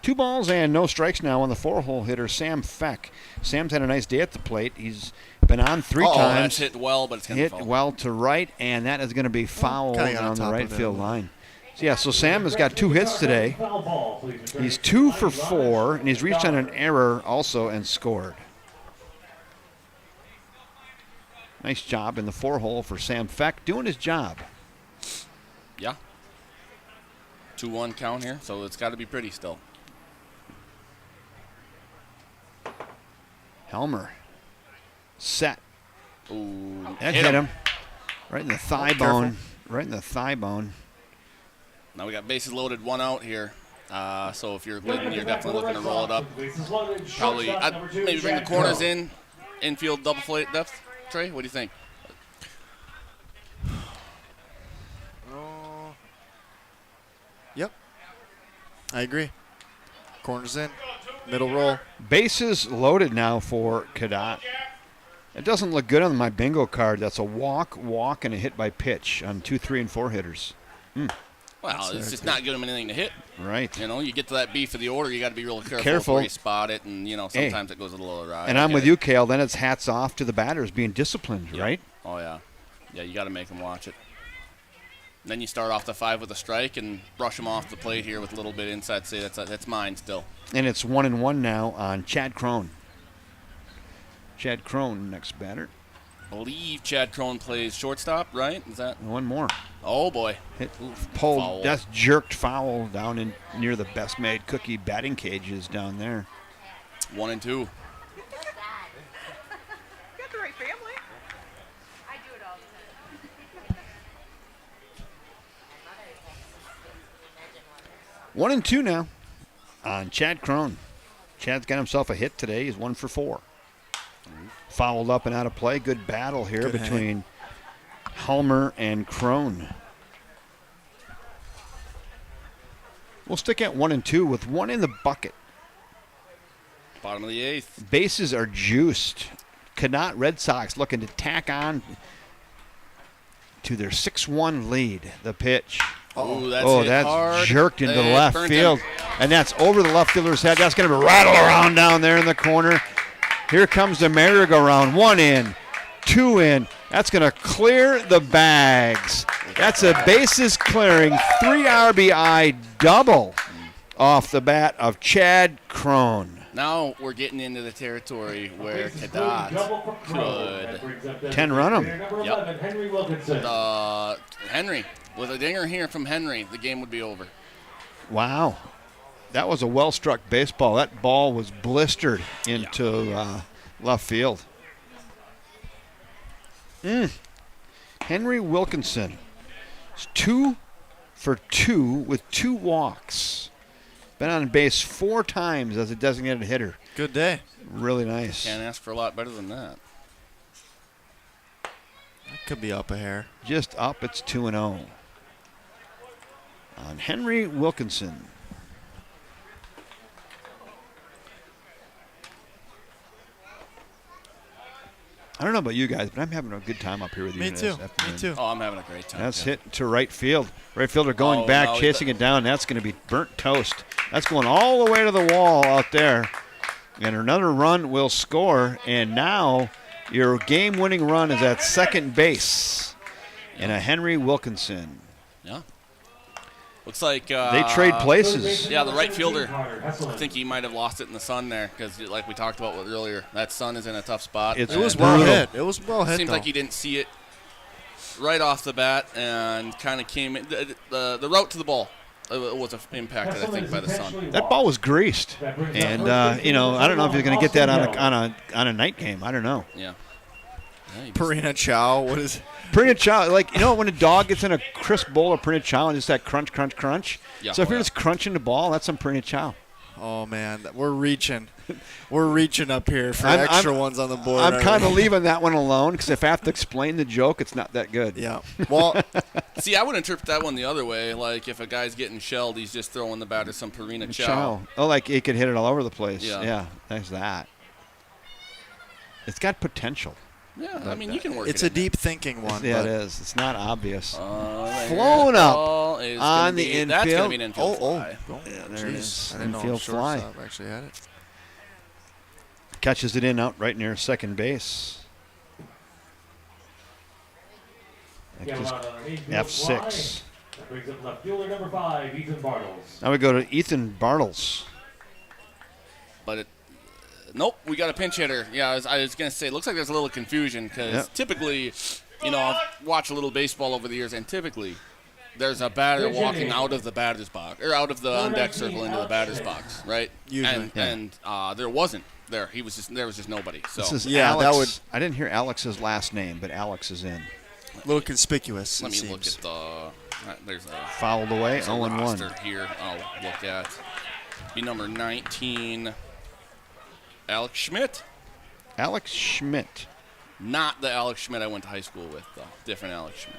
2 balls and no strikes now on the 4-hole hitter, Sam Feck. Sam's had a nice day at the plate. He's been on 3 That's times. hit well, but it's going to Hit fall. well to right, and that is going to be foul kinda got on down the top right of it. field line. Yeah, so Sam has got 2 hits today. He's 2 for 4, and he's reached on an error also and scored. Nice job in the 4-hole for Sam Feck, doing his job. Yeah. 2-1 count here, so it's got to be pretty still. Helmer. Set. Ooh, That hit him. Right in the thigh bone. Right in the thigh bone. Now we got bases loaded, 1 out here. So if you're Glidden, you're definitely looking to roll it up. Probably maybe bring the corners in, infield double play depth. Trey, what do you think? Yep. I agree. Corners in. Middle roll. Bases loaded now for Cadott. It doesn't look good on my bingo card. That's a walk, and a hit by pitch on 2, 3, and 4 hitters. Well, it's just not giving them anything to hit. Right. You know, you get to that B for the order, you got to be real careful where you spot it, and, you know, sometimes it goes a little awry. And I'm with you, Cale. Then it's hats off to the batters being disciplined, right? Oh, yeah. Yeah, you got to make them watch it. And then you start off the 5 with a strike and brush them off the plate here with a little bit inside. Say that's mine still. And it's 1-1 now on Chad Crone. Chad Crone, next batter. I believe Chad Crone plays shortstop, right? Is that? One more. Oh, boy. Hit Foul. pulled. That's jerked foul down in near the Best Made Cookie batting cages down there. 1 and 2. Got the right family. I do it all the time. 1-2 now on Chad Crone. Chad's got himself a hit today. He's 1 for 4. Fouled up and out of play. Good battle here between Helmer and Crone. We'll stick at 1-2 with 1 in the bucket. Bottom of the 8th. Bases are juiced. Cadott Red Sox looking to tack on to their 6-1 lead. The pitch. Oh, that's hard. Jerked into the It left burnt field. him. And that's over the left fielder's head. That's going to rattle around down there in the corner. Here comes the merry-go-round. 1 in, 2 in. That's going to clear the bags. That's a bases clearing 3 RBI double off the bat of Chad Crone. Now we're getting into the territory where Cadott could 10-run him. Yep. Henry Wilkinson. Henry, with a dinger here from Henry, the game would be over. Wow. That was a well-struck baseball. That ball was blistered into left field. Henry Wilkinson is 2 for 2 with 2 walks. Been on base 4 times as a designated hitter. Good day. Really nice. Can't ask for a lot better than that. That could be up a hair. Just up, it's 2-0. On Henry Wilkinson. I don't know about you guys, but I'm having a good time up here with you. Me too. this afternoon. Me too. Oh, I'm having a great time. That's hit to right field. Right fielder going back, no, chasing it down. That's going to be burnt toast. That's going all the way to the wall out there. And another run will score. And now your game-winning run is at second base. And a Henry Wilkinson. Yeah. Looks like They trade places. Yeah, the right fielder. I think he might have lost it in the sun there because, like we talked about earlier, that sun is in a tough spot. It It was brutal. well hit. It was well hit. Seems though. like he didn't see it right off the bat and kind of came in. The route to the ball was impacted, I think, by the sun. That ball was greased. And, I don't know if you're going to get that on a night game. I don't know. Yeah. Purina Chow. What is? Printed chow, when a dog gets in a crisp bowl of printed chow and just that crunch, crunch, crunch. Yeah. So if you're just crunching the ball, that's some printed chow. Oh man, we're reaching. We're reaching up here for extra ones on the board. I'm kind of leaving that one alone because if I have to explain the joke, it's not that good. Yeah. Well, See, I would interpret that one the other way. Like if a guy's getting shelled, he's just throwing the batter some Purina Chow. Oh, like he could hit it all over the place. Yeah. Yeah, there's that. It's got potential. Yeah, I mean, you can work it's it a in. deep thinking one. Yeah, but it is. It's not obvious. Flown up on on the infield. That's going to be an infield Oh, fly. Yeah, there it is. Jeez, I didn't know Infield fly. shortstop actually had it. Catches it in out right near second base. That's just F6. Brings up left fielder number 5, Ethan Bartles. Now we go to Ethan Bartles. But nope, we got a pinch hitter. Yeah, I was going to say, it looks like there's a little confusion because typically, I've watched a little baseball over the years, and typically there's a batter walking out of the batter's box, or out of the on-deck circle into the batter's box, right? Usually. And there wasn't there. There was just nobody. So This is Yeah, Alex. I didn't hear Alex's last name, but Alex is in. A little conspicuous, let it me look seems. at the. There's a Fouled away, there's a 0-1. roster here. I'll look at. Be number 19. Alex Schmidt. Alex Schmidt. Not the Alex Schmidt I went to high school with, though. Different Alex Schmidt.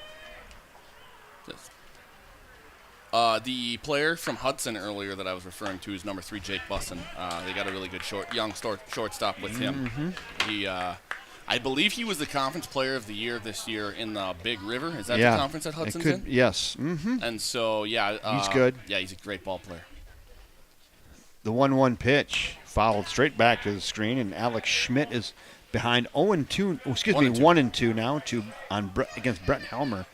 The player from Hudson earlier that I was referring to is number 3, Jake Busson. They got a really good shortstop with him. He, I believe he was the conference player of the year this year in the Big River. Is that the conference that Hudson's in? Yes. Mm-hmm. And so, He's good. Yeah, he's a great ball player. The 1-1 pitch fouled straight back to the screen, and Alex Schmidt is behind 0-2. Oh, excuse me, 1-2 now against Brett Helmer,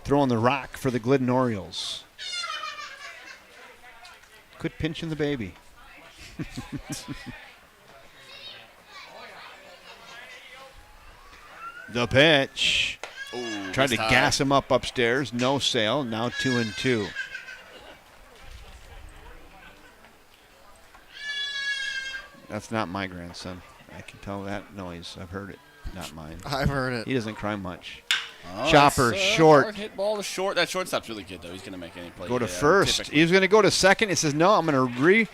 throwing the rock for the Glidden Orioles. Quit pinching the baby. The pitch. Ooh, Tried to missed high. gas him up upstairs. No sale. Now 2-2. That's not my grandson. I can tell that noise. I've heard it. Not mine. I've heard it. He doesn't cry much. Oh, Chopper that's, short. Hard hit ball to short. That shortstop's really good, though. He's going to make any play. Go to Yeah, first. typically. He was going to go to second. He says, no, I'm going to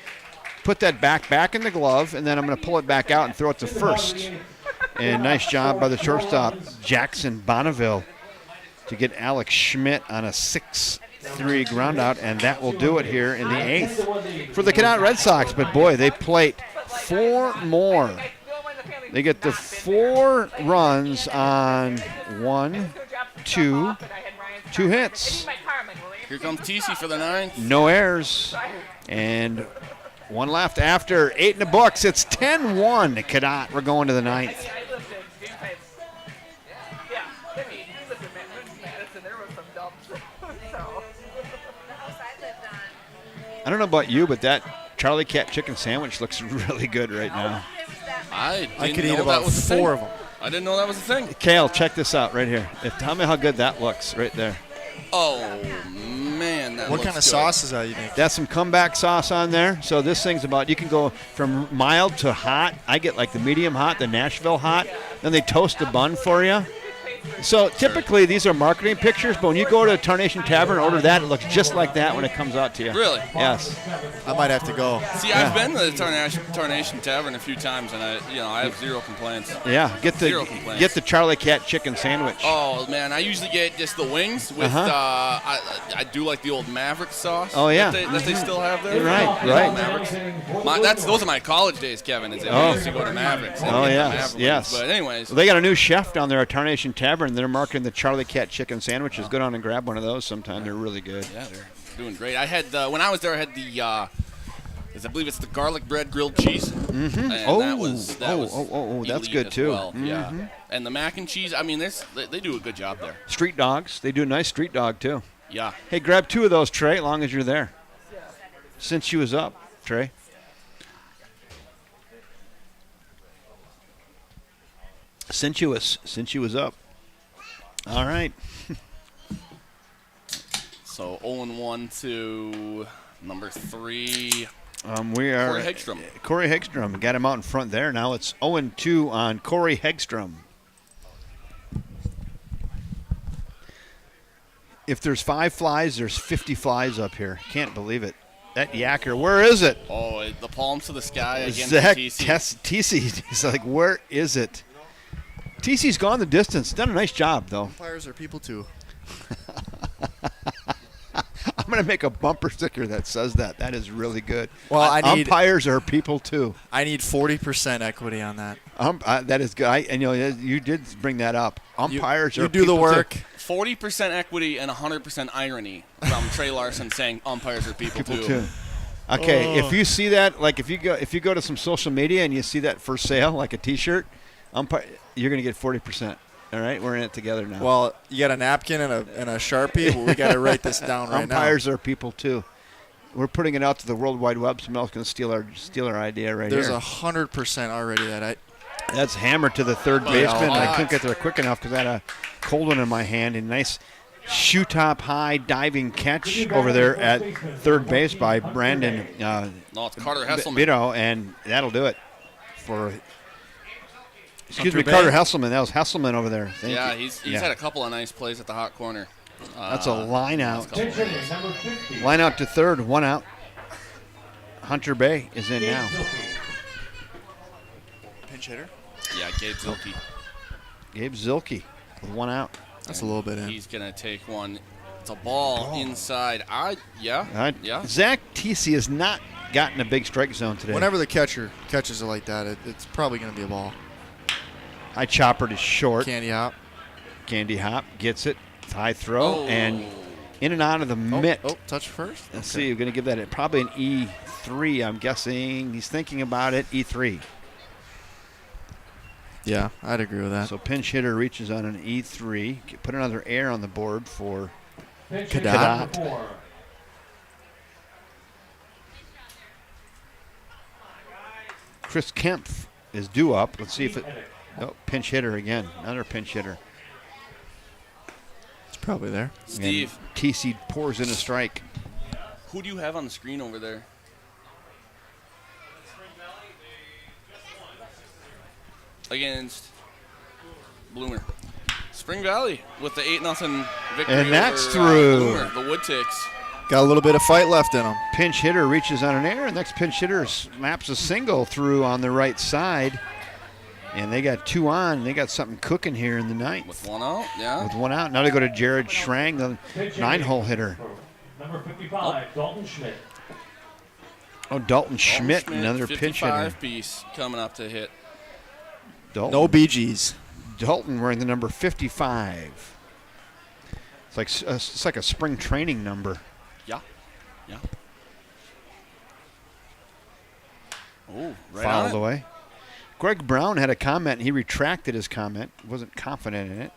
put that back in the glove, and then I'm going to pull it back out and throw it to first. And nice job by the shortstop, Jackson Bonneville, to get Alex Schmidt on a 6-3 ground out, and that will do it here in the 8th for the Cadott Red Sox. But, boy, they plate 4 more. They get the 4 runs on 1, 2 hits. Here comes TC for the 9th. No errors. And 1 left after 8 in the books. It's 10-1 Cadott. We're going to the 9th. I don't know about you, but that Charlie Cat chicken sandwich looks really good right now. I could didn't eat know about that was a 4 thing. of them. I didn't know that was a thing. Kale, check this out right here. Tell me how good that looks right there. Oh, man, that What looks kind of good. sauce is that you think? That's some comeback sauce on there. So this thing's about, you can go from mild to hot. I get like the medium hot, the Nashville hot. Then they toast the bun for you. So typically these are marketing pictures, but when you go to Tarnation Tavern and order that, it looks just like that when it comes out to you. Really? Yes. I might have to go. See, I've been to the Tarnation Tavern a few times, and I have zero complaints. Yeah. Zero complaints. Get the Charlie Cat chicken sandwich. Oh man, I usually get just the wings with. I do like the old Maverick sauce. Oh, yeah. that they still have there. Right, You know, right. Mavericks. Those are my college days, Kevin. Is that we used to go to Mavericks. and Oh, get the yes, Maverick yes. wings. But anyways, Well, they got a new chef down there at Tarnation Tavern. They're marketing the Charlie Cat chicken sandwiches. Go down and grab one of those sometime. They're really good. yeah, they're doing great. I had when I was there, I had the. I believe it's the garlic bread grilled cheese. Mm-hmm. And Oh, that was that's elite good as too. well. Mhm. Yeah, and the mac and cheese. I mean, they do a good job there. Street dogs. They do a nice street dog too. Yeah. Hey, grab 2 of those, Trey, as long as you're there. Since you was up, Trey. Since you was up. All right. So 0-1 to number 3. We are Corey Hegstrom. Corey Hegstrom got him out in front there. Now it's 0-2 on Corey Hegstrom. If there's 5 flies, there's 50 flies up here. Can't believe it. That yacker, where is it? Oh, the palms to the sky against Zach TC. TC. He's like, where is it? TC's gone the distance. Done a nice job, though. Umpires are people too. I'm going to make a bumper sticker that says that. That is really good. Well, umpires are people, too. I need 40% equity on that. That is good. You did bring that up. Umpires are You do the people, work. too. 40% equity and 100% irony from Trey Larson saying umpires are people too. Okay, if you see that, like if you go to some social media and you see that for sale, like a T-shirt, umpire, you're going to get 40%. All right, we're in it together now. Well, you got a napkin and a Sharpie. Well, we got to write this down right now. Umpires are people too. We're putting it out to the World Wide Web. Someone else can steal our idea right There's here. 100% already that That's hammered to the third baseman. I couldn't get there quick enough because I had a cold one in my hand. And nice shoe top high diving catch over there at third base by Brandon. No, it's Carter Hesselman. And that'll do it for. Excuse me, Hunter Carter Bay. Hesselman. That was Hesselman over there. Thank Yeah, you. he's had a couple of nice plays at the hot corner. That's a line out. Pinch hitter number 50. Line out to third, 1 out. Hunter Bay is in now. pinch hitter. Yeah, Gabe Zilke. Gabe Zilke with 1 out. That's a little bit in. He's going to take one. It's a ball inside. Yeah. Zach Tisi has not gotten a big strike zone today. Whenever the catcher catches it like that, it's probably going to be a ball. High chopper to short. Candy hop. Candy Hop gets it. High throw and in and out of the mitt. Touch first. Let's see. We're going to give that probably an E3, I'm guessing. He's thinking about it. E3. Yeah, I'd agree with that. So pinch hitter reaches on an E3. Put another air on the board for Pinch hitter Cadet. number 4. Chris Kempf is due up. Let's see if it. Oh, pinch hitter again. Another pinch hitter. It's probably there. Steve, And TC pours in a strike. who do you have on the screen over there? Against Bloomer. Spring Valley with the 8-0 victory And that's over, through. Bloomer, the Woodticks. Got a little bit of fight left in him. Pinch hitter reaches on an air. Next pinch hitter snaps a single through on the right side. And they got 2 on. They got something cooking here in the ninth. With 1 out, yeah. With 1 out. Now they go to Jared Schrang, the Pinch hitter 9-hole hitter. Number 55, Dalton Schmidt. Oh, Dalton Schmidt, Schmidt, another pinch hitter. 55 piece coming up to hit. Dalton, No BGs. Dalton wearing the number 55. It's like a spring training number. Yeah. Oh, right Fouled on it. away. Greg Brown had a comment. And he retracted his comment. Wasn't confident in it.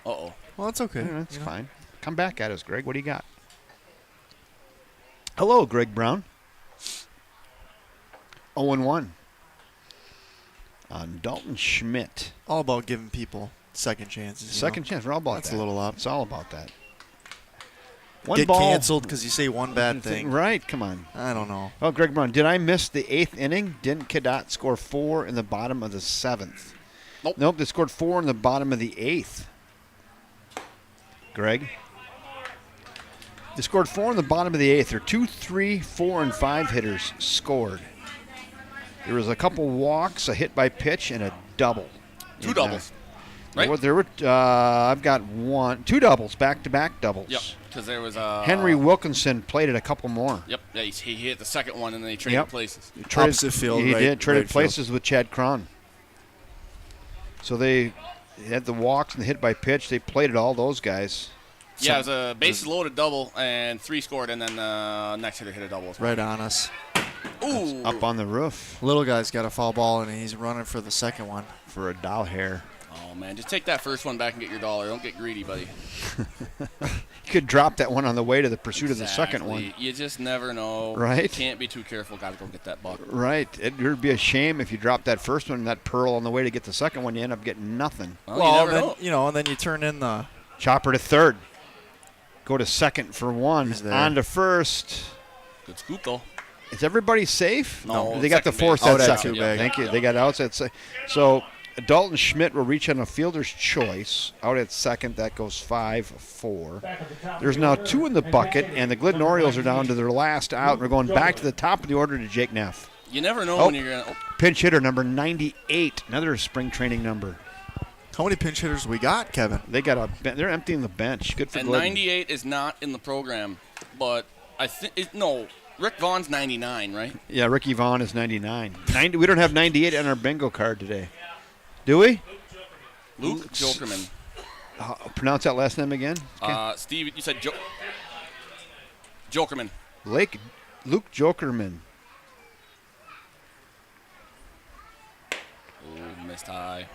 Uh-oh. Well, that's okay. That's fine. Come back at us, Greg. What do you got? Hello, Greg Brown. 0-1 on Dalton Schmidt. All about giving people second chances. Second chance. We're all about That's that. a little up. It's all about that. Get canceled because you say one bad thing. Right. Come on. I don't know. Oh, Greg Brown, did I miss the 8th inning? Didn't Cadet score 4 in the bottom of the 7th? Nope, they scored 4 in the bottom of the 8th. Greg? They scored 4 in the bottom of the 8th. There are 2, 3, 4, and 5 hitters scored. There was a couple walks, a hit by pitch, and a double. 2 doubles. Right? I've got 2 doubles, back-to-back doubles. Yep, because there was Henry Wilkinson played it a couple more. Yep, yeah, he hit the second one, and then they traded places. Opposite field, He right- did. Traded right places with Chad Cron. So they had the walks and the hit by pitch. They played it all, those guys. Yeah, it was a bases loaded double, and 3 scored, and then next hitter hit a double as well. Right on us. Ooh. Up on the roof Little guy's got a foul ball, and he's running for the second one. for a doll hair. Oh, man, just take that first one back and get your dollar. Don't get greedy, buddy. You could drop that one on the way to the pursuit of the second one. Exactly. You just never know. Right. You can't be too careful. Got to go get that buck. Right. It would be a shame if you dropped that first one, that pearl on the way to get the second one. You end up getting nothing. Well, you never know. then and then you turn in the. Chopper to third. Go to second for 1. He's there. On to first. Good scoop, though. Is everybody safe? No, They got the second force base. at Out at second. two bag. Thank you. They got outs at second. So Dalton Schmidt will reach on a fielder's choice. Out at second, that goes 5-4. Back at the top of There's the now order. 2 in the And bucket, pinch and the hitter Glidden number Orioles are down 19. to their last out. We're going back to the top of the order to Jake Neff. You never know Oh. when you're going to. Pinch hitter number 98, another spring training number. How many pinch hitters we got, Kevin? They're emptying the bench. Good for And Glidden. 98 is not in the program, but I think no. Rick Vaughn's 99, right? Yeah, Ricky Vaughn is 99. We don't have 98 on our bingo card today. Do we? Luke Jokerman. Pronounce that last name again. Steve, you said Jokerman. Luke Jokerman. Oh, missed high.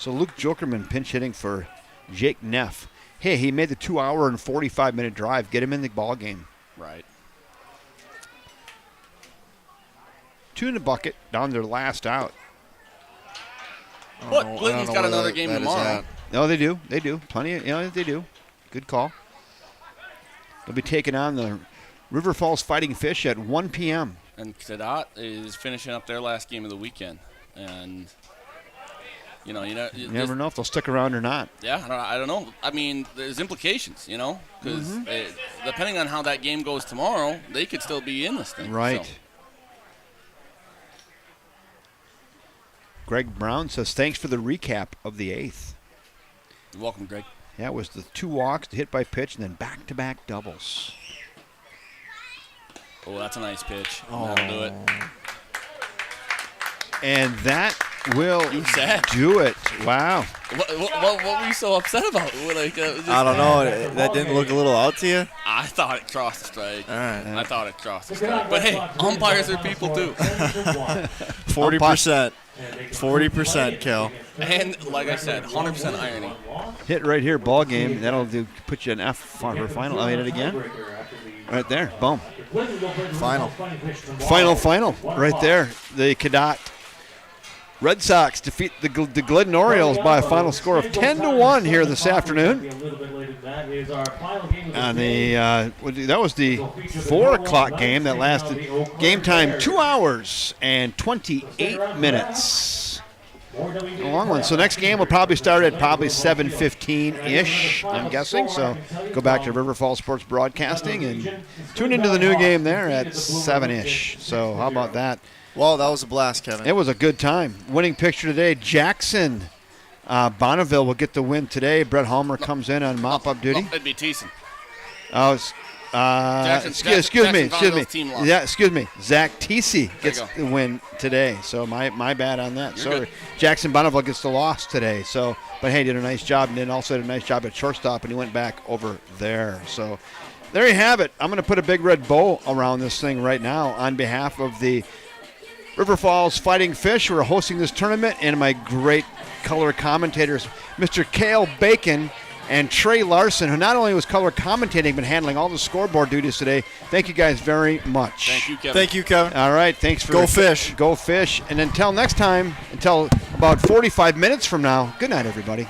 So Luke Jokerman pinch hitting for Jake Neff. Hey, he made the 2-hour and 45-minute drive. Get him in the ball game. Right. 2 in the bucket, down their last out. But Glidden's got another game tomorrow. No, they do. They do. Plenty of, they do. Good call. They'll be taking on the River Falls Fighting Fish at 1 p.m. And Cadet is finishing up their last game of the weekend. And, you never know if they'll stick around or not. Yeah, I don't know. I mean, there's implications, because depending on how that game goes tomorrow, they could still be in this thing. Right. So. Greg Brown says, thanks for the recap of the 8th. You're welcome, Greg. Yeah, it was the 2 walks, the hit by pitch, and then back-to-back doubles. Oh, that's a nice pitch. That'll do it. And that will do it. Wow. What were you so upset about? I don't know. That didn't look a little out to you? I thought it crossed the strike. All right. I thought it crossed the strike. But, hey, umpires are people, too. 40%. 40%, Kel. And, like I said, 100% irony. Hit right here, ball game. That'll put you in F for final. I'll hit it again. Right there. Boom. Final. Right there. The Cadet Red Sox defeat the Glidden Orioles by a final score of 10-1 here this afternoon. And that was the 4 o'clock game that lasted game time 2 hours and 28 minutes. A long one. So next game will probably start at probably 7:15-ish, I'm guessing. So go back to River Falls Sports Broadcasting and tune into the new game there at 7-ish. So how about that? Well, that was a blast, Kevin. It was a good time. Winning picture today, Jackson Bonneville will get the win today. Brett Halmer comes in on mop-up duty. It'd be Thiessen. Excuse me. Zach Teesey gets the win today. So my bad on that. You're Sorry. good. Jackson Bonneville gets the loss today. So, but hey, did a nice job, and then also did a nice job at shortstop, and he went back over there. So there you have it. I'm going to put a big red bow around this thing right now on behalf of the River Falls Fighting Fish, who are hosting this tournament, and my great color commentators, Mr. Cale Bacon and Trey Larson, who not only was color commentating but handling all the scoreboard duties today. Thank you guys very much. Thank you, Kevin. All right, thanks for Go Fish. Go Fish. And until next time, until about 45 minutes from now, good night, everybody.